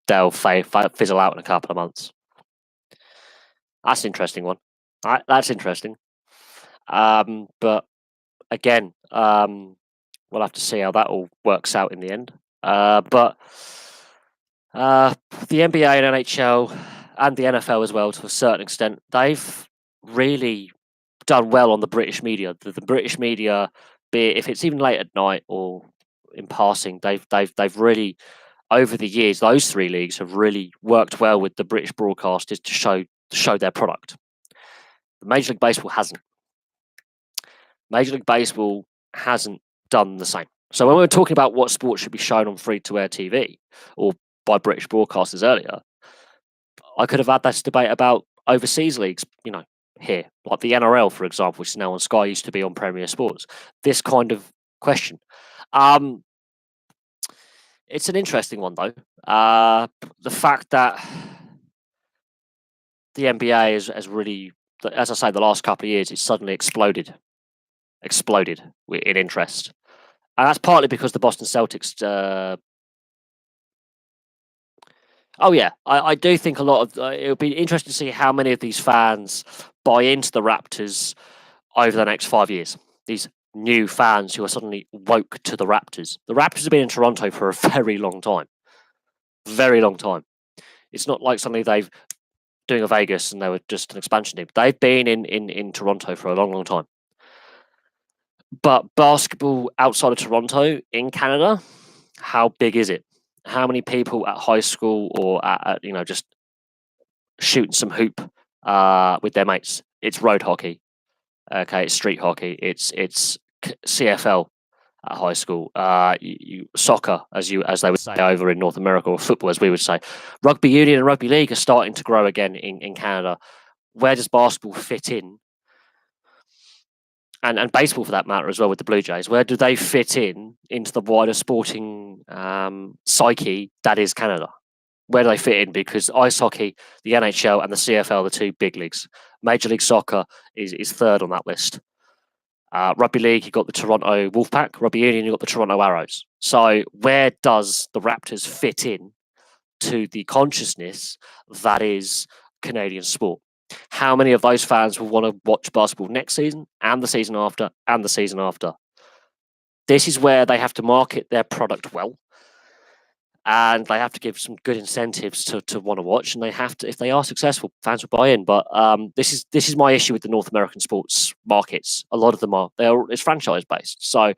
they'll fizzle out in a couple of months? That's an interesting one. That's interesting. But again, we'll have to see how that all works out in the end. But the NBA and NHL and the NFL as well, to a certain extent, they've really done well on the British media. The British media, be it if it's even late at night or in passing, they've really, over the years, those 3 leagues have really worked well with the British broadcasters to show their product. Major League Baseball hasn't. Major League Baseball hasn't done the same. So when we were talking about what sports should be shown on free-to-air TV or by British broadcasters earlier, I could have had this debate about overseas leagues, here, like the NRL, for example, which is now on Sky, used to be on Premier Sports. This kind of question. It's an interesting one, though. The fact that the NBA has really, as I say, the last couple of years, it's suddenly exploded in interest. And that's partly because the Boston Celtics. I do think a lot of it'll be interesting to see how many of these fans buy into the Raptors over the next 5 years. These new fans who are suddenly woke to the Raptors. The Raptors have been in Toronto for a very long time. Very long time. It's not like suddenly they've doing a Vegas and they were just an expansion team. They've been in Toronto for a long, long time. But basketball outside of Toronto in Canada, how big is it? How many people at high school or at just shooting some hoop with their mates? It's road hockey. Okay, it's street hockey. It's CFL at high school. Soccer, as they would say over in North America, or football, as we would say. Rugby union and rugby league are starting to grow again in Canada. Where does basketball fit in? And baseball, for that matter, as well, with the Blue Jays. Where do they fit into the wider sporting psyche that is Canada? Where do they fit in? Because ice hockey, the NHL and the CFL are the 2 big leagues. Major League Soccer is third on that list. Rugby league, you've got the Toronto Wolfpack. Rugby union, you've got the Toronto Arrows. So where does the Raptors fit in to the consciousness that is Canadian sport? How many of those fans will want to watch basketball next season and the season after and the season after? This is where they have to market their product well, and they have to give some good incentives to want to watch, and they have to, if they are successful, fans will buy in. But this is my issue with the North American sports markets. A lot of them it's franchise based. So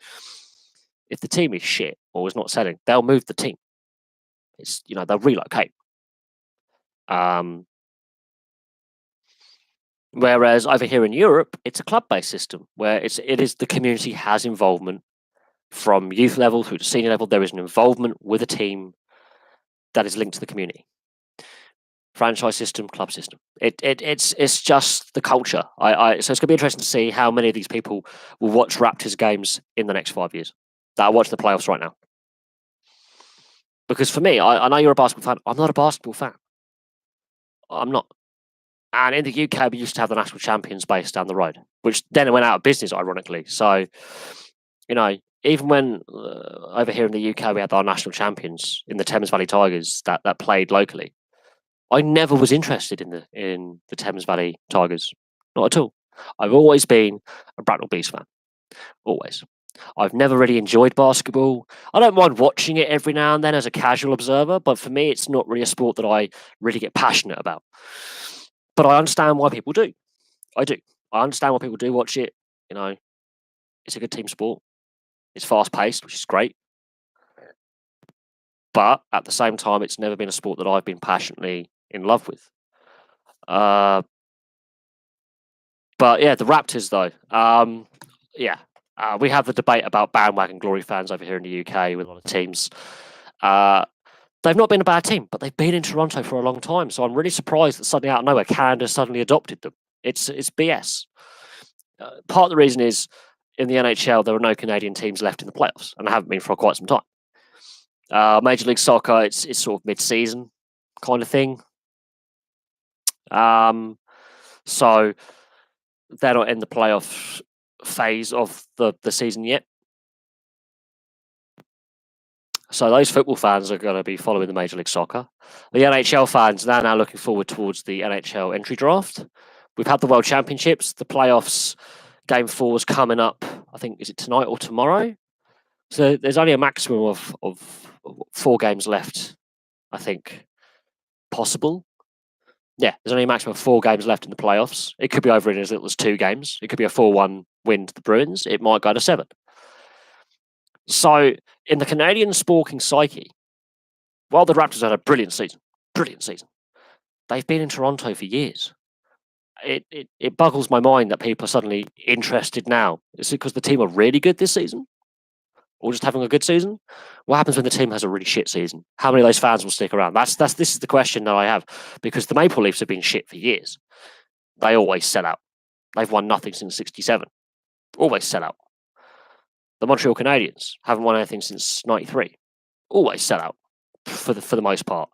if the team is shit or is not selling, they'll move the team. It's they'll relocate. Whereas over here in Europe, it's a club-based system where it is the community has involvement from youth level through to senior level. There is an involvement with a team that is linked to the community. Franchise system, club system. It's just the culture. So it's going to be interesting to see how many of these people will watch Raptors games in the next 5 years that are watching the playoffs right now. Because for me, I know you're a basketball fan. I'm not a basketball fan. I'm not. And in the UK, we used to have the national champions based down the road, which then went out of business, ironically. So, even when over here in the UK we had our national champions in the Thames Valley Tigers that played locally, I never was interested in the Thames Valley Tigers, not at all. I've always been a Bracknell Bees fan, always. I've never really enjoyed basketball. I don't mind watching it every now and then as a casual observer, but for me, it's not really a sport that I really get passionate about. But I understand why people do. I do. I understand why people do watch it. It's a good team sport. It's fast paced, which is great. But at the same time, it's never been a sport that I've been passionately in love with. But yeah, the Raptors though. We have the debate about bandwagon glory fans over here in the UK with a lot of teams. They've not been a bad team, but they've been in Toronto for a long time. So I'm really surprised that suddenly out of nowhere, Canada suddenly adopted them. It's BS. Part of the reason is in the NHL, there are no Canadian teams left in the playoffs, and there haven't been for quite some time. Major League Soccer, it's sort of mid-season kind of thing. So they're not in the playoff phase of the season yet. So those football fans are going to be following the Major League Soccer. The NHL fans, they're now looking forward towards the NHL entry draft. We've had the World Championships, the playoffs, Game 4 is coming up. I think, is it tonight or tomorrow? So there's only a maximum of 4 games left, I think, possible. Yeah, there's only a maximum of 4 games left in the playoffs. It could be over in as little as 2 games. It could be a 4-1 win to the Bruins. It might go to 7. So in the Canadian sporting psyche, while the Raptors had a brilliant season, they've been in Toronto for years. It boggles my mind that people are suddenly interested now. Is it because the team are really good this season? Or just having a good season? What happens when the team has a really shit season? How many of those fans will stick around? This is the question that I have, because the Maple Leafs have been shit for years. They always sell out. They've won nothing since '67. Always sell out. The Montreal Canadiens haven't won anything since '93. Always sell out for the most part.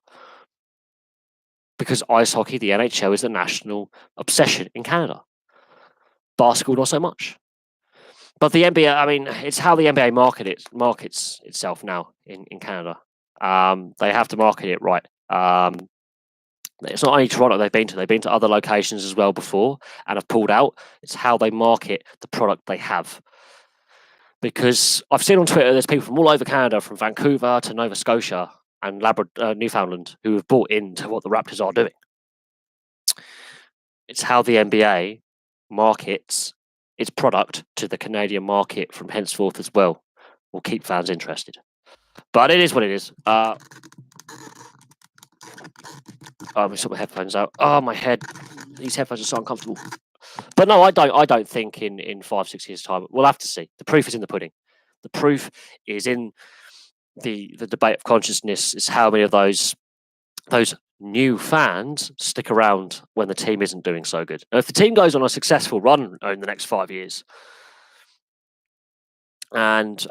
Because ice hockey, the NHL, is the national obsession in Canada. Basketball, not so much. But the NBA, I mean, it's how the NBA markets itself now in Canada. They have to market it right. It's not only Toronto they've been to other locations as well before and have pulled out. It's how they market the product they have. Because I've seen on Twitter, there's people from all over Canada, from Vancouver to Nova Scotia and Newfoundland, who have bought into what the Raptors are doing. It's how the NBA markets its product to the Canadian market from henceforth as well. Will keep fans interested. But it is what it is. Let me sort my headphones out. Oh, my head. These headphones are so uncomfortable. But no, I don't think in 5-6 years' time. We'll have to see. The proof is in the pudding. The proof is in the debate of consciousness. Is how many of those new fans stick around when the team isn't doing so good. Now, if the team goes on a successful run in the next 5 years and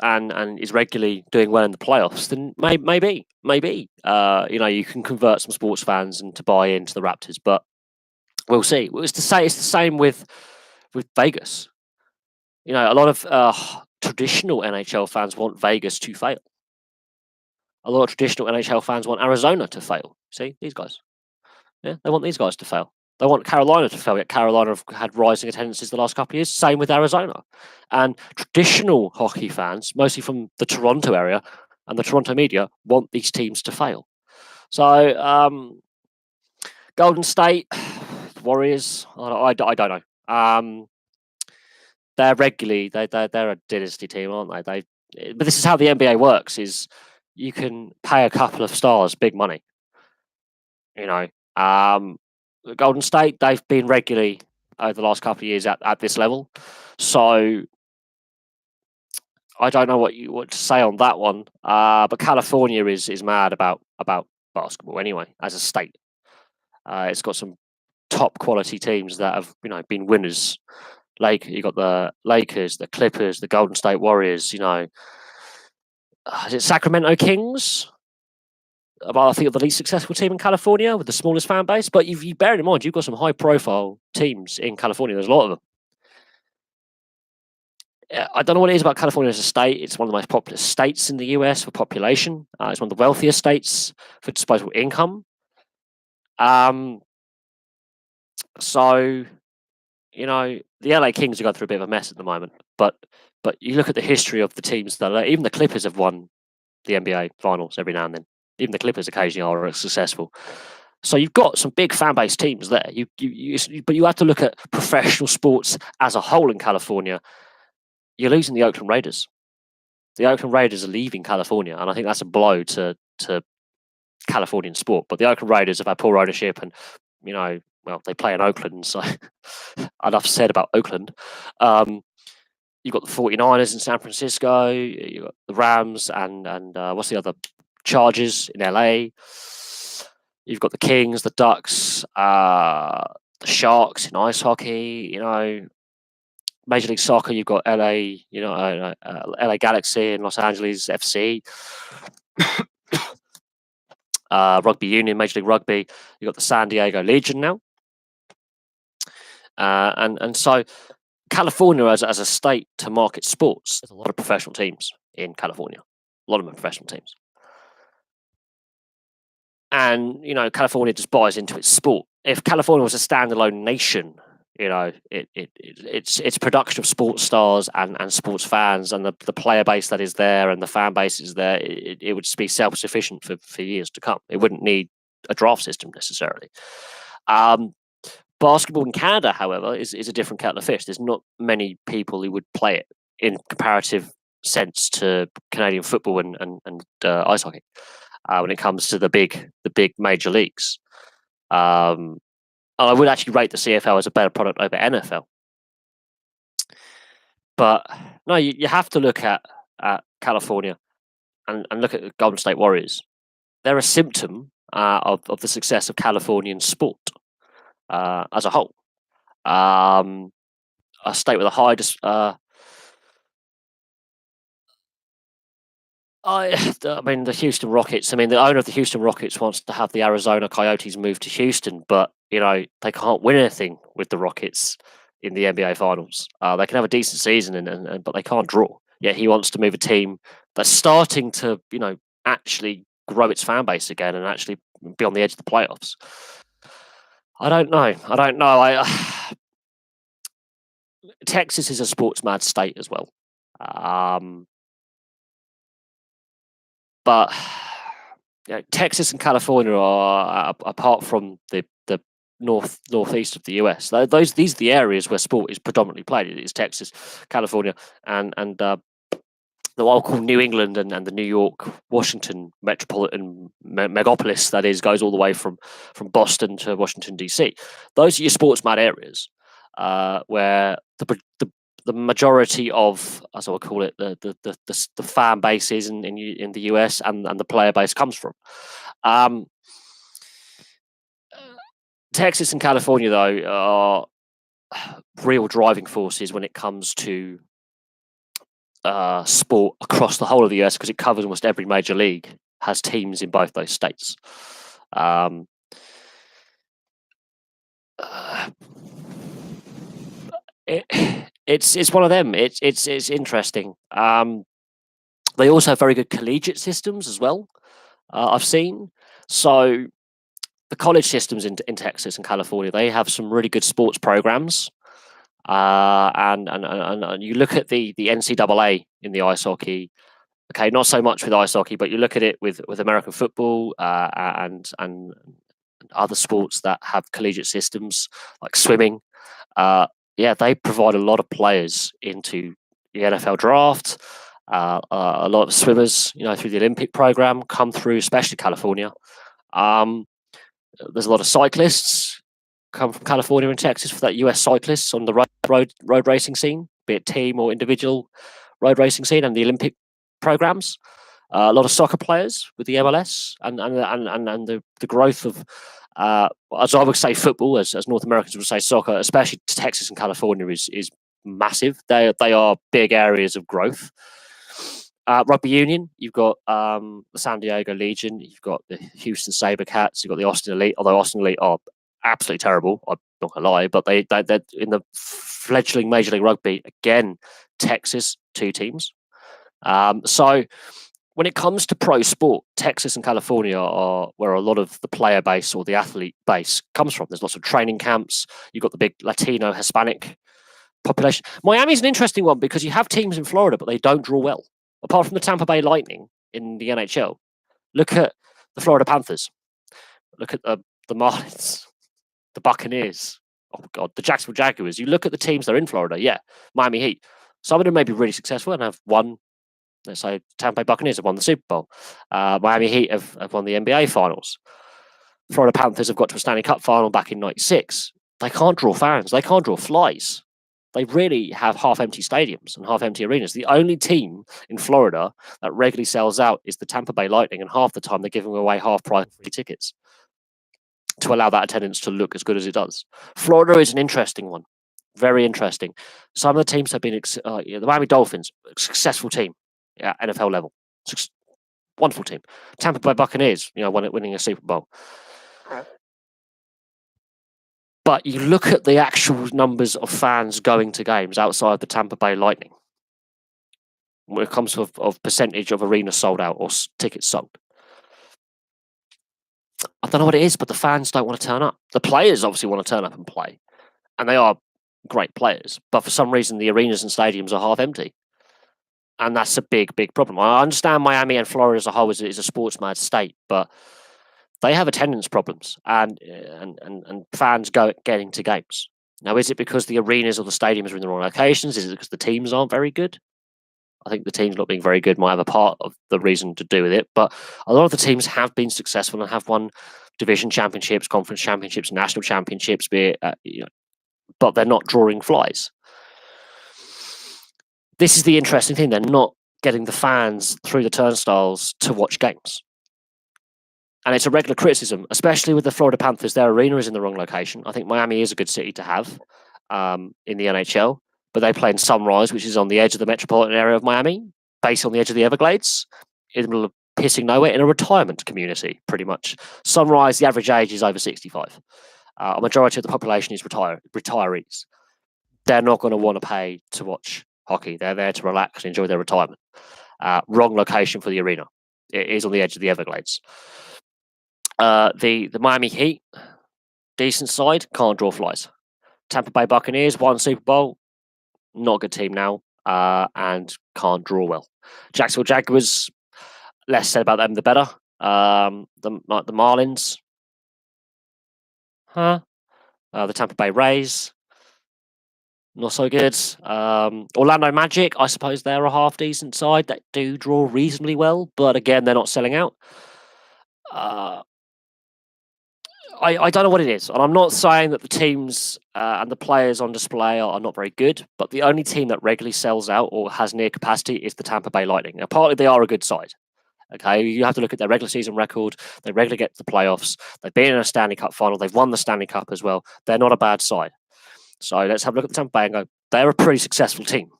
is regularly doing well in the playoffs, then maybe you can convert some sports fans and to buy into the Raptors. But we'll see. It's the same with Vegas. A lot of traditional NHL fans want Vegas to fail. A lot of traditional NHL fans want Arizona to fail. See, these guys. Yeah, they want these guys to fail. They want Carolina to fail, yet Carolina have had rising attendances the last couple of years. Same with Arizona. And traditional hockey fans, mostly from the Toronto area and the Toronto media, want these teams to fail. So Golden State, Warriors, I don't know. They're regularly they're a dynasty team, aren't they? But this is how the NBA works: is you can pay a couple of stars big money. You know, Golden State, they've been regularly over the last couple of years at this level. So I don't know what to say on that one. But California is mad about basketball anyway as a state. It's got some top quality teams that have been winners. You got the Lakers, the Clippers, the Golden State Warriors. Is it Sacramento Kings? I think the least successful team in California with the smallest fan base. But you bear in mind, you've got some high profile teams in California. There's a lot of them. I don't know what it is about California as a state. It's one of the most populous states in the US for population. It's one of the wealthiest states for disposable income. So, the LA Kings are going through a bit of a mess at the moment. But you look at the history of the teams that even the Clippers have won the NBA finals every now and then. Even the Clippers occasionally are successful. So you've got some big fan base teams there. But you have to look at professional sports as a whole in California. You're losing the Oakland Raiders. The Oakland Raiders are leaving California, and I think that's a blow to Californian sport. But the Oakland Raiders have had poor ownership, and they play in Oakland, so enough said about Oakland. You've got the 49ers in San Francisco. You've got the Rams and what's the other? Chargers in LA. You've got the Kings, the Ducks, the Sharks in ice hockey. Major League Soccer. You've got LA. LA Galaxy and Los Angeles FC. Rugby Union, Major League Rugby. You've got the San Diego Legion now. And so California as a state to market sports, there's a lot of professional teams in California. A lot of them are professional teams. And, California just buys into its sport. If California was a standalone nation, its production of sports stars and sports fans and the player base that is there and the fan base is there, it would be self-sufficient for years to come. It wouldn't need a draft system necessarily. Basketball in Canada, however, is a different kettle of fish. There's not many people who would play it in comparative sense to Canadian football and ice hockey when it comes to the big major leagues. I would actually rate the CFL as a better product over NFL. But no, you have to look at California and look at the Golden State Warriors. They're a symptom of the success of Californian sport as a whole. A state with the highest. The Houston Rockets. The owner of the Houston Rockets wants to have the Arizona Coyotes move to Houston, but they can't win anything with the Rockets in the NBA Finals. They can have a decent season, but they can't draw. Yet he wants to move a team that's starting to, actually grow its fan base again and actually be on the edge of the playoffs. I don't know. Texas is a sports mad state as well. But Texas and California are apart from the northeast of the US. These are the areas where sport is predominantly played. It is Texas, California, and the what I'll call New England and the New York, Washington metropolitan megapolis. That is, goes all the way from Boston to Washington DC. Those are your sports mad areas where the majority of, as I would call it, the fan bases in the US and the player base comes from. Texas and California, though, are real driving forces when it comes to sport across the whole of the US, because it covers almost every major league, has teams in both those states. It's one of them. It's interesting. They also have very good collegiate systems as well. I've seen. So the college systems in Texas and California, they have some really good sports programs. And you look at the NCAA in the ice hockey. Okay, not so much with ice hockey, but you look at it with American football and other sports that have collegiate systems like swimming. Yeah, they provide a lot of players into the NFL draft. A lot of swimmers, through the Olympic program come through, especially California. There's a lot of cyclists come from California and Texas for that US cyclists on the road racing scene, be it team or individual road racing scene, and the Olympic programs. A lot of soccer players with the MLS and the growth of, as I would say, football, as North Americans would say soccer, especially Texas and California is massive. They are big areas of growth. Rugby union, you've got the San Diego Legion, you've got the Houston SaberCats, you've got the Austin Elite, although Austin Elite are absolutely terrible, I'm not going to lie, but they're in the fledgling Major League Rugby. Again, Texas, 2 teams. So when it comes to pro sport, Texas and California are where a lot of the player base or the athlete base comes from. There's lots of training camps. You've got the big Latino, Hispanic population. Miami's an interesting one because you have teams in Florida, but they don't draw well. Apart from the Tampa Bay Lightning in the NHL, look at the Florida Panthers. Look at the Marlins, the Buccaneers. Oh, God, the Jacksonville Jaguars. You look at the teams that are in Florida, yeah, Miami Heat. Some of them may be really successful and have won. Let's say Tampa Bay Buccaneers have won the Super Bowl. Miami Heat have won the NBA Finals. Florida Panthers have got to a Stanley Cup final back in '96. They can't draw fans. They can't draw flies. They really have half-empty stadiums and half-empty arenas. The only team in Florida that regularly sells out is the Tampa Bay Lightning, and half the time they're giving away half-price free tickets to allow that attendance to look as good as it does. Florida is an interesting one. Very interesting. Some of the teams have been... the Miami Dolphins, a successful team at NFL level. Wonderful team. Tampa Bay Buccaneers, winning a Super Bowl. But you look at the actual numbers of fans going to games outside the Tampa Bay Lightning when it comes to of percentage of arenas sold out or tickets sold. I don't know what it is, but the fans don't want to turn up. The players obviously want to turn up and play, and they are great players. But for some reason, the arenas and stadiums are half empty. And that's a big, big problem. I understand Miami and Florida as a whole is a sports-mad state, but they have attendance problems and fans getting to games. Now, is it because the arenas or the stadiums are in the wrong locations? Is it because the teams aren't very good? I think the teams not being very good might have a part of the reason to do with it. But a lot of the teams have been successful and have won division championships, conference championships, national championships, but they're not drawing flies. This is the interesting thing. They're not getting the fans through the turnstiles to watch games. And it's a regular criticism, especially with the Florida Panthers. Their arena is in the wrong location. I think Miami is a good city to have in the NHL, but they play in Sunrise, which is on the edge of the metropolitan area of Miami, based on the edge of the Everglades, in the middle of pissing nowhere, in a retirement community, pretty much. Sunrise, the average age is over 65. A majority of the population is retirees. They're not going to want to pay to watch hockey. They're there to relax and enjoy their retirement. Wrong location for the arena. It is on the edge of the Everglades. The Miami Heat, decent side, can't draw flies. Tampa Bay Buccaneers, won Super Bowl, not a good team now, and can't draw well. Jacksonville Jaguars, less said about them the better. The Marlins, the Tampa Bay Rays, not so good. Orlando Magic, I suppose they're a half decent side that do draw reasonably well, but again, they're not selling out. I don't know what it is, and I'm not saying that the teams and the players on display are not very good, but the only team that regularly sells out or has near capacity is the Tampa Bay Lightning. Now, partly they are a good side. Okay, you have to look at their regular season record. They regularly get to the playoffs. They've been in a Stanley Cup final. They've won the Stanley Cup as well. They're not a bad side. So let's have a look at the Tampa Bay and go, they're a pretty successful team.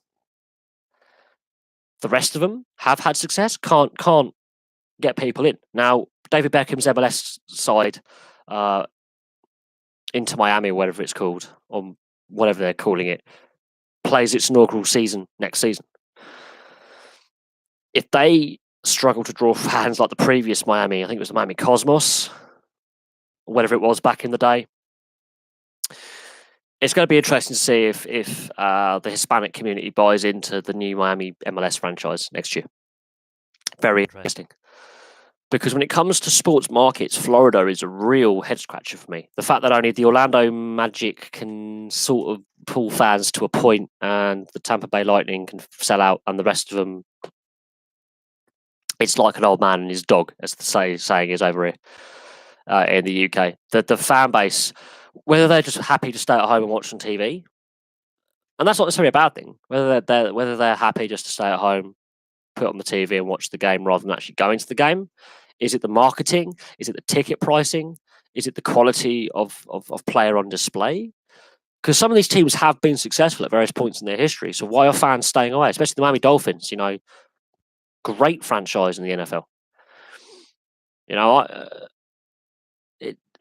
The rest of them have had success, can't get people in. Now, David Beckham's MLS side, Inter Miami, or whatever it's called, or whatever they're calling it, plays its inaugural season next season. If they struggle to draw fans like the previous Miami, I think it was the Miami Cosmos, whatever it was back in the day. It's going to be interesting to see if the Hispanic community buys into the new Miami MLS franchise next year. Very interesting. Because when it comes to sports markets, Florida is a real head scratcher for me. The fact that only the Orlando Magic can sort of pull fans to a point, and the Tampa Bay Lightning can sell out, and the rest of them, it's like an old man and his dog, as the saying is over here in the UK. The fan base, whether they're just happy to stay at home and watch on TV, and that's not necessarily a bad thing. Whether they're happy just to stay at home, put on the TV and watch the game rather than actually going to the game. Is it the marketing? Is it the ticket pricing? Is it the quality of player on display? Because some of these teams have been successful at various points in their history. So why are fans staying away? Especially the Miami Dolphins, great franchise in the NFL.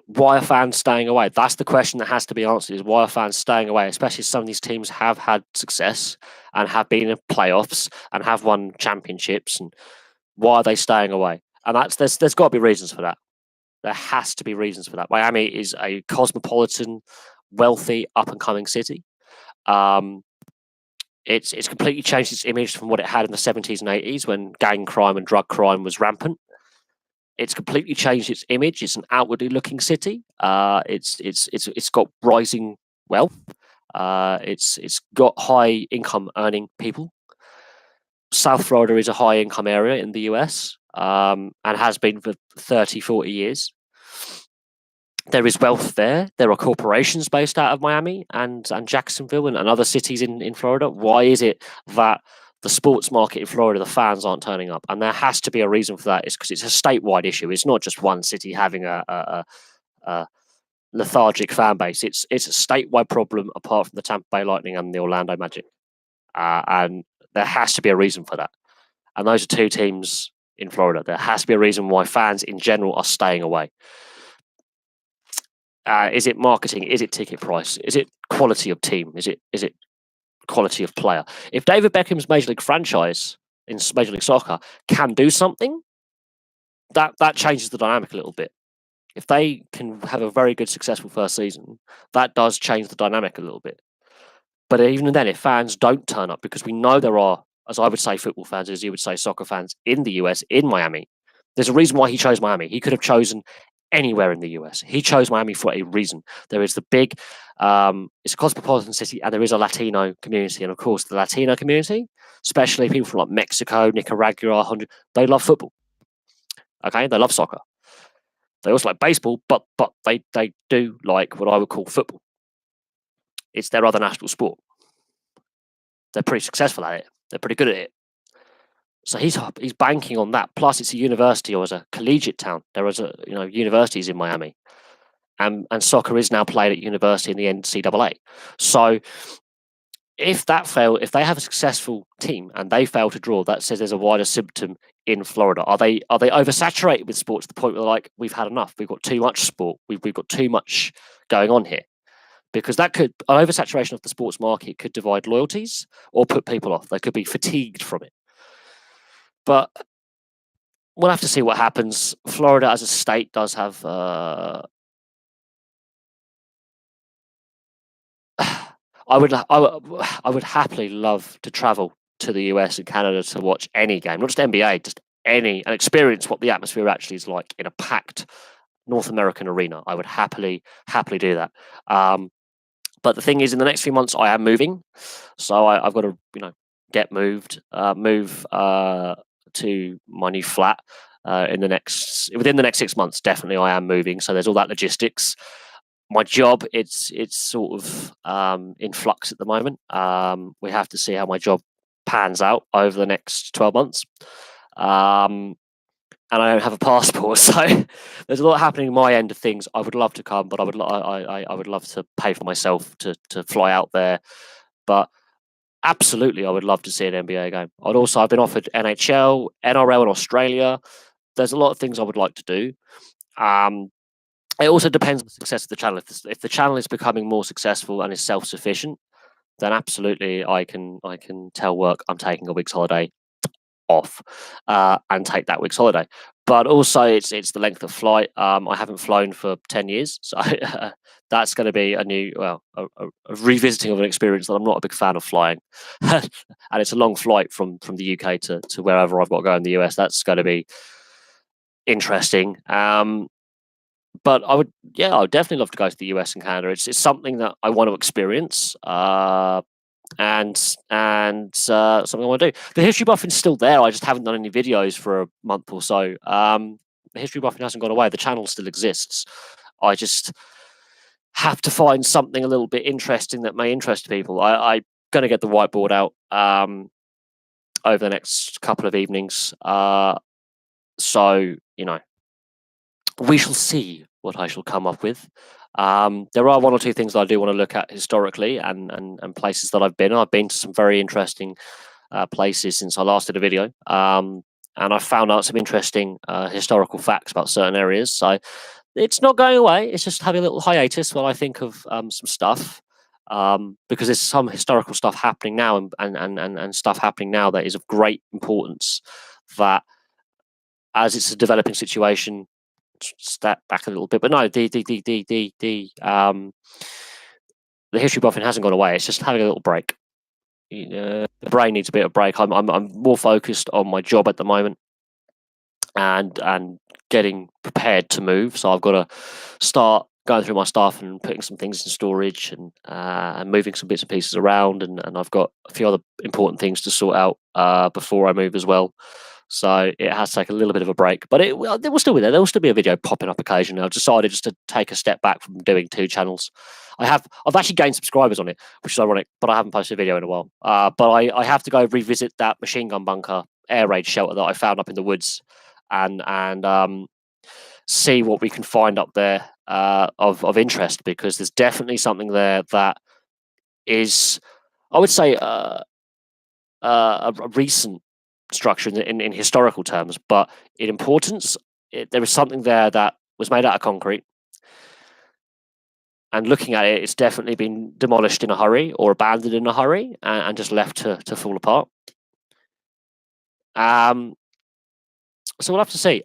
Why are fans staying away? That's the question that has to be answered, is why are fans staying away? Especially some of these teams have had success and have been in playoffs and have won championships. And why are they staying away? And there's got to be reasons for that. There has to be reasons for that. Miami is a cosmopolitan, wealthy, up-and-coming city. It's completely changed its image from what it had in the 70s and 80s when gang crime and drug crime was rampant. It's completely changed its image. It's an outwardly looking city. It's got rising wealth. It's got high income earning people. South Florida is a high income area in the US and has been for 30, 40 years. There is wealth there. There are corporations based out of Miami and Jacksonville and other cities in Florida. Why is it that the sports market in Florida, the fans aren't turning up? And there has to be a reason for that. It's because it's a statewide issue. It's not just one city having a lethargic fan base. It's a statewide problem apart from the Tampa Bay Lightning and the Orlando Magic. And there has to be a reason for that. And those are two teams in Florida. There has to be a reason why fans in general are staying away. Is it marketing? Is it ticket price? Is it quality of team? Is it quality of player? If David Beckham's Major League franchise in Major League Soccer can do something, that changes the dynamic a little bit. If they can have a very good, successful first season, that does change the dynamic a little bit. But even then, if fans don't turn up, because we know there are, as I would say, football fans, as you would say, soccer fans in the US, in Miami, there's a reason why he chose Miami. He could have chosen anywhere in the US. He chose Miami for a reason. There is the big, it's a cosmopolitan city, and there is a Latino community. And of course, the Latino community, especially people from like Mexico, Nicaragua, they love football. Okay, they love soccer. They also like baseball, but they do like what I would call football. It's their other national sport. They're pretty successful at it. They're pretty good at it. So he's banking on that. Plus, it's a university, or as a collegiate town. There is universities in Miami, and soccer is now played at university in the NCAA. So if they have a successful team and they fail to draw, that says there's a wider symptom in Florida. Are they oversaturated with sports to the point where like we've had enough? We've got too much sport. We've got too much going on here. Because an oversaturation of the sports market could divide loyalties or put people off. They could be fatigued from it. But we'll have to see what happens. Florida as a state does have I would happily love to travel to the US and Canada to watch any game, not just NBA, just any, and experience what the atmosphere actually is like in a packed North American arena. I would happily do that. But the thing is, in the next few months, I am moving, so I've got to get moved, move to my new flat within the next 6 months. Definitely, I am moving. So there's all that logistics. My job, it's sort of in flux at the moment. We have to see how my job pans out over the next 12 months. And I don't have a passport, so there's a lot happening in my end of things. I would love to come, but I would love to pay for myself to fly out there. But absolutely, I would love to see an NBA game. I've been offered NHL, NRL in Australia. There's a lot of things I would like to do. It also depends on the success of the channel. If the channel is becoming more successful and is self-sufficient, then absolutely I can tell work I'm taking a week's holiday off and take that week's holiday. but also it's the length of flight. I haven't flown for 10 years, so that's going to be a revisiting of an experience that I'm not a big fan of flying. And it's a long flight from the UK to wherever I've got to go in the US. That's going to be interesting. But I would definitely love to go to the US and Canada. It's something that I want to experience. And something I want to do. The history buffing's still there. I just haven't done any videos for a month or so. The history buffing hasn't gone away. The channel still exists. I just have to find something a little bit interesting that may interest people. I'm going to get the whiteboard out over the next couple of evenings. So, we shall see what I shall come up with. There are one or two things that I do want to look at historically and places that I've been. I've been to some very interesting places since I last did a video. And I found out some interesting historical facts about certain areas. So it's not going away. It's just having a little hiatus while I think of some stuff. Because there's some historical stuff happening now and stuff happening now that is of great importance, that as it's a developing situation, step back a little bit. But no, the history buffing hasn't gone away. It's just having a little break. The brain needs a bit of break. I'm more focused on my job at the moment and getting prepared to move. So I've got to start going through my stuff and putting some things in storage and moving some bits and pieces around. And I've got a few other important things to sort out before I move as well. So it has to take a little bit of a break, but it will still be there. There will still be a video popping up occasionally. I've decided just to take a step back from doing 2 channels. I've actually gained subscribers on it, which is ironic, but I haven't posted a video in a while. But I have to go revisit that machine gun bunker air raid shelter that I found up in the woods and see what we can find up there of interest, because there's definitely something there that is, I would say, a recent structure in historical terms, but in importance, there is something there that was made out of concrete, and looking at it, it's definitely been demolished in a hurry or abandoned in a hurry and just left to fall apart. So we'll have to see.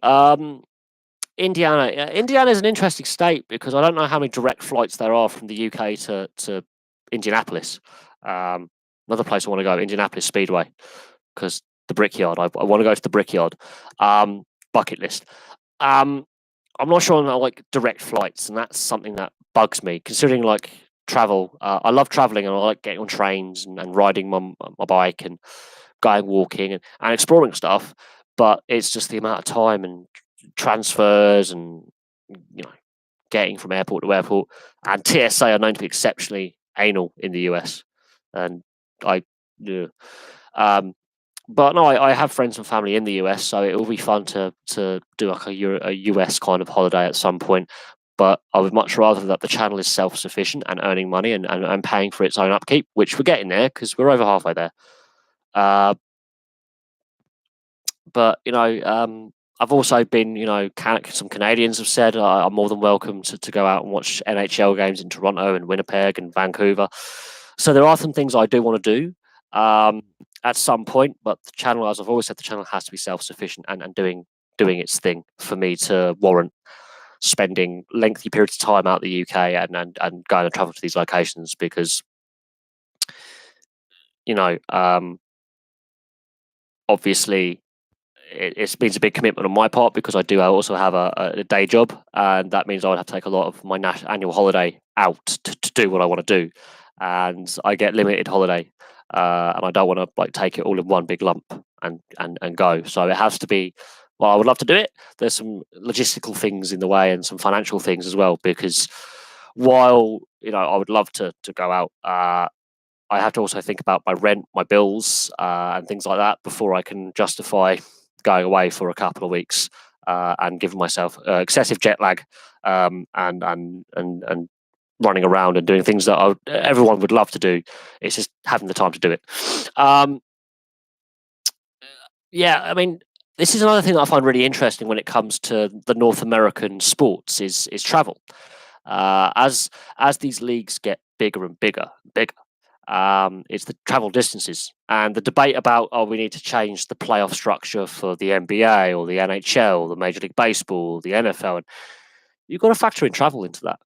Indiana is an interesting state because I don't know how many direct flights there are from the UK to Indianapolis. Another place I want to go, Indianapolis Speedway, because the Brickyard. I want to go to the Brickyard. Bucket list. I'm not sure on like direct flights, and that's something that bugs me, considering like travel. I love traveling, and I like getting on trains and riding my bike and going walking and exploring stuff. But it's just the amount of time and transfers and getting from airport to airport. And TSA are known to be exceptionally anal in the US, and but no, I have friends and family in the US, so it will be fun to do like a US kind of holiday at some point. But I would much rather that the channel is self-sufficient and earning money and paying for its own upkeep, which we're getting there because we're over halfway there. But I've also been, some Canadians have said I'm more than welcome to go out and watch NHL games in Toronto and Winnipeg and Vancouver. So there are some things I do want to do at some point, but the channel, as I've always said, the channel has to be self-sufficient and doing its thing for me to warrant spending lengthy periods of time out the UK and going to travel to these locations, because obviously it means a big commitment on my part, because I also have a day job, and that means I would have to take a lot of my annual holiday out to do what I want to do, and I get limited holiday, and I don't want to take it all in one big lump and go. So it has to be. Well, I would love to do it. There's some logistical things in the way and some financial things as well, because while I would love to go out, I have to also think about my rent, my bills, and things like that before I can justify going away for a couple of weeks and giving myself excessive jet lag and running around and doing things that everyone would love to do. It's just having the time to do it. I mean, this is another thing that I find really interesting when it comes to the North American sports is travel. As these leagues get bigger and bigger and bigger, It's the travel distances and the debate about we need to change the playoff structure for the NBA or the NHL, the Major League Baseball, the NFL. And you've got to factor in travel into that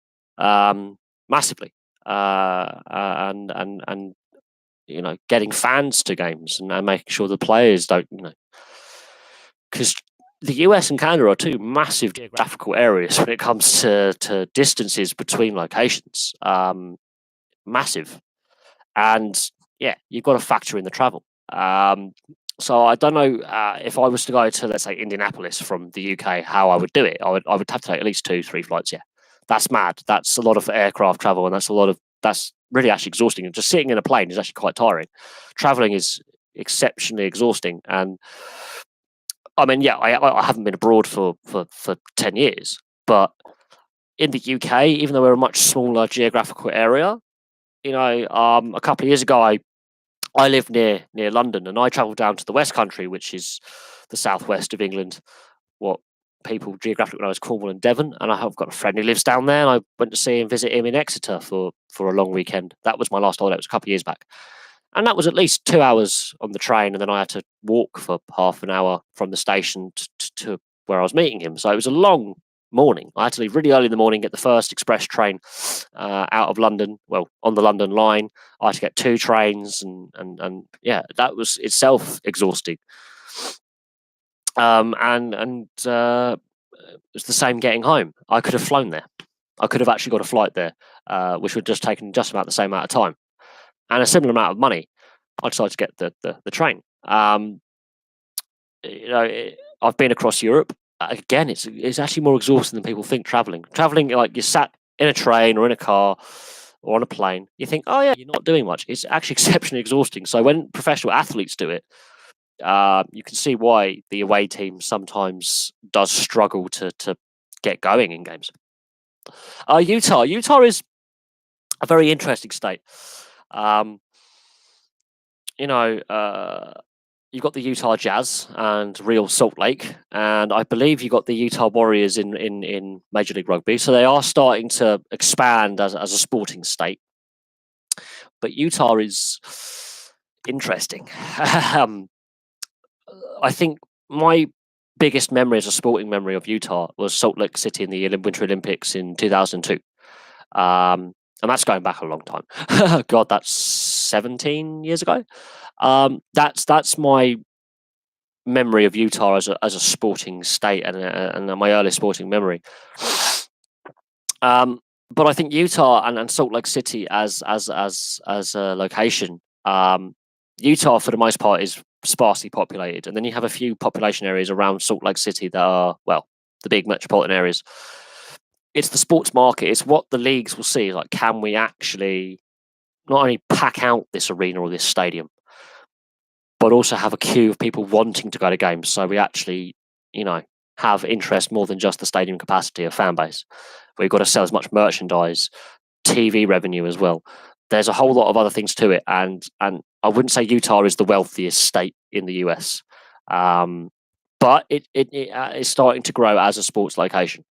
massively, and getting fans to games and making sure the players don't because the US and Canada are two massive geographical areas when it comes to distances between locations. Massive. And yeah, you've got to factor in the travel. So I don't know if I was to go to, let's say, Indianapolis from the UK, how I would do it. I would have to take at least 2-3 flights. Yeah, that's mad. That's a lot of aircraft travel, and that's really actually exhausting. And just sitting in a plane is actually quite tiring. Traveling is exceptionally exhausting. And I mean, yeah, I haven't been abroad for 10 years, but in the UK, even though we're a much smaller geographical area, a couple of years ago, I live near London, and I travelled down to the West Country, which is the southwest of England, what people geographically know as Cornwall and Devon. And I've got a friend who lives down there, and I went to see and visit him in Exeter for a long weekend. That was my last holiday. It was a couple of years back. And that was at least 2 hours on the train, and then I had to walk for half an hour from the station to where I was meeting him. So it was a long morning. I had to leave really early in the morning, get the first express train out of London, well, on the London line. I had to get 2 trains, and yeah, that was itself exhausting. And it was the same getting home. I could have flown there. I could have actually got a flight there, which would have just taken just about the same amount of time and a similar amount of money. I decided to get the train. I've been across Europe. Again, it's actually more exhausting than people think. Traveling, like you're sat in a train or in a car or on a plane. You think, oh yeah, you're not doing much. It's actually exceptionally exhausting. So when professional athletes do it, you can see why the away team sometimes does struggle to get going in games. Utah is a very interesting state. You've got the Utah Jazz and Real Salt Lake, and I believe you've got the Utah Warriors in Major League Rugby. So they are starting to expand as a sporting state. But Utah is interesting. I think my biggest memory as a sporting memory of Utah was Salt Lake City in the Winter Olympics in 2002. And that's going back a long time. God, that's 17 years ago. That's my memory of Utah as a sporting state and my earliest sporting memory. But I think Utah and Salt Lake City as a location, Utah for the most part is sparsely populated, and then you have a few population areas around Salt Lake City that are, well, the big metropolitan areas. It's the sports market. It's what the leagues will see. Like, can we actually not only pack out this arena or this stadium, but also have a queue of people wanting to go to games? So we actually, have interest more than just the stadium capacity of Fanbase. We've got to sell as much merchandise, TV revenue as well. There's a whole lot of other things to it, and I wouldn't say Utah is the wealthiest state in the US, but it is starting to grow as a sports location.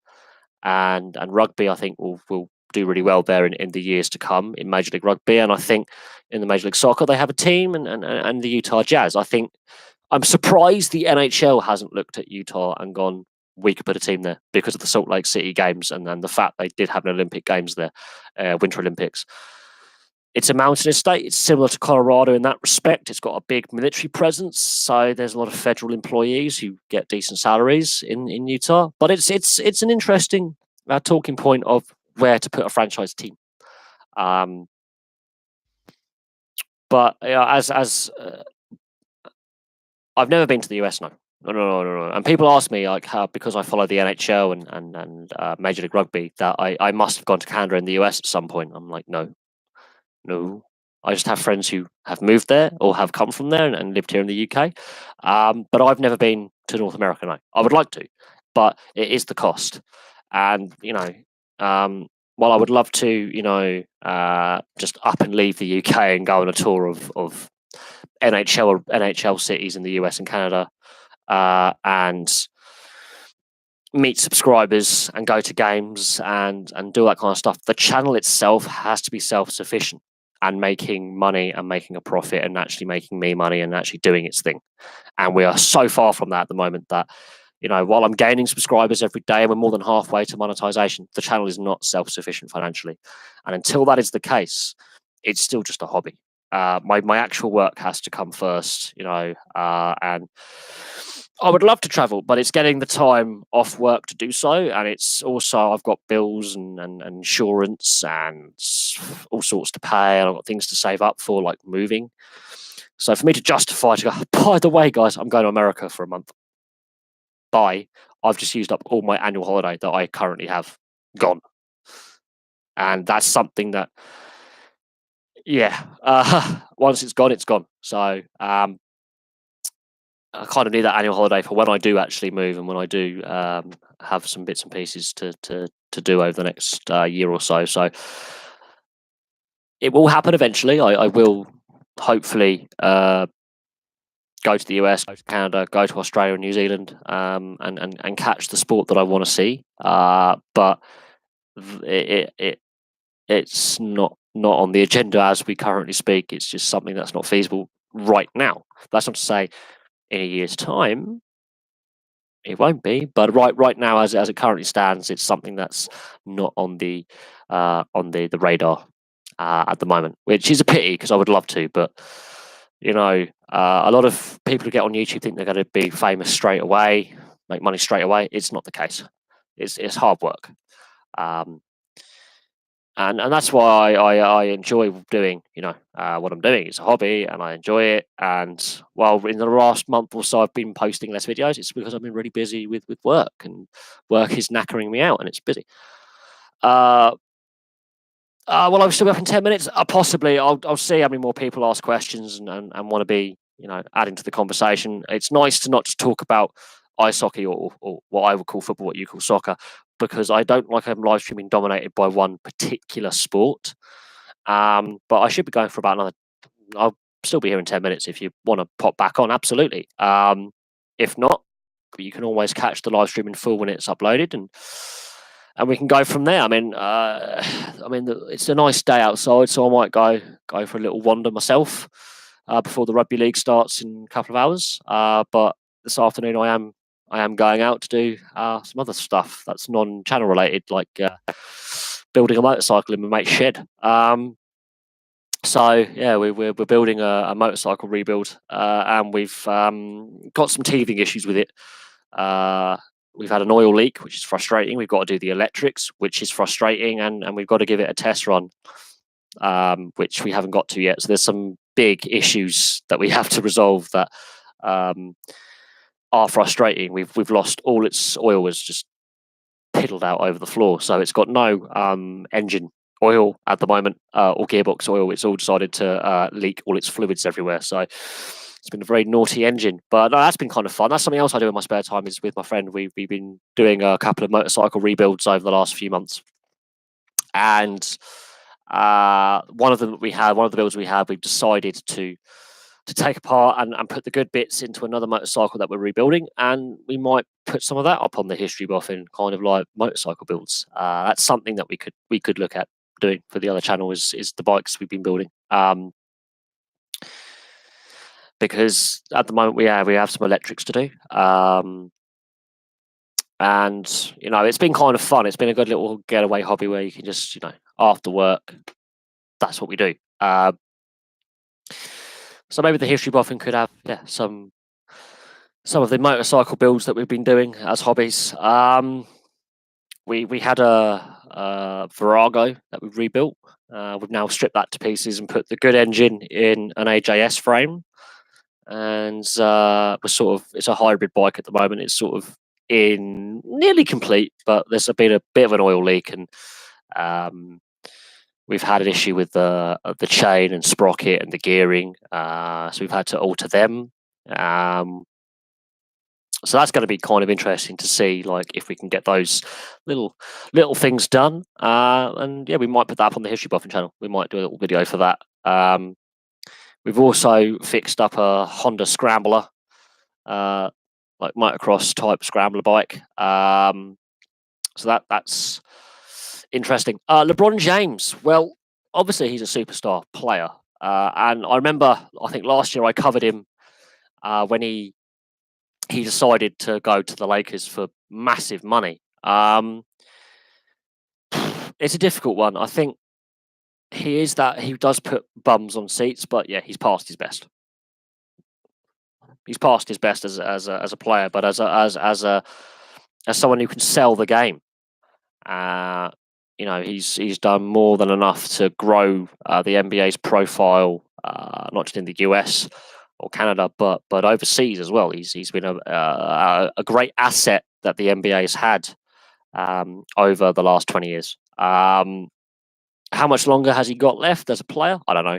And rugby, I think, will do really well there in the years to come in Major League Rugby. And I think in the Major League Soccer, they have a team, and the Utah Jazz. I think I'm surprised the NHL hasn't looked at Utah and gone, we could put a team there, because of the Salt Lake City games and the fact they did have an Olympic Games there, Winter Olympics. It's a mountainous state. It's similar to Colorado in that respect. It's got a big military presence, so there's a lot of federal employees who get decent salaries in Utah. But it's an interesting talking point of where to put a franchise team. But as I've never been to the US, no. And people ask me, like, how, because I follow the NHL and Major League Rugby, that I must have gone to Canada and the US at some point. I'm like, no. I just have friends who have moved there or have come from there and lived here in the UK. But I've never been to North America, no. I would like to, but it is the cost. And, while I would love to, just up and leave the UK and go on a tour of NHL cities in the US and Canada, and meet subscribers and go to games and do that kind of stuff, the channel itself has to be self-sufficient. and making money and making a profit and actually making me money and actually doing its thing. And we are so far from that at the moment that, while I'm gaining subscribers every day and we're more than halfway to monetization, the channel is not self-sufficient financially. And until that is the case, it's still just a hobby. My actual work has to come first, and I would love to travel, but it's getting the time off work to do so. And it's also, I've got bills and insurance and all sorts to pay. And I've got things to save up for, like moving. So for me to justify to go, by the way, guys, I'm going to America for a month. I've just used up all my annual holiday that I currently have gone. And that's something that, once it's gone, it's gone. So I kind of need that annual holiday for when I do actually move and when I do have some bits and pieces to do over the next year or so. So it will happen eventually. I will hopefully go to the US, go to Canada, go to Australia and New Zealand, and catch the sport that I want to see. But it's not on the agenda as we currently speak. It's just something that's not feasible right now. That's not to say in a year's time it won't be, but right now, as it currently stands, it's something that's not on the radar at the moment, which is a pity because I would love to. But a lot of people who get on YouTube think they're going to be famous straight away, make money straight away. It's not the case. It's hard work, and that's why I enjoy doing what I'm doing. It's a hobby, and I enjoy it. And while in the last month or so I've been posting less videos, it's because I've been really busy with work, and work is knackering me out, and it's busy. Well, I'm still up in 10 minutes. Possibly, I'll see how many more people ask questions and want to be, adding to the conversation. It's nice to not just talk about ice hockey or what I would call football, what you call soccer, because I don't like live streaming dominated by one particular sport. But I should be going for about another. I'll still be here in 10 minutes if you want to pop back on. Absolutely. If not, you can always catch the live stream in full when it's uploaded, and we can go from there. I mean, it's a nice day outside, so I might go for a little wander myself before the rugby league starts in a couple of hours. But this afternoon, I am going out to do some other stuff that's non-channel related, like building a motorcycle in my mate's shed. So yeah, we're building a motorcycle rebuild, and we've got some teething issues with it. We've had an oil leak, which is frustrating. We've got to do the electrics, which is frustrating, and we've got to give it a test run, which we haven't got to yet. So there's some big issues that we have to resolve that are frustrating. We've lost all its oil, was just piddled out over the floor, so it's got no engine oil at the moment, or gearbox oil. It's all decided to leak all its fluids everywhere. So it's been a very naughty engine, but no, that's been kind of fun. That's something else I do in my spare time, is with my friend. We've been doing a couple of motorcycle rebuilds over the last few months, and one of the builds we had, we've decided to take apart and put the good bits into another motorcycle that we're rebuilding, and we might put some of that up on the History Buff in kind of like motorcycle builds. That's something that we could look at doing for the other channel, is the bikes we've been building. Because at the moment we have some electrics to do, and it's been kind of fun. It's been a good little getaway hobby where you can just after work, that's what we do. So maybe the History Buffing could have some of the motorcycle builds that we've been doing as hobbies. We had a Virago that we've rebuilt. We've now stripped that to pieces and put the good engine in an AJS frame. And it's a hybrid bike at the moment. It's sort of in nearly complete, but there's been a bit of an oil leak, and we've had an issue with the chain and sprocket and the gearing, so we've had to alter them. So that's going to be kind of interesting to see, like, if we can get those little things done. And yeah, we might put that up on the History Buffing channel. We might do a little video for that. We've also fixed up a Honda Scrambler, like motocross type scrambler bike. So that's interesting. LeBron James. Well, obviously he's a superstar player, and I remember I think last year I covered him when he decided to go to the Lakers for massive money. It's a difficult one. I think he does put bums on seats, but yeah, he's past his best. He's past his best as a player, but as someone who can sell the game, he's done more than enough to grow the NBA's profile, not just in the US or Canada, but overseas as well. He's been a great asset that the NBA has had over the last 20 years. How much longer has he got left as a player? I don't know.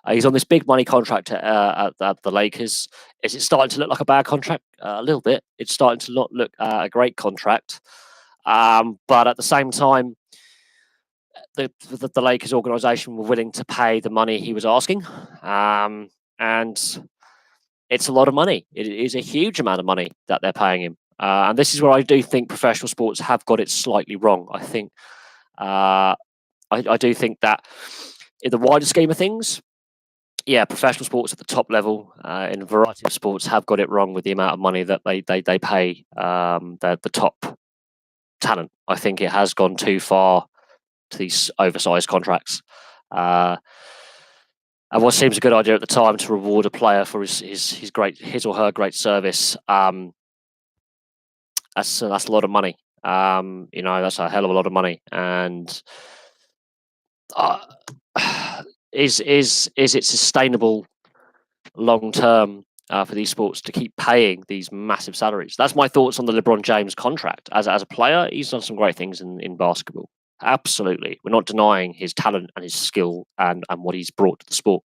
He's on this big money contract at the Lakers. Is it starting to look like a bad contract? A little bit. It's starting to not look a great contract. But at the same time, the Lakers organization were willing to pay the money he was asking. And it's a lot of money. It is a huge amount of money that they're paying him. And this is where I do think professional sports have got it slightly wrong. I think I do think that in the wider scheme of things, yeah, professional sports at the top level in a variety of sports have got it wrong with the amount of money that they pay the top talent. I think it has gone too far to these oversized contracts. And what seems a good idea at the time to reward a player for his or her great service, that's a lot of money. That's a hell of a lot of money. And is it sustainable long term for these sports to keep paying these massive salaries? That's my thoughts on the LeBron James contract. As a player, he's done some great things in basketball. Absolutely, we're not denying his talent and his skill and what he's brought to the sport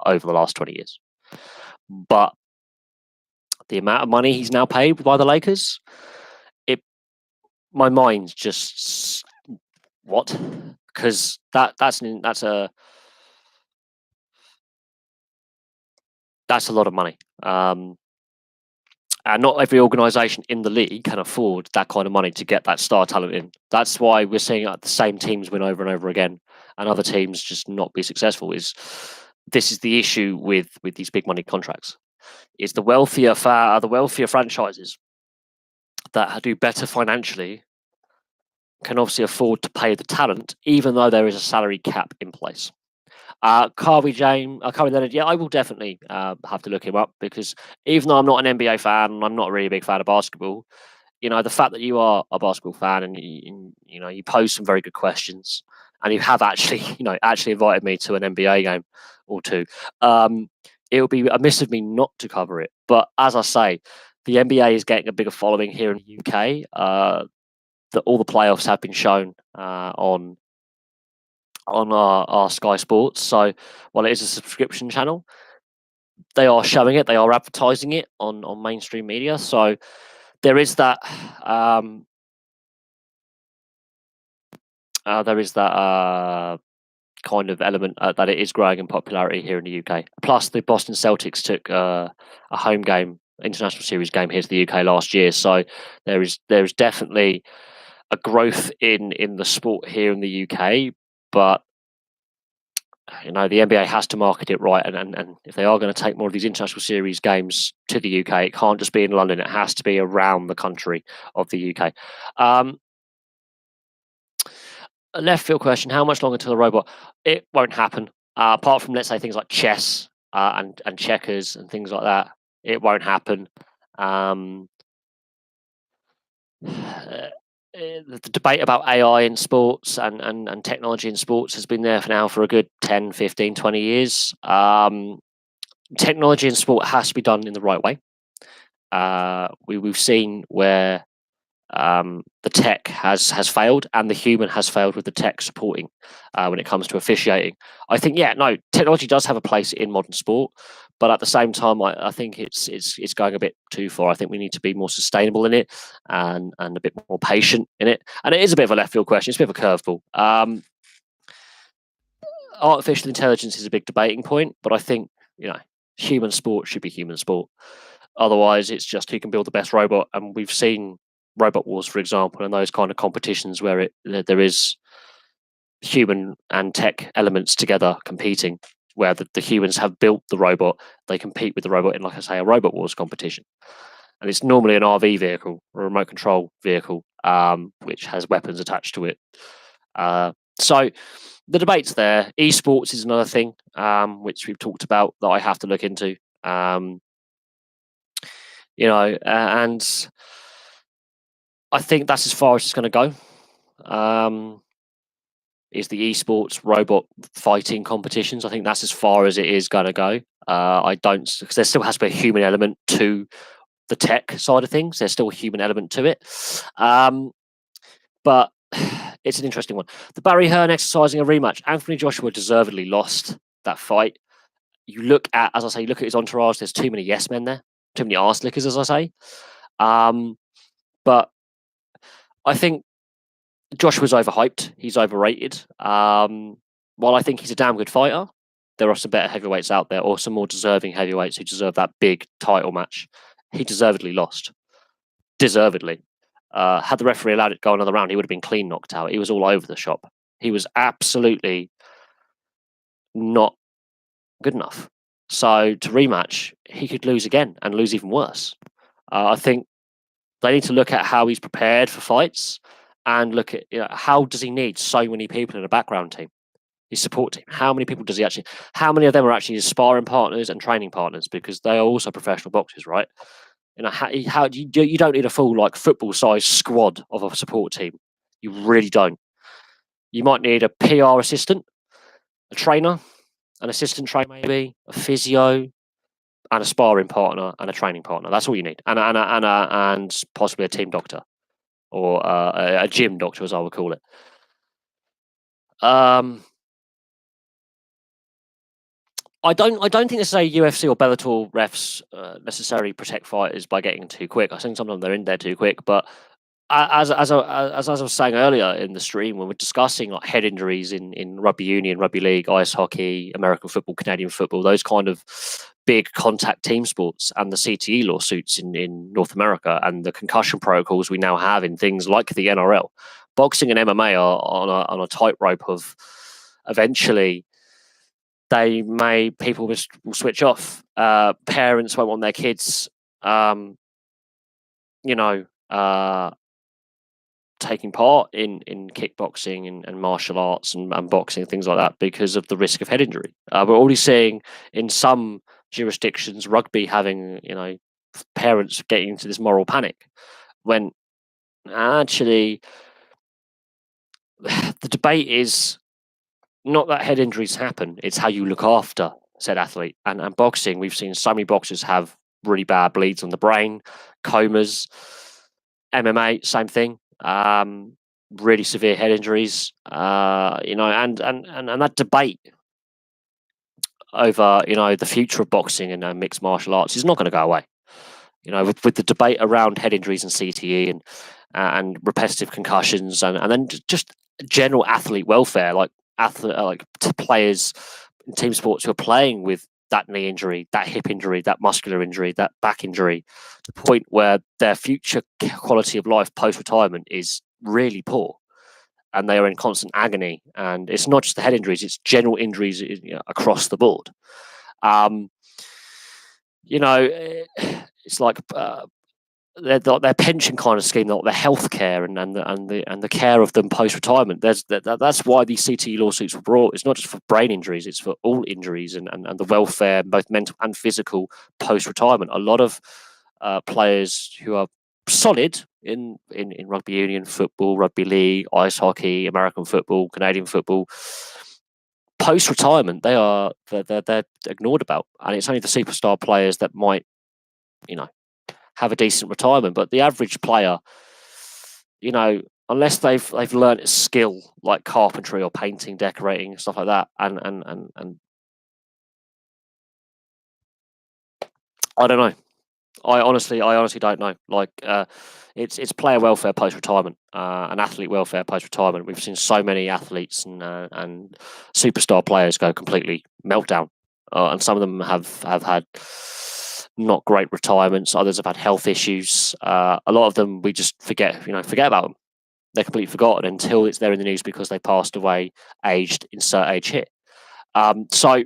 over the last 20 years. But the amount of money he's now paid by the Lakers, my mind's just what? Because that's a lot of money. And not every organisation in the league can afford that kind of money to get that star talent in. That's why we're seeing the same teams win over and over again, and other teams just not be successful. This is the issue with these big money contracts? Is the wealthier franchises that do better financially can obviously afford to pay the talent, even though there is a salary cap in place. Kawhi Leonard, yeah, I will definitely have to look him up, because even though I'm not an NBA fan and I'm not a really big fan of basketball, the fact that you are a basketball fan and you pose some very good questions, and you have actually invited me to an NBA game or two, it would be amiss of me not to cover it. But as I say, the NBA is getting a bigger following here in the UK. That all the playoffs have been shown on our Sky Sports. So while it is a subscription channel, they are showing it, they are advertising it on mainstream media. So there is that kind of element that it is growing in popularity here in the UK. Plus, the Boston Celtics took a home game, international series game here to the UK last year. So there is definitely a growth in the sport here in the UK, but the NBA has to market it right, and if they are going to take more of these international series games to the UK, it can't just be in London. It has to be around the country of the UK. A left field question: how much longer till the robot? It won't happen. Apart from, let's say, things like chess and checkers and things like that, it won't happen. The debate about AI in sports and technology in sports has been there for a good 10, 15, 20 years. Technology in sport has to be done in the right way. We've seen where the tech has failed and the human has failed with the tech supporting when it comes to officiating. I think, technology does have a place in modern sport, but at the same time, I think it's going a bit too far. I think we need to be more sustainable in it and a bit more patient in it. And it is a bit of a left field question. It's a bit of a curveball. Artificial intelligence is a big debating point, but I think, human sport should be human sport. Otherwise, it's just who can build the best robot. And we've seen Robot Wars, for example, and those kind of competitions where there is human and tech elements together competing, where the humans have built the robot, they compete with the robot in, like I say, a robot wars competition. And it's normally an RV vehicle or a remote control vehicle, which has weapons attached to it. So the debate's there. Esports is another thing, which we've talked about, that I have to look into. And I think that's as far as it's going to go. Is the esports robot fighting competitions? I think that's as far as it is going to go. I don't, because there still has to be a human element to the tech side of things. There's still a human element to it. But it's an interesting one. The Barry Hearn exercising a rematch. Anthony Joshua deservedly lost that fight. You look at, as I say, look at his entourage. There's too many yes men there, too many arse lickers, as I say. But I think Joshua's overhyped. He's overrated. While I think he's a damn good fighter, there are some better heavyweights out there, or some more deserving heavyweights who deserve that big title match. He deservedly lost. Deservedly. Had the referee allowed it to go another round, he would have been clean knocked out. He was all over the shop. He was absolutely not good enough. So to rematch, he could lose again and lose even worse. I think they need to look at how he's prepared for fights and look at how does he need so many people in a background team, his support team. How many people does he actually? How many of them are actually his sparring partners and training partners? Because they are also professional boxers, right? How you don't need a full like football size squad of a support team. You really don't. You might need a PR assistant, a trainer, an assistant trainer, maybe a physio, and a sparring partner and a training partner. That's all you need, and possibly a team doctor or a gym doctor, as I would call it. I don't think this is a UFC or Bellator refs necessarily protect fighters by getting too quick. I think sometimes they're in there too quick. But as I was saying earlier in the stream, when we're discussing like head injuries in rugby union, rugby league, ice hockey, American football, Canadian football, those kind of big contact team sports, and the CTE lawsuits in North America, and the concussion protocols we now have in things like the NRL, boxing and MMA are on a tightrope of eventually. People will switch off. Parents won't want their kids, taking part in kickboxing and martial arts and boxing and things like that because of the risk of head injury. We're already seeing in some jurisdictions rugby having, parents getting into this moral panic when actually the debate is not that head injuries happen, it's how you look after said athlete. And boxing, we've seen so many boxers have really bad bleeds on the brain, comas. MMA, same thing. Really severe head injuries. And that debate over the future of boxing and mixed martial arts is not going to go away. With the debate around head injuries and CTE and repetitive concussions and then just general athlete welfare, like players in team sports who are playing with that knee injury, that hip injury, that muscular injury, that back injury, to the point where their future quality of life post-retirement is really poor, and they are in constant agony. And it's not just the head injuries; it's general injuries across the board. It's like their pension kind of scheme, their healthcare and the care of them post retirement. That's why these CTE lawsuits were brought. It's not just for brain injuries; it's for all injuries and the welfare, both mental and physical, post retirement. A lot of players who are solid in rugby union, football, rugby league, ice hockey, American football, Canadian football, post retirement, they're ignored about, and it's only the superstar players that might, have a decent retirement. But the average player, unless they've learned a skill like carpentry or painting, decorating, stuff like that, and I don't know. I honestly don't know. Like, it's player welfare post retirement, and athlete welfare post retirement. We've seen so many athletes and superstar players go completely meltdown, and some of them have had not great retirements. Others have had health issues. A lot of them we just forget about them. they're completely forgotten until it's there in the news because they passed away aged insert age here. So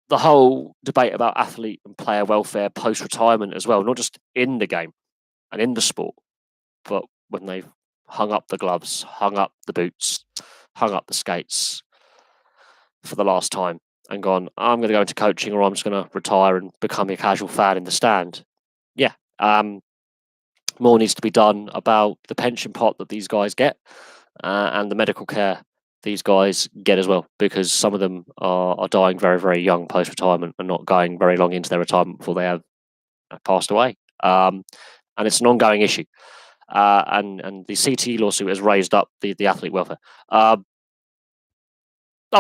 the whole debate about athlete and player welfare post-retirement as well, not just in the game and in the sport, but when they've hung up the gloves, hung up the boots, hung up the skates for the last time and gone, I'm going to go into coaching or I'm just going to retire and become a casual fan in the stand. Yeah. More needs to be done about the pension pot that these guys get and the medical care these guys get as well, because some of them are dying very, very young post-retirement and not going very long into their retirement before they have passed away. And it's an ongoing issue. And the CTE lawsuit has raised up the athlete welfare. Oh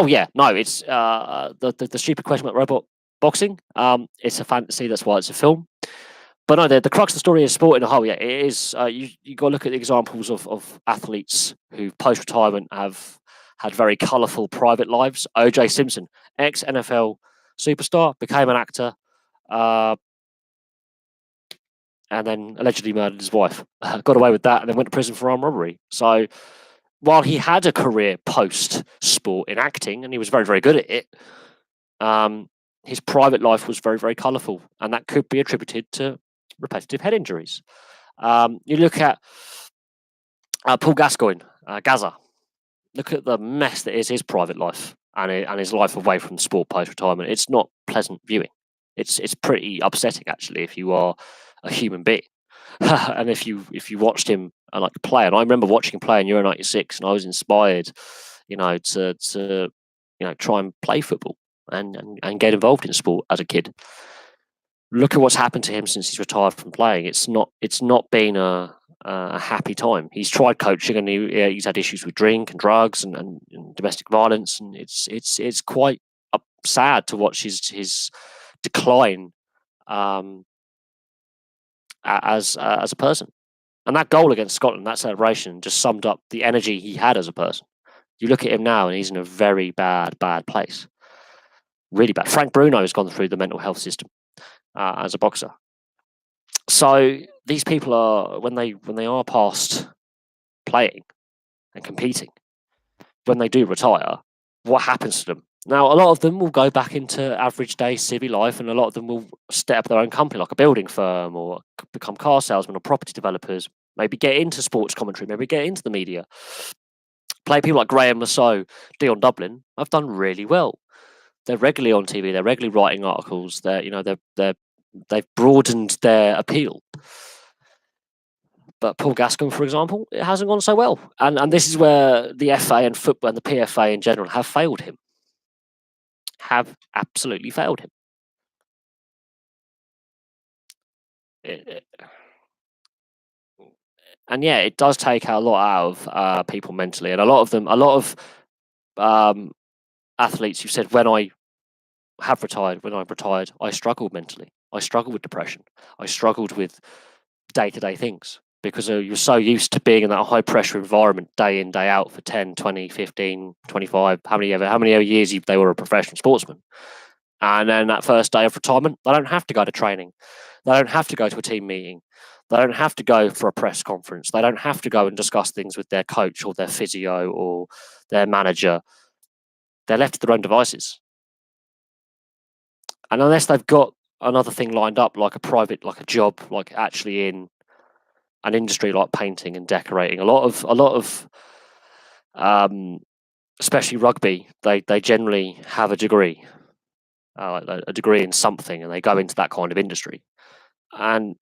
yeah, no, it's the stupid question about robot boxing. It's a fantasy. That's why it's a film. But no, the crux of the story is sport in a whole. Yeah, it is. You got to look at the examples of athletes who post retirement have had very colourful private lives. O.J. Simpson, ex NFL superstar, became an actor, and then allegedly murdered his wife. Got away with that, and then went to prison for armed robbery. So while he had a career post sport in acting, and he was very, very good at it, his private life was very, very colourful, and that could be attributed to repetitive head injuries. You look at Paul Gascoigne, Gaza. Look at the mess that is his private life and his life away from sport post-retirement. It's not pleasant viewing. It's pretty upsetting, actually, if you are a human being. And if you watched him like play, and I remember watching him play in Euro '96, and I was inspired, to try and play football and get involved in sport as a kid. Look at what's happened to him since he's retired from playing. It's not been a happy time. He's tried coaching, and he's had issues with drink and drugs and domestic violence, and it's quite sad to watch his decline as a person. And that goal against Scotland, that celebration, just summed up the energy he had as a person. You look at him now, and he's in a very bad place, really bad. Frank Bruno has gone through the mental health system as a boxer. So these people are, when they are past playing and competing, when they do retire, what happens to them? Now, a lot of them will go back into average day civvy life, and a lot of them will set up their own company, like a building firm, or become car salesmen or property developers, maybe get into sports commentary, maybe get into the media. Play people like Graham Massow, Dion Dublin have done really well. They're regularly on TV. They're regularly writing articles. They've broadened their appeal. But Paul Gascoigne, for example, it hasn't gone so well. And this is where the FA and football and the PFA in general have failed him. Have absolutely failed him. And yeah, it does take a lot out of people mentally. And a lot of athletes who said, when I retired, I struggled mentally. I struggled with depression. I struggled with day-to-day things because you're so used to being in that high-pressure environment day in, day out for 10, 20, 15, 25, how many years they were a professional sportsman. And then that first day of retirement, they don't have to go to training. They don't have to go to a team meeting. They don't have to go for a press conference. They don't have to go and discuss things with their coach or their physio or their manager. They're left to their own devices. And unless they've got another thing lined up, like a job, like actually in an industry like painting and decorating, a lot of especially rugby, they generally have a degree in something, and they go into that kind of industry. And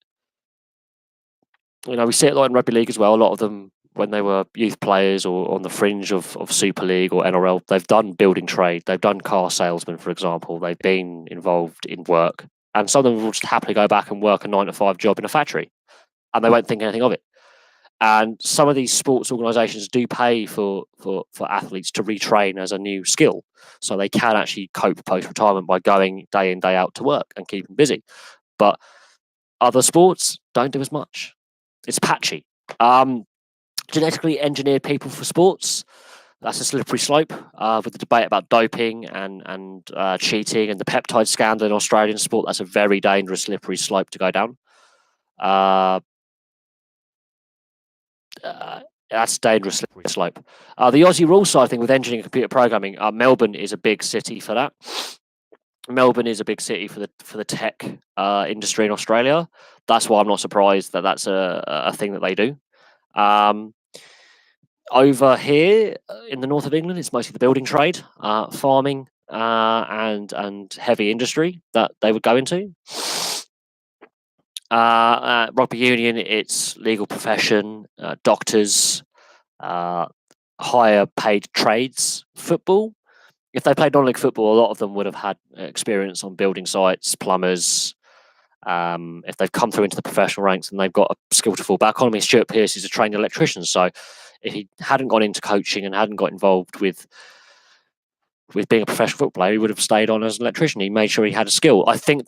we see it like in rugby league as well. A lot of them, when they were youth players or on the fringe of Super League or NRL, they've done building trade. They've done car salesmen, for example. They've been involved in work. And some of them will just happily go back and work a 9-to-5 job in a factory, and they won't think anything of it. And some of these sports organisations do pay for athletes to retrain as a new skill, so they can actually cope post-retirement by going day in, day out to work and keep them busy. But other sports don't do as much. It's patchy. Genetically engineered people for sports, that's a slippery slope with the debate about doping and cheating and the peptide scandal in Australian sport. That's a very dangerous, slippery slope to go down. That's a dangerous slope. The Aussie rule side thing with engineering and computer programming, Melbourne is a big city for that. Melbourne is a big city for the tech industry in Australia. That's why I'm not surprised that that's a thing that they do. Over here in the north of England, it's mostly the building trade, farming, and heavy industry that they would go into. Rugby union, it's legal profession, doctors, higher paid trades. Football, if they played non-league football, a lot of them would have had experience on building sites, plumbers. If they've come through into the professional ranks and they've got a skill to fall back on. I mean, Stuart Pearce is a trained electrician, so if he hadn't gone into coaching and hadn't got involved with being a professional football player, he would have stayed on as an electrician. He made sure he had a skill. I think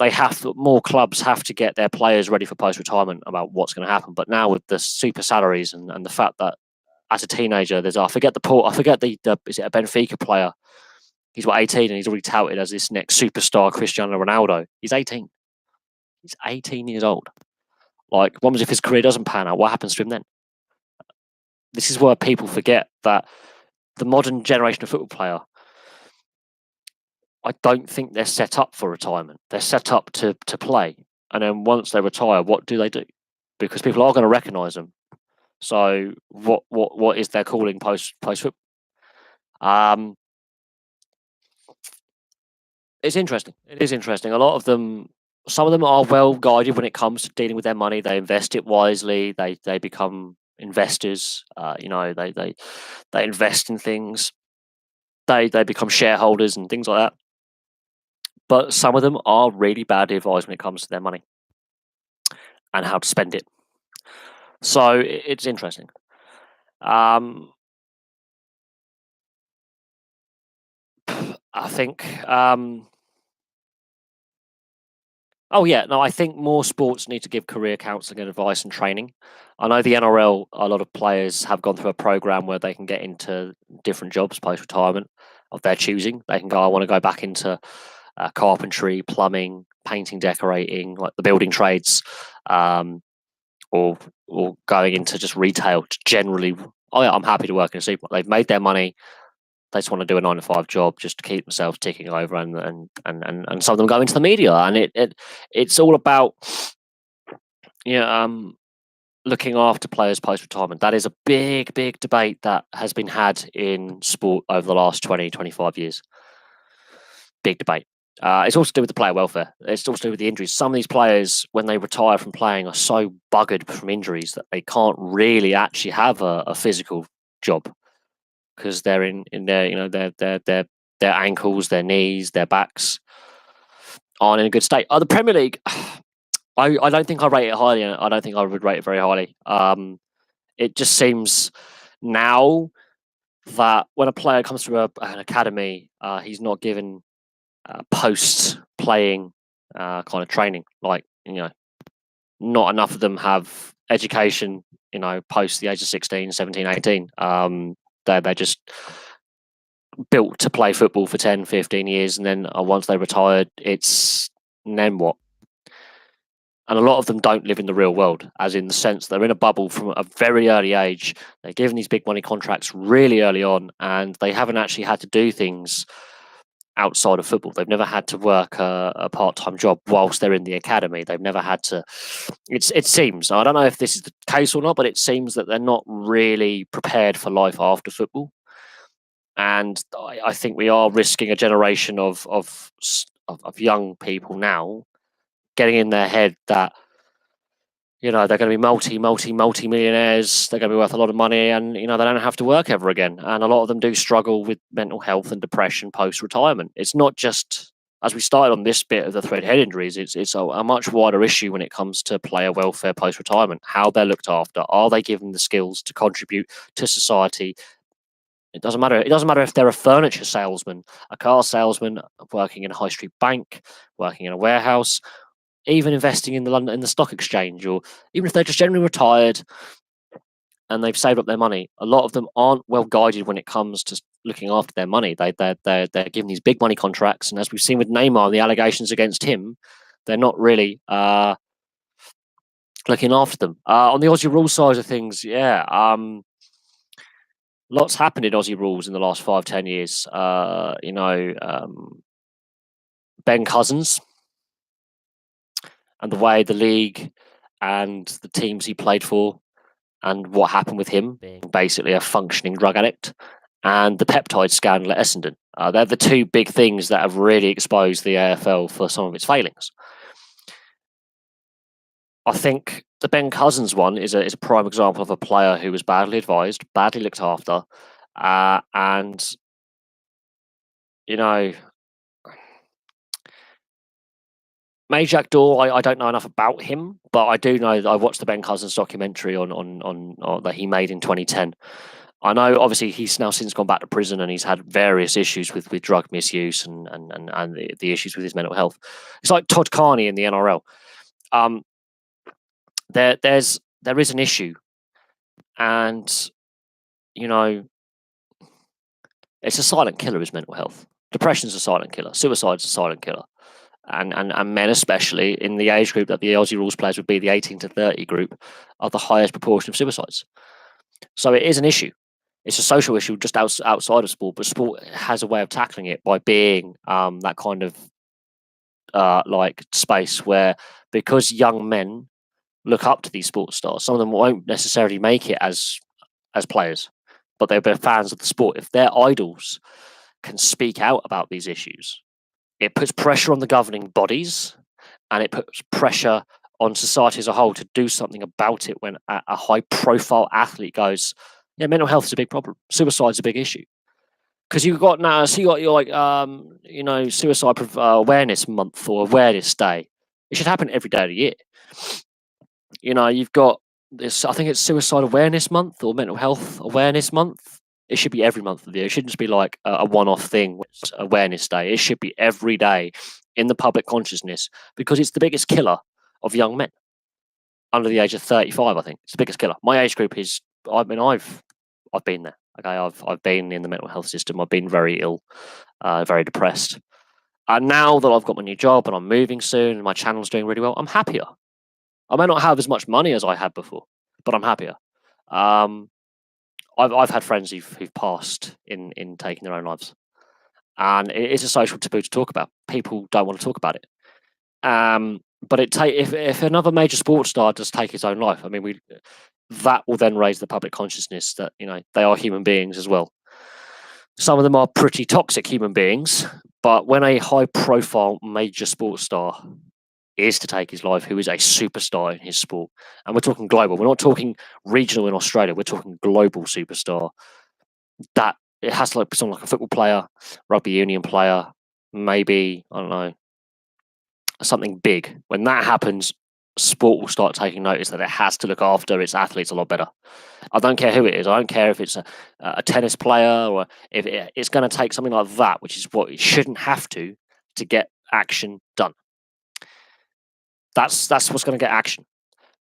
more clubs have to get their players ready for post-retirement about what's going to happen. But now with the super salaries and the fact that as a teenager, I forget the is it a Benfica player? He's 18 and he's already touted as this next superstar Cristiano Ronaldo. He's 18. He's 18 years old. Like, what happens if his career doesn't pan out? What happens to him then? This is where people forget that the modern generation of football player, I don't think they're set up for retirement. They're set up to play. And then once they retire, what do? Because people are going to recognise them. So what is their calling post football? It's interesting. It is interesting. A lot of them, some of them are well guided when it comes to dealing with their money. They invest it wisely. They become investors. They invest in things. They become shareholders and things like that. But some of them are really badly advised when it comes to their money and how to spend it. So it's interesting. I think. I think more sports need to give career counselling and advice and training. I know the NRL, a lot of players have gone through a program where they can get into different jobs post-retirement of their choosing. They can go, I want to go back into carpentry, plumbing, painting, decorating, like the building trades, or going into just retail. Generally, I'm happy to work in a supermarket. They've made their money. They just want to do a 9-to-5 job just to keep themselves ticking over, and some of them go into the media, and it's all about looking after players post-retirement. That is a big debate that has been had in sport over the last 20-25 years. Big debate. It's also to do with the player welfare. It's also to do with the injuries. Some of these players, when they retire from playing, are so buggered from injuries that they can't really actually have a physical job, because they're in their ankles, their knees, their backs aren't in a good state. The Premier League, I don't think I rate it highly. I don't think I would rate it very highly. It just seems now that when a player comes through an academy, he's not given post-playing kind of training. Like, not enough of them have education, post the age of 16, 17, 18. They're just built to play football for 10, 15 years. And then once they retired, then what? And a lot of them don't live in the real world, as in the sense they're in a bubble from a very early age. They're given these big money contracts really early on, and they haven't actually had to do things outside of football. They've never had to work a part-time job whilst they're in the academy. They've never had to. It seems, I don't know if this is the case or not, but it seems that they're not really prepared for life after football. And I think we are risking a generation of young people now getting in their head that they're going to be multi-millionaires. They're going to be worth a lot of money, and they don't have to work ever again. And a lot of them do struggle with mental health and depression post-retirement. It's not just, as we started on this bit of the thread head injuries, it's a much wider issue when it comes to player welfare post-retirement. How they're looked after. Are they given the skills to contribute to society? It doesn't matter. It doesn't matter if they're a furniture salesman, a car salesman, working in a high street bank, working in a warehouse, even investing in the stock exchange, or even if they're just generally retired and they've saved up their money. A lot of them aren't well guided when it comes to looking after their money. They're given these big money contracts, and as we've seen with Neymar, the allegations against him, they're not really looking after them. On the Aussie rule side of things, Lots happened in Aussie rules in the last 5-10 years. Ben Cousins and the way the league and the teams he played for and what happened with him being basically a functioning drug addict, and the peptide scandal at Essendon. They're the two big things that have really exposed the AFL for some of its failings. I think the Ben Cousins one is a prime example of a player who was badly advised, badly looked after, and Majak Daw, I don't know enough about him, but I do know that I watched the Ben Cousins documentary on that he made in 2010. I know, obviously, he's now since gone back to prison and he's had various issues with drug misuse and the issues with his mental health. It's like Todd Carney in the NRL. There is an issue, and it's a silent killer. His mental health, depression's a silent killer, suicide's a silent killer. And men, especially in the age group that the Aussie rules players would be, the 18 to 30 group, are the highest proportion of suicides. So it is an issue. It's a social issue just outside of sport, but sport has a way of tackling it by being that kind of like space where, because young men look up to these sports stars, some of them won't necessarily make it as players, but they'll be fans of the sport. If their idols can speak out about these issues, it puts pressure on the governing bodies, and it puts pressure on society as a whole to do something about it when a high-profile athlete goes, yeah, mental health is a big problem. Suicide's a big issue. Because you've got now, so you got your Suicide Awareness Month or Awareness Day. It should happen every day of the year. You've got this, I think it's Suicide Awareness Month or Mental Health Awareness Month. It should be every month of the year. It shouldn't just be like a one-off thing, Awareness Day. It should be every day in the public consciousness, because it's the biggest killer of young men under the age of 35. I think it's the biggest killer. My age group is. I've been there. Okay, I've been in the mental health system. I've been very ill, very depressed. And now that I've got my new job and I'm moving soon and my channel's doing really well, I'm happier. I may not have as much money as I had before, but I'm happier. I've had friends who've passed in taking their own lives, and it is a social taboo to talk about. People don't want to talk about it. But if another major sports star does take his own life, I mean, that will then raise the public consciousness that they are human beings as well. Some of them are pretty toxic human beings, but when a high-profile major sports star is to take his life, who is a superstar in his sport, and we're talking global, we're not talking regional in Australia, we're talking global superstar, that it has to be someone like a football player, rugby union player, maybe, I don't know, something big. When that happens, sport will start taking notice that it has to look after its athletes a lot better. I don't care who it is. I don't care if it's a tennis player, or if it's going to take something like that, which is what it shouldn't have to get action done. That's what's going to get action,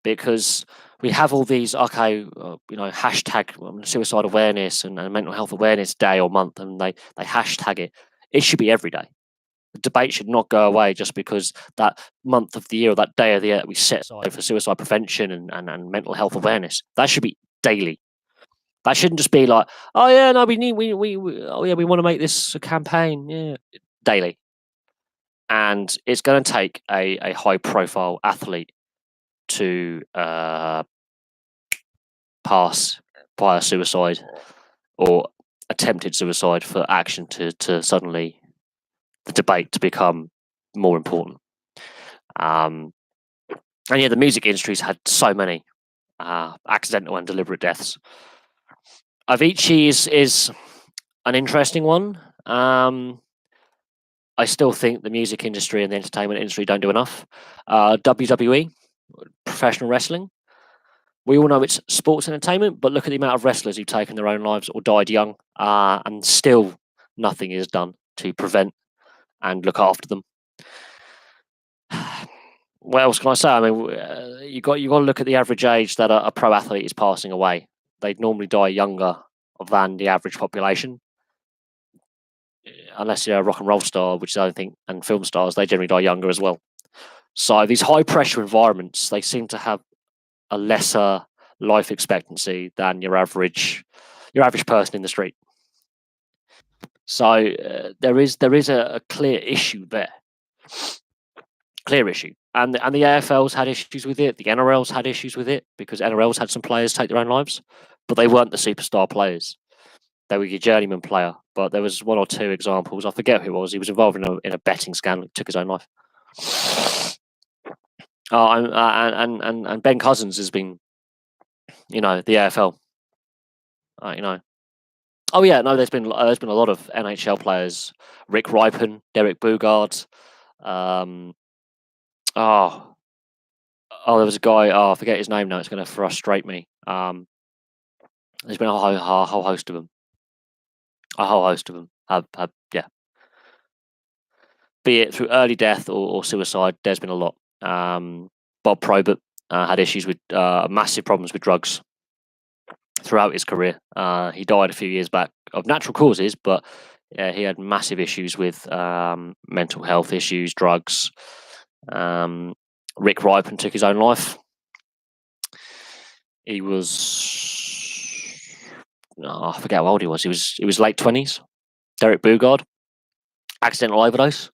because we have all these hashtag suicide awareness and mental health awareness day or month, and they hashtag it. It should be every day. The debate should not go away just because that month of the year or that day of the year that we set aside for suicide prevention and mental health awareness. That should be daily. That shouldn't just be like, oh yeah, no, we want to make this a campaign, yeah, daily. And it's going to take a high-profile athlete to pass via suicide or attempted suicide for action to suddenly the debate to become more important. And yeah, the music industry's had so many accidental and deliberate deaths. Avicii is an interesting one. I still think the music industry and the entertainment industry don't do enough. WWE, professional wrestling, we all know it's sports entertainment, but look at the amount of wrestlers who've taken their own lives or died young, and still nothing is done to prevent and look after them. What else can I say? I mean, you got to look at the average age that a pro athlete is passing away. They'd normally die younger than the average population, unless you're a rock and roll star, which I think, and film stars, they generally die younger as well. So these high pressure environments, they seem to have a lesser life expectancy than your average your average person in the street. So there is a clear issue there. Clear issue. And the AFL's had issues with it. The NRL's had issues with it because NRL's had some players take their own lives, but they weren't the superstar players. They were your journeyman player. But there was one or two examples. I forget who it was. He was involved in a betting scandal. Took his own life. And Ben Cousins has been, the AFL. Oh yeah, no. There's been a lot of NHL players. Rick Ripon, Derek Boogaard. There was a guy. I forget his name now. It's going to frustrate me. There's been a whole host of them. Have be it through early death or suicide. There's been a lot. Bob Probert had issues with massive problems with drugs throughout his career. He died a few years back of natural causes, but he had massive issues with mental health issues, drugs. Rick Ripon took his own life. He was, I forget how old he was. He was late 20s. Derek Boogaard, accidental overdose.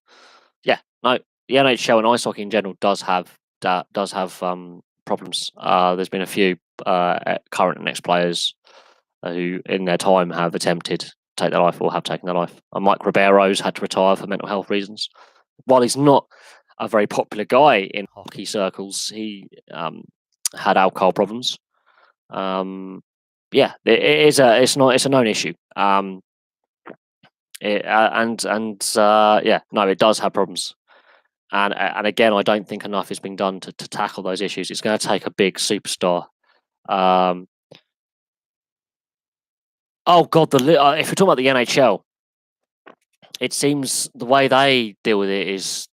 Yeah, no, the NHL and ice hockey in general does have problems. There's been a few current and ex-players who, in their time, have attempted to take their life or have taken their life. Mike Ribeiro's had to retire for mental health reasons. While he's not a very popular guy in hockey circles, he had alcohol problems. It's a known issue. It does have problems. And again, I don't think enough is being done to tackle those issues. It's going to take a big superstar. If we're talking about the NHL, it seems the way they deal with it is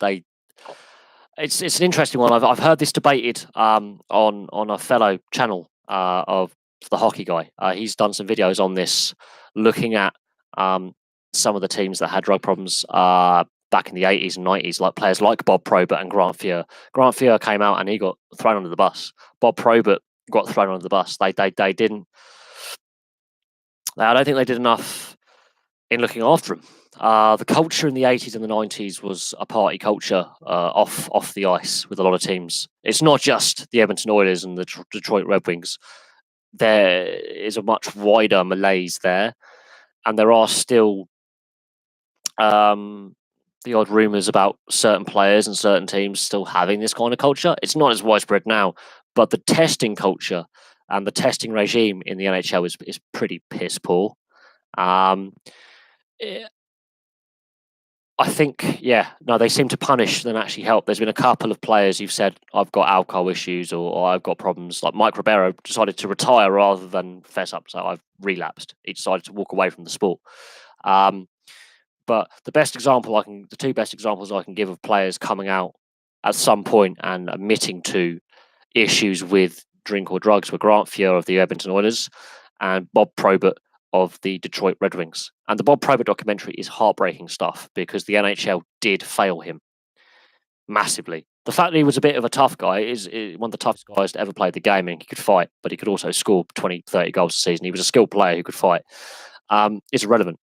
it's an interesting one. I've heard this debated on a fellow channel of the hockey guy. He's done some videos on this, looking at some of the teams that had drug problems back in the 80s and 90s, like players like Bob Probert and Grant Fuhr. Grant Fuhr came out and he got thrown under the bus. Bob Probert got thrown under the bus. They didn't. I don't think they did enough in looking after him. The culture in the 80s and the 90s was a party culture off the ice with a lot of teams. It's not just the Edmonton Oilers and the Detroit Red Wings. There is a much wider malaise there, and there are still the odd rumours about certain players and certain teams still having this kind of culture. It's not as widespread now, but the testing culture and the testing regime in the NHL is pretty piss poor. I think, they seem to punish than actually help. There's been a couple of players who've said, I've got alcohol issues or I've got problems. Like Mike Ribeiro decided to retire rather than fess up. So I've relapsed. He decided to walk away from the sport. But the two best examples I can give of players coming out at some point and admitting to issues with drink or drugs were Grant Fuhr of the Edmonton Oilers and Bob Probert of the Detroit Red Wings. And the Bob Probert documentary is heartbreaking stuff because the NHL did fail him massively. The fact that he was a bit of a tough guy is one of the toughest guys to ever play the game, and he could fight, but he could also score 20, 30 goals a season. He was a skilled player who could fight. It's irrelevant.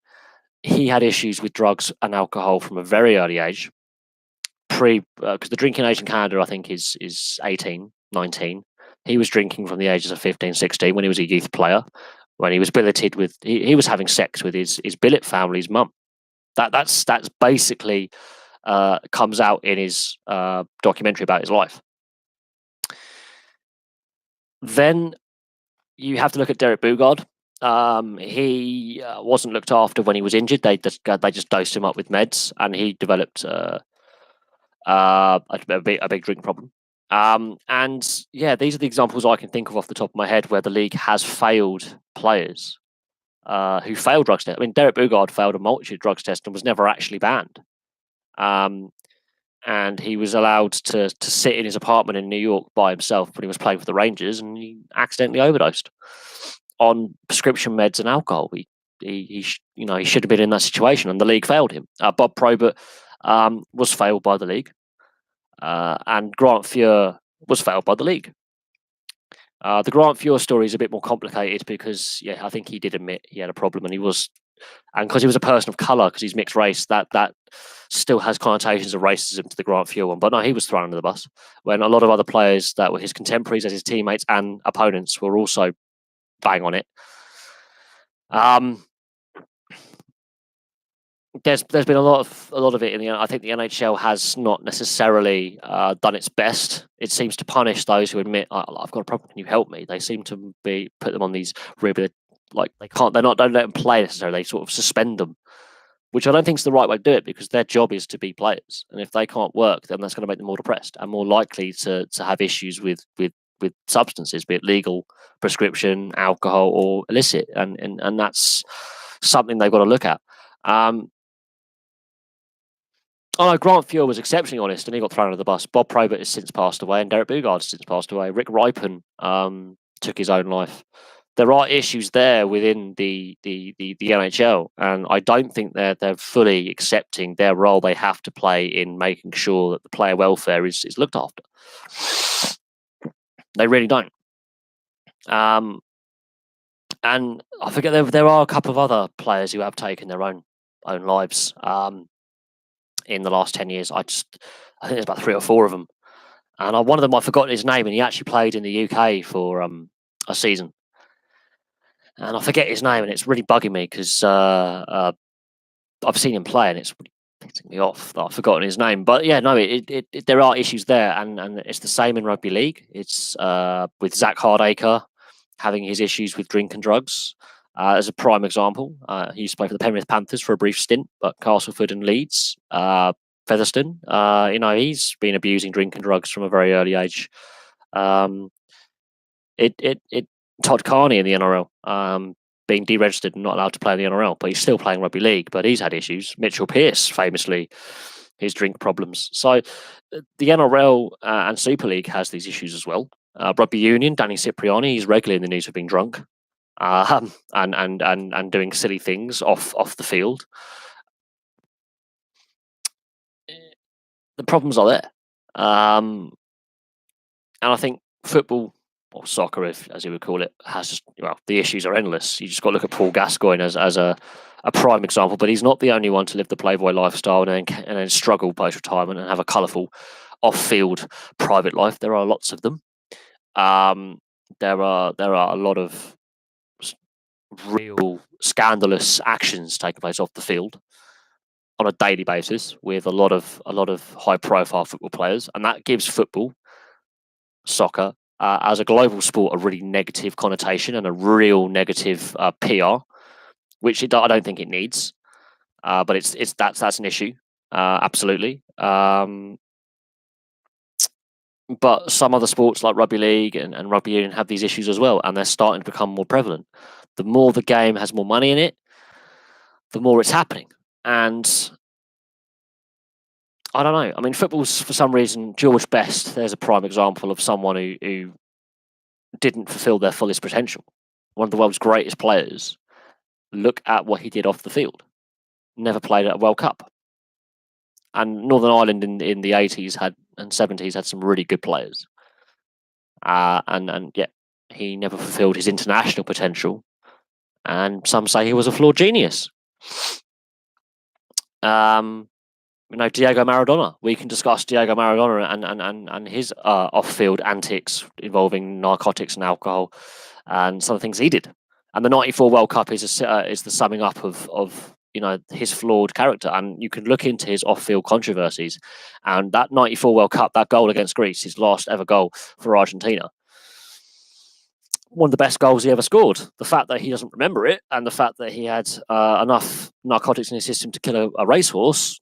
He had issues with drugs and alcohol from a very early age, because the drinking age in Canada, I think, is 18, 19. He was drinking from the ages of 15, 16 when he was a youth player, when he was billeted with, he was having sex with his billet family's mum. That's basically comes out in his documentary about his life. Then you have to look at Derek Boogaard. He wasn't looked after when he was injured. They just dosed him up with meds, and he developed a big drink problem. These are the examples I can think of off the top of my head where the league has failed players who failed drugs tests. I mean, Derek Boogaard failed a multitude of drugs tests and was never actually banned. And he was allowed to sit in his apartment in New York by himself when he was playing for the Rangers, and he accidentally overdosed on prescription meds and alcohol. He should have been in that situation, and the league failed him. Bob Probert was failed by the league, and Grant Fuhr was failed by the league. The Grant Fuhr story is a bit more complicated because, I think he did admit he had a problem, and because he was a person of colour, because he's mixed race, that still has connotations of racism to the Grant Fuhr one. But no, he was thrown under the bus when a lot of other players that were his contemporaries, as his teammates and opponents, were also bang on it. There's been a lot of it in the. I think the NHL has not necessarily done its best. It seems to punish those who admit, I've got a problem. Can you help me? They seem to put them on these really, like, they can't. Don't let them play necessarily. They sort of suspend them, which I don't think is the right way to do it, because their job is to be players, and if they can't work, then that's going to make them more depressed and more likely to have issues with substances, be it legal, prescription, alcohol, or illicit, and that's something they've got to look at. Grant Fuhr was exceptionally honest, and he got thrown under the bus. Bob Probert has since passed away, and Derek Boogaard has since passed away. Rick Ripon took his own life. There are issues there within the NHL, and I don't think they're fully accepting their role they have to play in making sure that the player welfare is looked after. They really don't. And I forget there are a couple of other players who have taken their own lives in the last 10 years. I think there's about 3 or 4 of them, and one of them, I've forgotten his name, and he actually played in the UK for a season, and I forget his name, and it's really bugging me because I've seen him play, and it's really pissing me off that I've forgotten his name. But yeah, no, there are issues there, and it's the same in rugby league. It's with Zach Hardacre having his issues with drink and drugs. As a prime example, he used to play for the Penrith Panthers for a brief stint, but Castleford and Leeds, Featherstone, he's been abusing drink and drugs from a very early age. Todd Carney in the NRL, being deregistered and not allowed to play in the NRL, but he's still playing rugby league, but he's had issues. Mitchell Pearce, famously, his drink problems. So the NRL and Super League has these issues as well. Rugby Union, Danny Cipriani, he's regularly in the news for being drunk. And doing silly things off the field. The problems are there, and I think football, or soccer, as you would call it, has just, the issues are endless. You just got to look at Paul Gascoigne as a prime example, but he's not the only one to live the playboy lifestyle and then struggle post retirement and have a colourful off-field private life. There are lots of them. There are a lot of real scandalous actions taking place off the field on a daily basis with a lot of high profile football players, and that gives soccer as a global sport a really negative connotation and a real negative PR, which I don't think it needs, but that's an issue, absolutely. But some other sports like rugby league and rugby union have these issues as well, and they're starting to become more prevalent. The more the game has more money in it, the more it's happening. And I don't know. I mean, football's, for some reason, George Best, there's a prime example of someone who didn't fulfill their fullest potential. One of the world's greatest players. Look at what he did off the field. Never played at a World Cup. And Northern Ireland in the 80s and 70s had some really good players. And yet he never fulfilled his international potential. And some say he was a flawed genius. Diego Maradona. We can discuss Diego Maradona and his off-field antics involving narcotics and alcohol, and some of the things he did. And the '94 World Cup is the summing up of his flawed character. And you can look into his off-field controversies. And that '94 World Cup, that goal against Greece, his last ever goal for Argentina, one of the best goals he ever scored. The fact that he doesn't remember it, and the fact that he had enough narcotics in his system to kill a racehorse,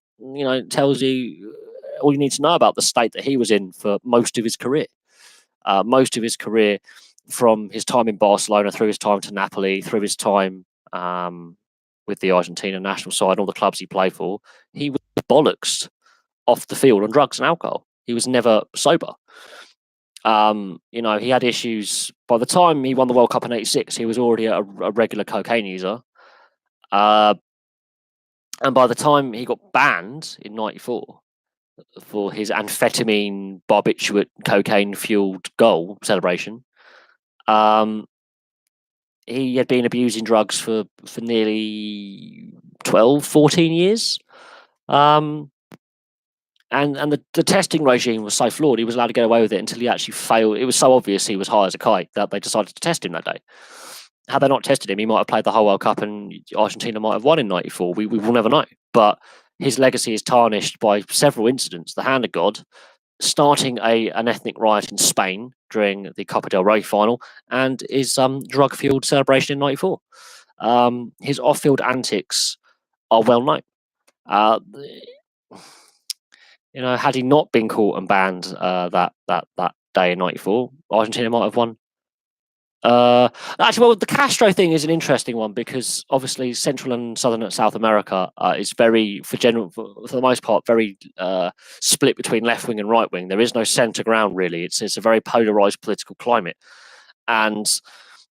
tells you all you need to know about the state that he was in for most of his career. From his time in Barcelona, through his time to Napoli, through his time with the Argentina national side, all the clubs he played for, he was bollocks off the field on drugs and alcohol. He was never sober. He had issues. By the time he won the World Cup in '86, he was already a regular cocaine user. And by the time he got banned in '94 for his amphetamine, barbiturate, cocaine-fueled goal celebration, He had been abusing drugs for nearly 12, 14 years. And the testing regime was so flawed, he was allowed to get away with it until he actually failed. It was so obvious he was high as a kite that they decided to test him that day. Had they not tested him, he might have played the whole World Cup and Argentina might have won in '94. We will never know. But his legacy is tarnished by several incidents. The hand of God, starting an ethnic riot in Spain during the Copa del Rey final, and his drug-fueled celebration in '94. His off-field antics are well known. Had he not been caught and banned that day in '94, Argentina might have won. Actually, well, the Castro thing is an interesting one because obviously Central and South America is very, for the most part, very split between left wing and right wing. There is no centre ground really. It's a very polarised political climate, and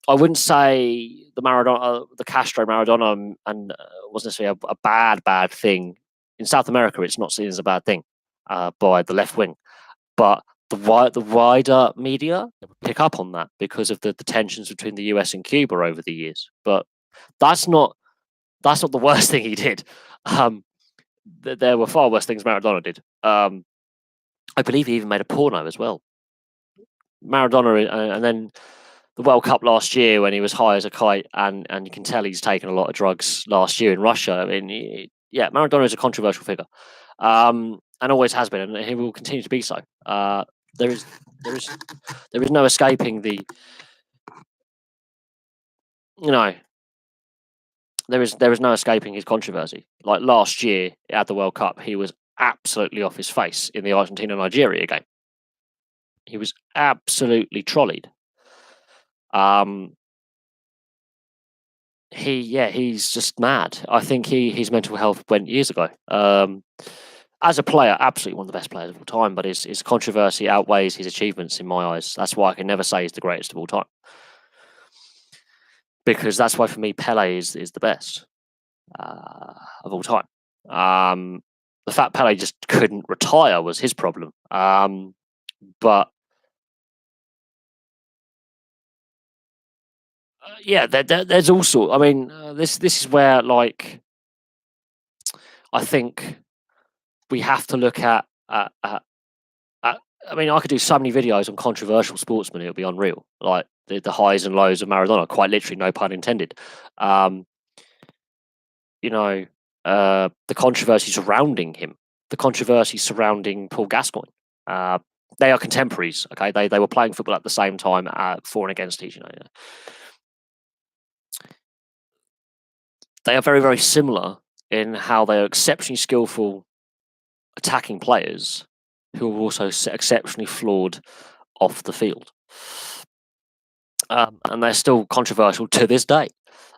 I wouldn't say the Castro Maradona and wasn't necessarily a bad thing. In South America, it's not seen as a bad thing by the left wing, but the wider media pick up on that because of the tensions between the US and Cuba over the years. But that's not the worst thing he did. There were far worse things Maradona did. I believe he even made a porno as well. Maradona, and then the World Cup last year when he was high as a kite, and you can tell he's taken a lot of drugs last year in Russia. I mean, Maradona is a controversial figure, and always has been, and he will continue to be so. There is no escaping the, there is no escaping his controversy. Like last year at the World Cup, he was absolutely off his face in the Argentina-Nigeria game. He was absolutely trolleyed. He's just mad. I think his mental health went years ago. As a player, absolutely one of the best players of all time, but his controversy outweighs his achievements in my eyes. That's why I can never say he's the greatest of all time. Because that's why, for me, Pele is the best of all time. The fact Pele just couldn't retire was his problem. But there's also, I mean, this is where, like, I think we have to look at I mean, I could do so many videos on controversial sportsmen; it would be unreal. Like the highs and lows of Maradona, quite literally, no pun intended. The controversy surrounding him, the controversy surrounding Paul Gascoigne. They are contemporaries. Okay, they were playing football at the same time, for and against each other. They are very, very similar in how they are exceptionally skillful attacking players who are also exceptionally flawed off the field. And they're still controversial to this day.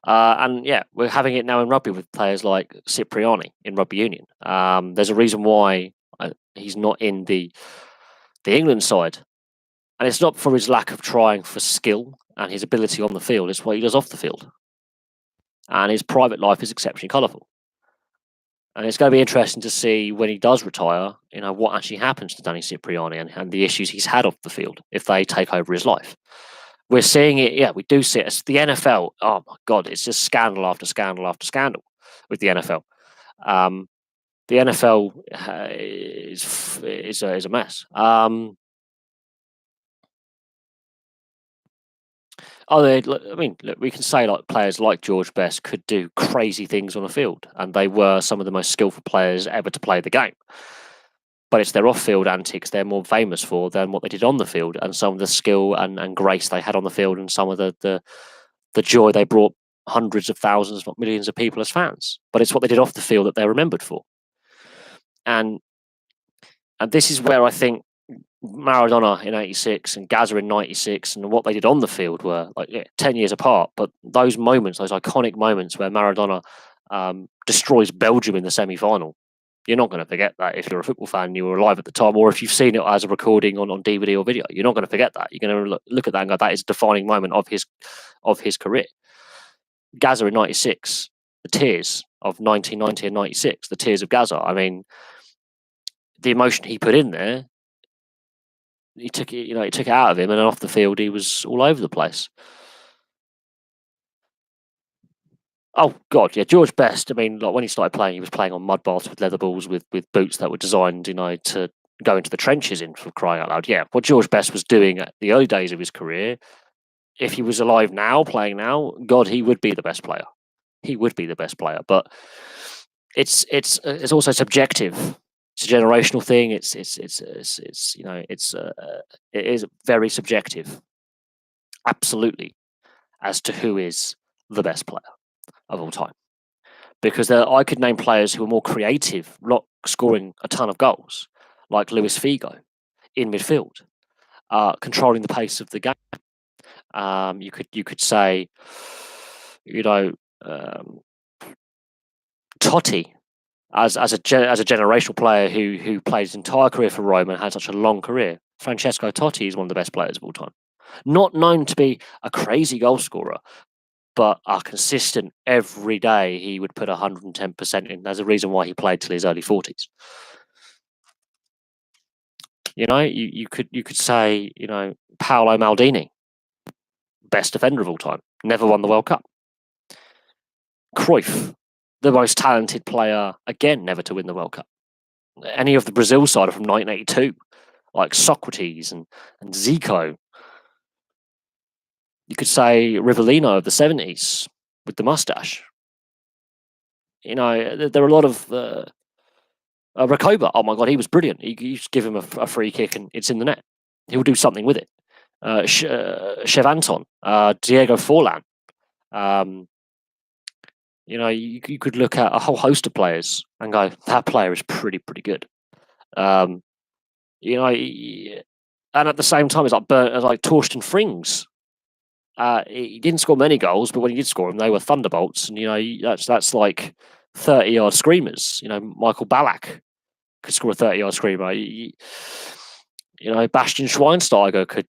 And we're having it now in rugby with players like Cipriani in rugby union. There's a reason why he's not in the England side. And it's not for his lack of trying for skill and his ability on the field, it's what he does off the field. And his private life is exceptionally colourful. And it's going to be interesting to see when he does retire, what actually happens to Danny Cipriani and the issues he's had off the field if they take over his life. We're seeing it, we do see it. It's the NFL, oh my God, it's just scandal after scandal after scandal with the NFL. The NFL is a mess. We can say like players like George Best could do crazy things on the field, and they were some of the most skillful players ever to play the game. But it's their off-field antics they're more famous for than what they did on the field, and some of the skill and grace they had on the field, and some of the joy they brought hundreds of thousands, if not millions of people as fans. But it's what they did off the field that they're remembered for. And this is where I think Maradona in '86 and Gazza in '96 and what they did on the field were 10 years apart. But those moments, those iconic moments where Maradona destroys Belgium in the semi-final, you're not going to forget that if you're a football fan and you were alive at the time, or if you've seen it as a recording on DVD or video. You're not going to forget that. You're going to look at that and go, that is a defining moment of his career. Gazza in '96, the tears of 1990 and '96, the tears of Gazza. I mean, the emotion he put in there he took it, he took it out of him, and off the field he was all over the place. Oh God, yeah, George Best. I mean, like when he started playing, he was playing on mud baths with leather balls with boots that were designed, to go into the trenches in, for crying out loud. Yeah, what George Best was doing at the early days of his career, if he was alive now, playing now, God, he would be the best player. He would be the best player, but it's also subjective. It's a generational thing. It is very subjective, absolutely, as to who is the best player of all time. Because I could name players who are more creative, not scoring a ton of goals, like Luis Figo in midfield, controlling the pace of the game. You could say, Totti as a generational player who played his entire career for Roma and had such a long career. Francesco Totti is one of the best players of all time. Not known to be a crazy goal scorer, but are consistent every day. He would put 110% in. There's a reason why he played till his early 40s. You could say, Paolo Maldini, best defender of all time, never won the World Cup. Cruyff, the most talented player, again, never to win the World Cup. Any of the Brazil side from 1982, like Socrates and Zico. You could say Rivellino of the 70s with the mustache. There are a lot of Recoba. Oh my God, he was brilliant. You just give him a free kick and it's in the net. He'll do something with it. Chev Anton, Diego Forlan. You could look at a whole host of players and go, that player is pretty good. And at the same time, it's like Torsten Frings. He didn't score many goals, but when he did score them, they were thunderbolts. And that's like 30-yard screamers. Michael Ballack could score a 30-yard screamer. Bastian Schweinsteiger could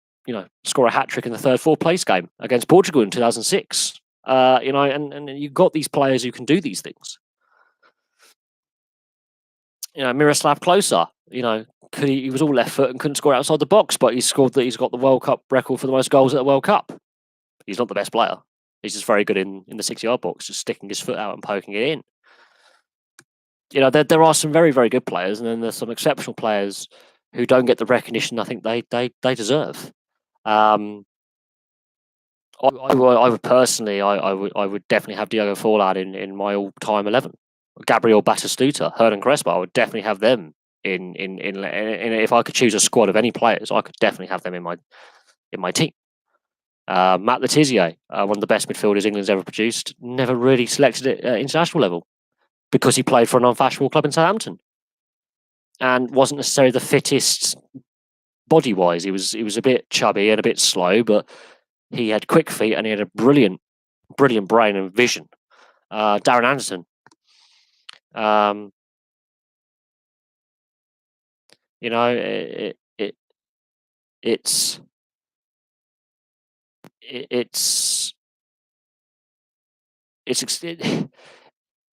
score a hat trick in the third, fourth place game against Portugal in 2006. And you've got these players who can do these things. Miroslav Klose, he was all left foot and couldn't score outside the box, but he's got the World Cup record for the most goals at the World Cup. He's not the best player. He's just very good in the 6-yard box, just sticking his foot out and poking it in. There are some very, very good players, and then there's some exceptional players who don't get the recognition I think they deserve. I would personally, I would definitely have Diego Forlan in my all-time 11. Gabriel Batistuta, Hernan Crespo, I would definitely have them in if I could choose a squad of any players, I could definitely have them in my team. Matt Le Tissier, one of the best midfielders England's ever produced, never really selected at international level because he played for an unfashionable club in Southampton and wasn't necessarily the fittest body-wise. He was a bit chubby and a bit slow, but he had quick feet and he had a brilliant brain and vision. Darren Anderson.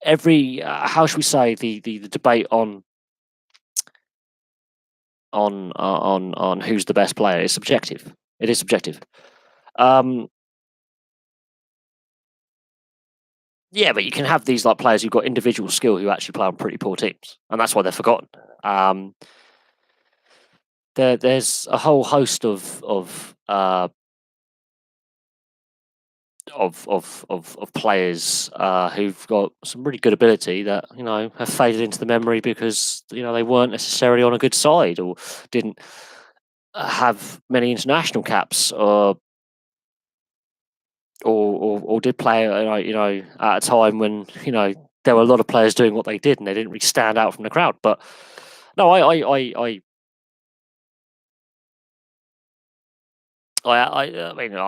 Every how should we say the debate on who's the best player is subjective. It is subjective. Yeah, but you can have these like players who've got individual skill who actually play on pretty poor teams, and that's why they're forgotten. There's a whole host of players who've got some really good ability that have faded into the memory because they weren't necessarily on a good side or didn't have many international caps or did play at a time when there were a lot of players doing what they did and they didn't really stand out from the crowd. But no, I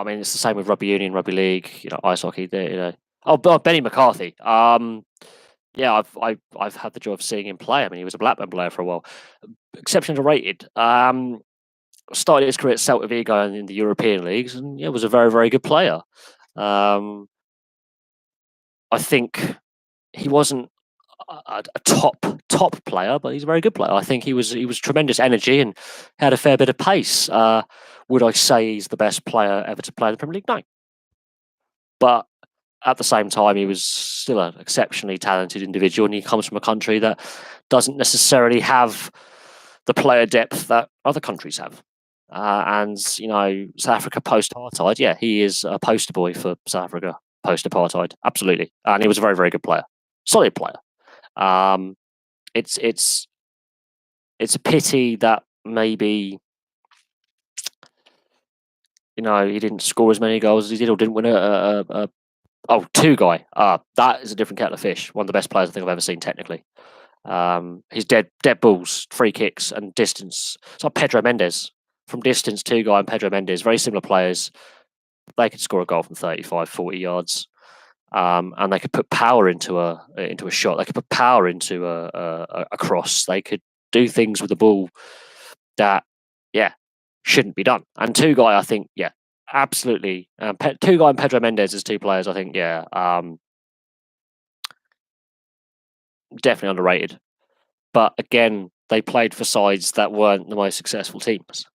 mean, it's the same with rugby union, rugby league, ice hockey. Oh, Benny McCarthy. Yeah, I've had the joy of seeing him play. I mean, he was a Blackburn player for a while, exceptionally rated. Started his career at Celta Vigo and in the European leagues, and was a very, very good player. I think he wasn't a top player, but he's a very good player. I think he was tremendous energy and had a fair bit of pace. Would I say he's the best player ever to play in the Premier League? No, but at the same time, he was still an exceptionally talented individual, and he comes from a country that doesn't necessarily have the player depth that other countries have. And South Africa post-apartheid, yeah, he is a poster boy for South Africa post-apartheid, absolutely, and he was a very, very good player, solid player. It's a pity that maybe he didn't score as many goals as he did, or didn't win two guy. That is a different kettle of fish. One of the best players I think I've ever seen technically. His dead balls, free kicks, and distance. It's like Pedro Mendes. From distance, two guy and Pedro Mendes, very similar players. They could score a goal from 35, 40 yards. And they could put power into a shot. They could put power into a cross. They could do things with the ball that, shouldn't be done. And two guy, I think, absolutely. Two guy and Pedro Mendes as two players, I think, definitely underrated. But again, they played for sides that weren't the most successful teams.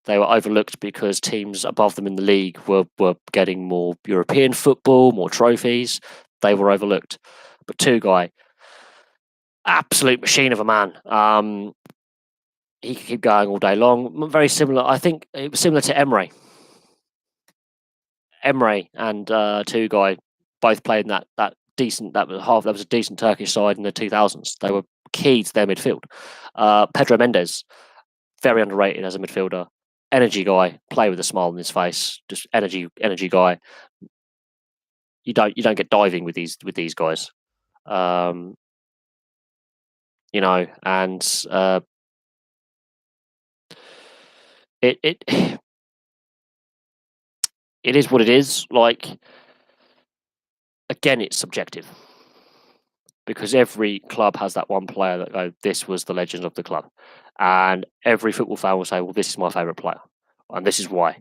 They were overlooked because teams above them in the league were getting more European football, more trophies. They were overlooked. But two guy, absolute machine of a man. He could keep going all day long. Very similar. I think it was similar to Emre. Emre and two guy both played in that decent. That was a decent Turkish side in the 2000s. They were key to their midfield. Pedro Mendes, very underrated as a midfielder. Energy guy, play with a smile on his face, just energy guy. You don't get diving with these guys, and it is what it is. Like, again, it's subjective because every club has that one player that this was the legend of the club, and every football fan will say, well, this is my favourite player, and this is why.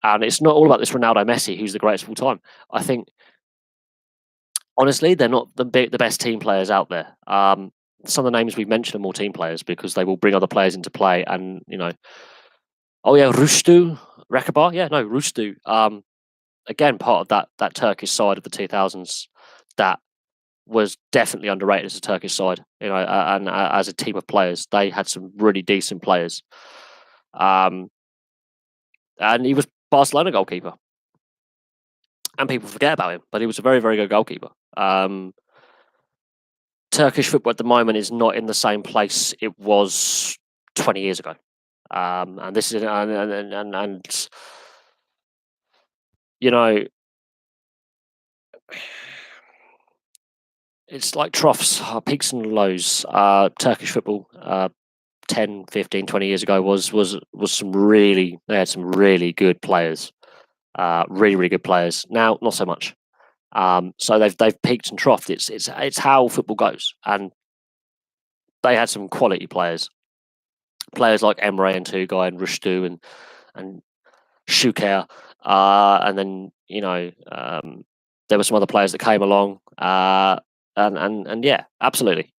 And it's not all about this Ronaldo, Messi, who's the greatest of all time. I think, honestly, they're not the best team players out there. Some of the names we've mentioned are more team players because they will bring other players into play. And Rustu, Rekaba, Rustu. Again, part of that Turkish side of the 2000s that was definitely underrated as a Turkish side. And as a team of players, they had some really decent players. And he was Barcelona goalkeeper. And people forget about him, but he was a very, very good goalkeeper. Turkish football at the moment is not in the same place it was 20 years ago. And this is it's like troughs, peaks and lows. Turkish football 10, 15, 20 years ago was they had some really good players. Really, really good players. Now, not so much. So they've peaked and troughed. It's how football goes, and they had some quality players like Emre and Tugay and Rushdu and Shuker, and then there were some other players that came along, and absolutely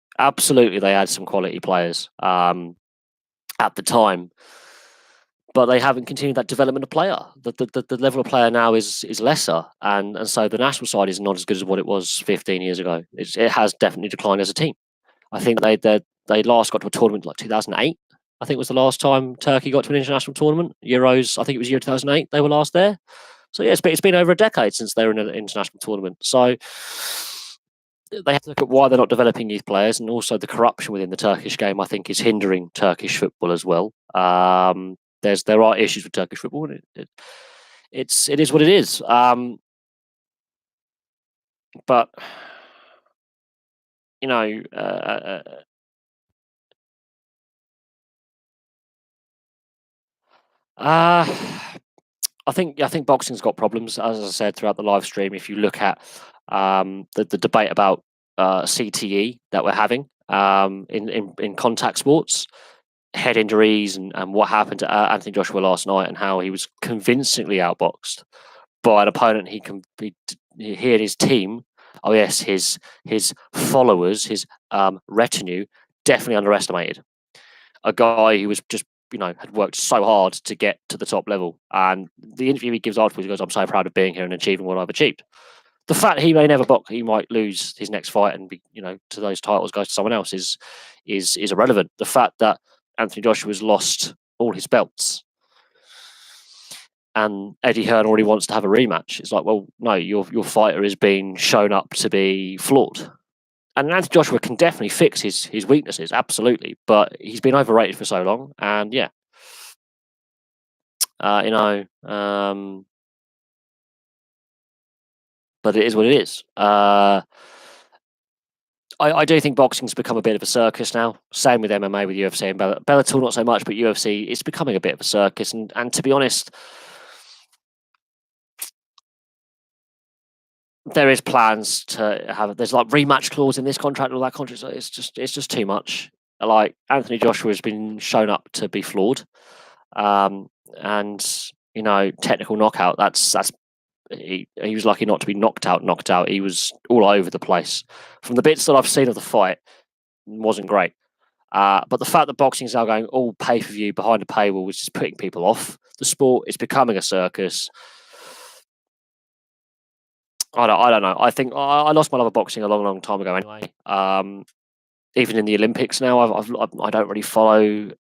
they had some quality players at the time. But they haven't continued that development of player. The level of player now is lesser, and so the national side is not as good as what it was 15 years ago. It has definitely declined as a team. I think they last got to a tournament like 2008. I think was the last time Turkey got to an international tournament. Euros, I think it was year 2008. They were last there. So it's been over a decade since they were in an international tournament. So they have to look at why they're not developing youth players, and also the corruption within the Turkish game, I think, is hindering Turkish football as well. There are issues with Turkish football, and it is what it is. But I think boxing's got problems, as I said throughout the live stream. If you look at the debate about CTE that we're having in contact sports, head injuries, and what happened to Anthony Joshua last night, and how he was convincingly outboxed by an opponent he and his team oh yes, his followers, his retinue, definitely underestimated a guy who was just had worked so hard to get to the top level. And the interview he gives afterwards, he goes, "I'm so proud of being here and achieving what I've achieved." The fact he may never box, he might lose his next fight and be, to those titles goes to someone else is irrelevant. The fact that Anthony Joshua's lost all his belts and Eddie Hearn already wants to have a rematch, it's like, well, no, your fighter is being shown up to be flawed. And Anthony Joshua can definitely fix his weaknesses, absolutely, but he's been overrated for so long, and yeah, but it is what it is. I do think boxing's become a bit of a circus now. Same with MMA, with UFC and Bellator, not so much, but UFC, it's becoming a bit of a circus. And to be honest, there is plans to have. There's like rematch clause in this contract, all that contract. So it's just too much. Like Anthony Joshua has been shown up to be flawed, and technical knockout. He was lucky not to be knocked out. He was all over the place. From the bits that I've seen of the fight, wasn't great. But the fact that boxing is now going all pay-per-view behind a paywall, which is putting people off the sport, is becoming a circus. I don't know. I think I lost my love of boxing a long time ago. Anyway, even in the Olympics now, I don't really follow.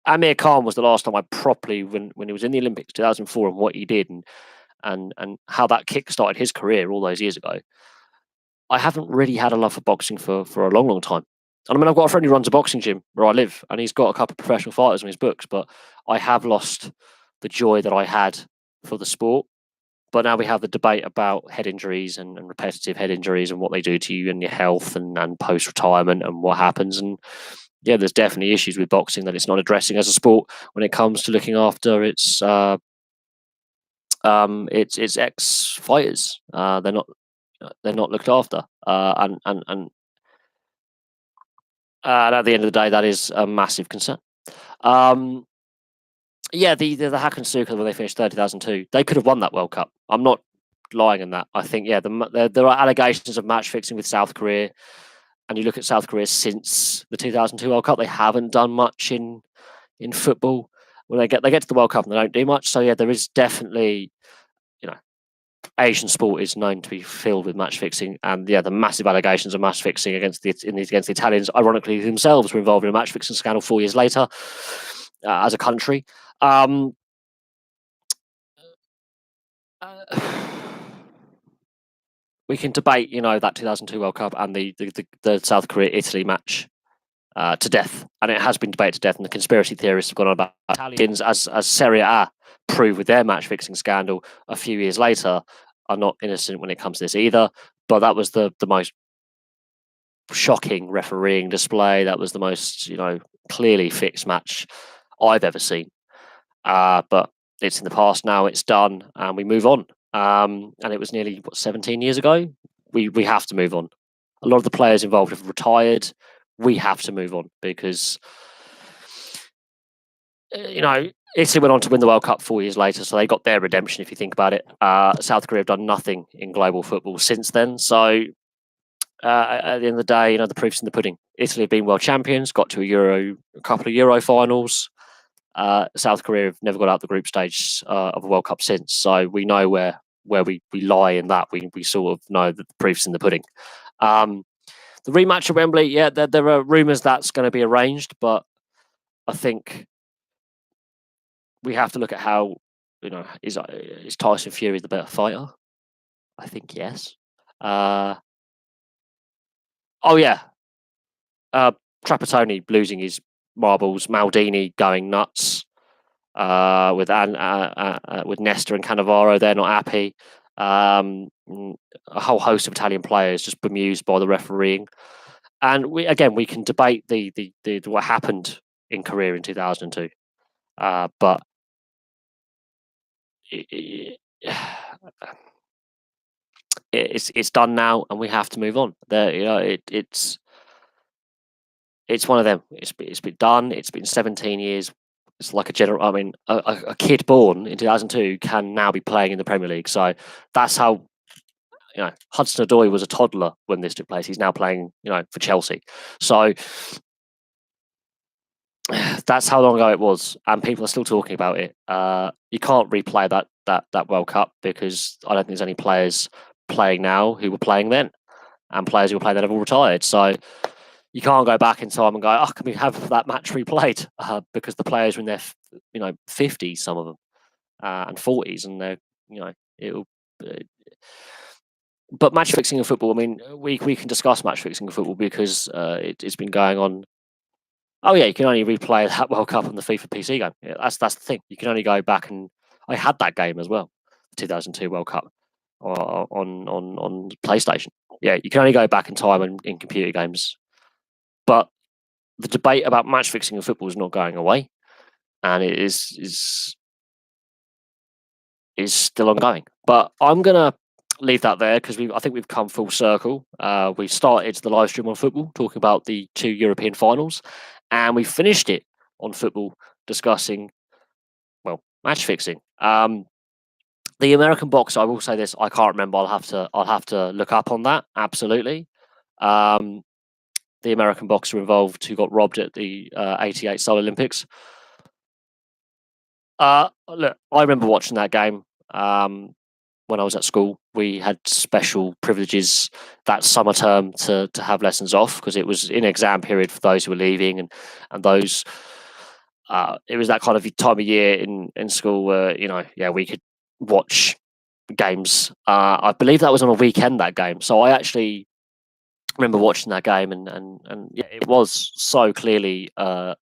Amir Khan was the last time I properly, when he was in the Olympics 2004, and what he did and how that kick-started his career all those years ago. I haven't really had a love for boxing for a long time. And I mean, I've got a friend who runs a boxing gym where I live, and he's got a couple of professional fighters on his books, but I have lost the joy that I had for the sport. But now we have the debate about head injuries and repetitive head injuries and what they do to you and your health and post-retirement and what happens. And yeah, there's definitely issues with boxing that it's not addressing as a sport when it comes to looking after its ex-fighters. They're not looked after. And at the end of the day, that is a massive concern. Yeah, the Hakan-Suka, when they finished 2002, they could have won that World Cup. I'm not lying in that. I think, yeah, there are allegations of match fixing with South Korea, and you look at South Korea since the 2002 World Cup, they haven't done much in football. When they get to the World Cup and they don't do much. So yeah, there is definitely, Asian sport is known to be filled with match fixing, and yeah, the massive allegations of match fixing against the Italians, ironically themselves were involved in a match fixing scandal 4 years later as a country. We can debate, that 2002 World Cup and the South Korea-Italy match to death, and it has been debated to death, and the conspiracy theorists have gone on about Italians, as Serie A proved with their match-fixing scandal a few years later, are not innocent when it comes to this either. But that was the most shocking refereeing display. That was the most, clearly fixed match I've ever seen. But it's in the past now, it's done, and we move on. And it was nearly 17 years ago. We have to move on. A lot of the players involved have retired. We have to move on because Italy went on to win the World Cup 4 years later, so they got their redemption. If you think about it, South Korea have done nothing in global football since then. So at the end of the day, the proof's in the pudding. Italy have been world champions, got to a couple of Euro finals. South Korea have never got out the group stage of a World Cup since. So we know where we lie in that. We sort of know that the proof's in the pudding. The rematch at Wembley, yeah, there are rumours that's going to be arranged, but I think we have to look at how, is Tyson Fury the better fighter? I think yes. Oh yeah, Trapattoni losing his marbles, Maldini going nuts with Nesta and Cannavaro. They're not happy. A whole host of Italian players just bemused by the refereeing, and we can debate the what happened in Korea in 2002, but it's done now, and we have to move on. It's one of them. It's been done. It's been 17 years. It's like a kid born in 2002 can now be playing in the Premier League. So that's how Hudson-Odoi was a toddler when this took place. He's now playing, for Chelsea. So that's how long ago it was, and people are still talking about it. You can't replay that World Cup because I don't think there's any players playing now who were playing then, and players who were playing then have all retired. So you can't go back in time and go, can we have that match replayed? Because the players are in their 50s, some of them, and 40s, and they're it'll. But match fixing in football, I mean, we can discuss match fixing in football because it's been going on. Oh yeah, you can only replay that World Cup on the FIFA PC game. Yeah, that's the thing. You can only go back, and I had that game as well, the 2002 World Cup, on PlayStation. Yeah, you can only go back in time in computer games. But the debate about match fixing in football is not going away, and it is still ongoing. But I'm gonna leave that there because I think we've come full circle. We started the live stream on football, talking about the 2 European finals, and we finished it on football, discussing, match fixing. The American box, I will say this, I can't remember. I'll have to look up on that. Absolutely. The American boxer involved who got robbed at the 88 Seoul Olympics. Look, I remember watching that game. When I was at school, we had special privileges that summer term to have lessons off because it was in exam period for those who were leaving, and those. It was that kind of time of year in school where we could watch games. I believe that was on a weekend, that game, so I actually remember watching that game, and yeah, it was so clearly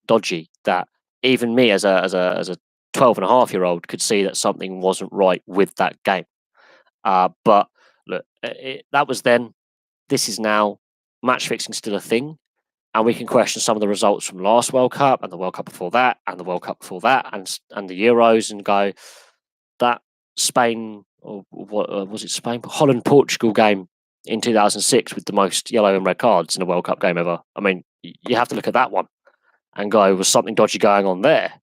dodgy that even me as a 12-and-a-half-year-old could see that something wasn't right with that game. But look, that was then. This is now. Match fixing still a thing, and we can question some of the results from last World Cup and the World Cup before that and the World Cup before that and the Euros, and go that Spain, or what was it, Spain, Holland, Portugal game in 2006 with the most yellow and red cards in a World Cup game ever. I mean, you have to look at that one and go, was something dodgy going on there?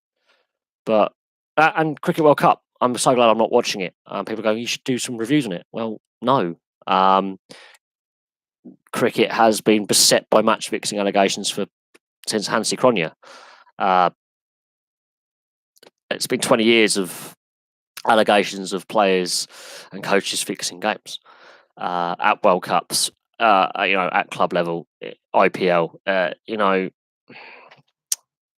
But and Cricket World Cup, I'm so glad I'm not watching it. People go, you should do some reviews on it. Well, no. Cricket has been beset by match fixing allegations since Hansi Cronje. It's been 20 years of allegations of players and coaches fixing games at World Cups, at club level, IPL.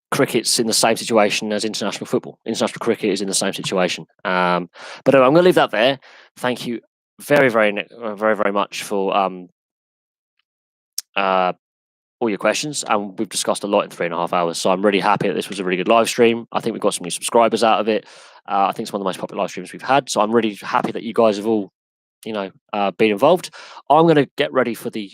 Cricket's in the same situation as international football. International cricket is in the same situation. But anyway, I'm going to leave that there. Thank you very, very, very, very much for all your questions, and we've discussed a lot in 3.5 hours. So I'm really happy that this was a really good live stream. I think we got some new subscribers out of it. I think it's one of the most popular live streams we've had. So I'm really happy that you guys have all been involved. I'm going to get ready for the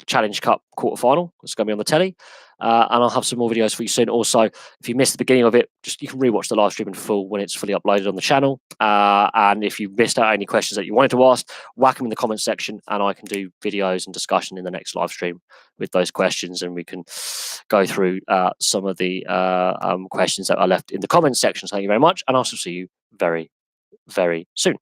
Challenge Cup quarterfinal. It's going to be on the telly, and I'll have some more videos for you soon. Also, if you missed the beginning of it, you can rewatch the live stream in full when it's fully uploaded on the channel. And if you missed out any questions that you wanted to ask, whack them in the comments section, and I can do videos and discussion in the next live stream with those questions, and we can go through some of the questions that are left in the comments section. Thank you very much, and I'll see you very, very soon.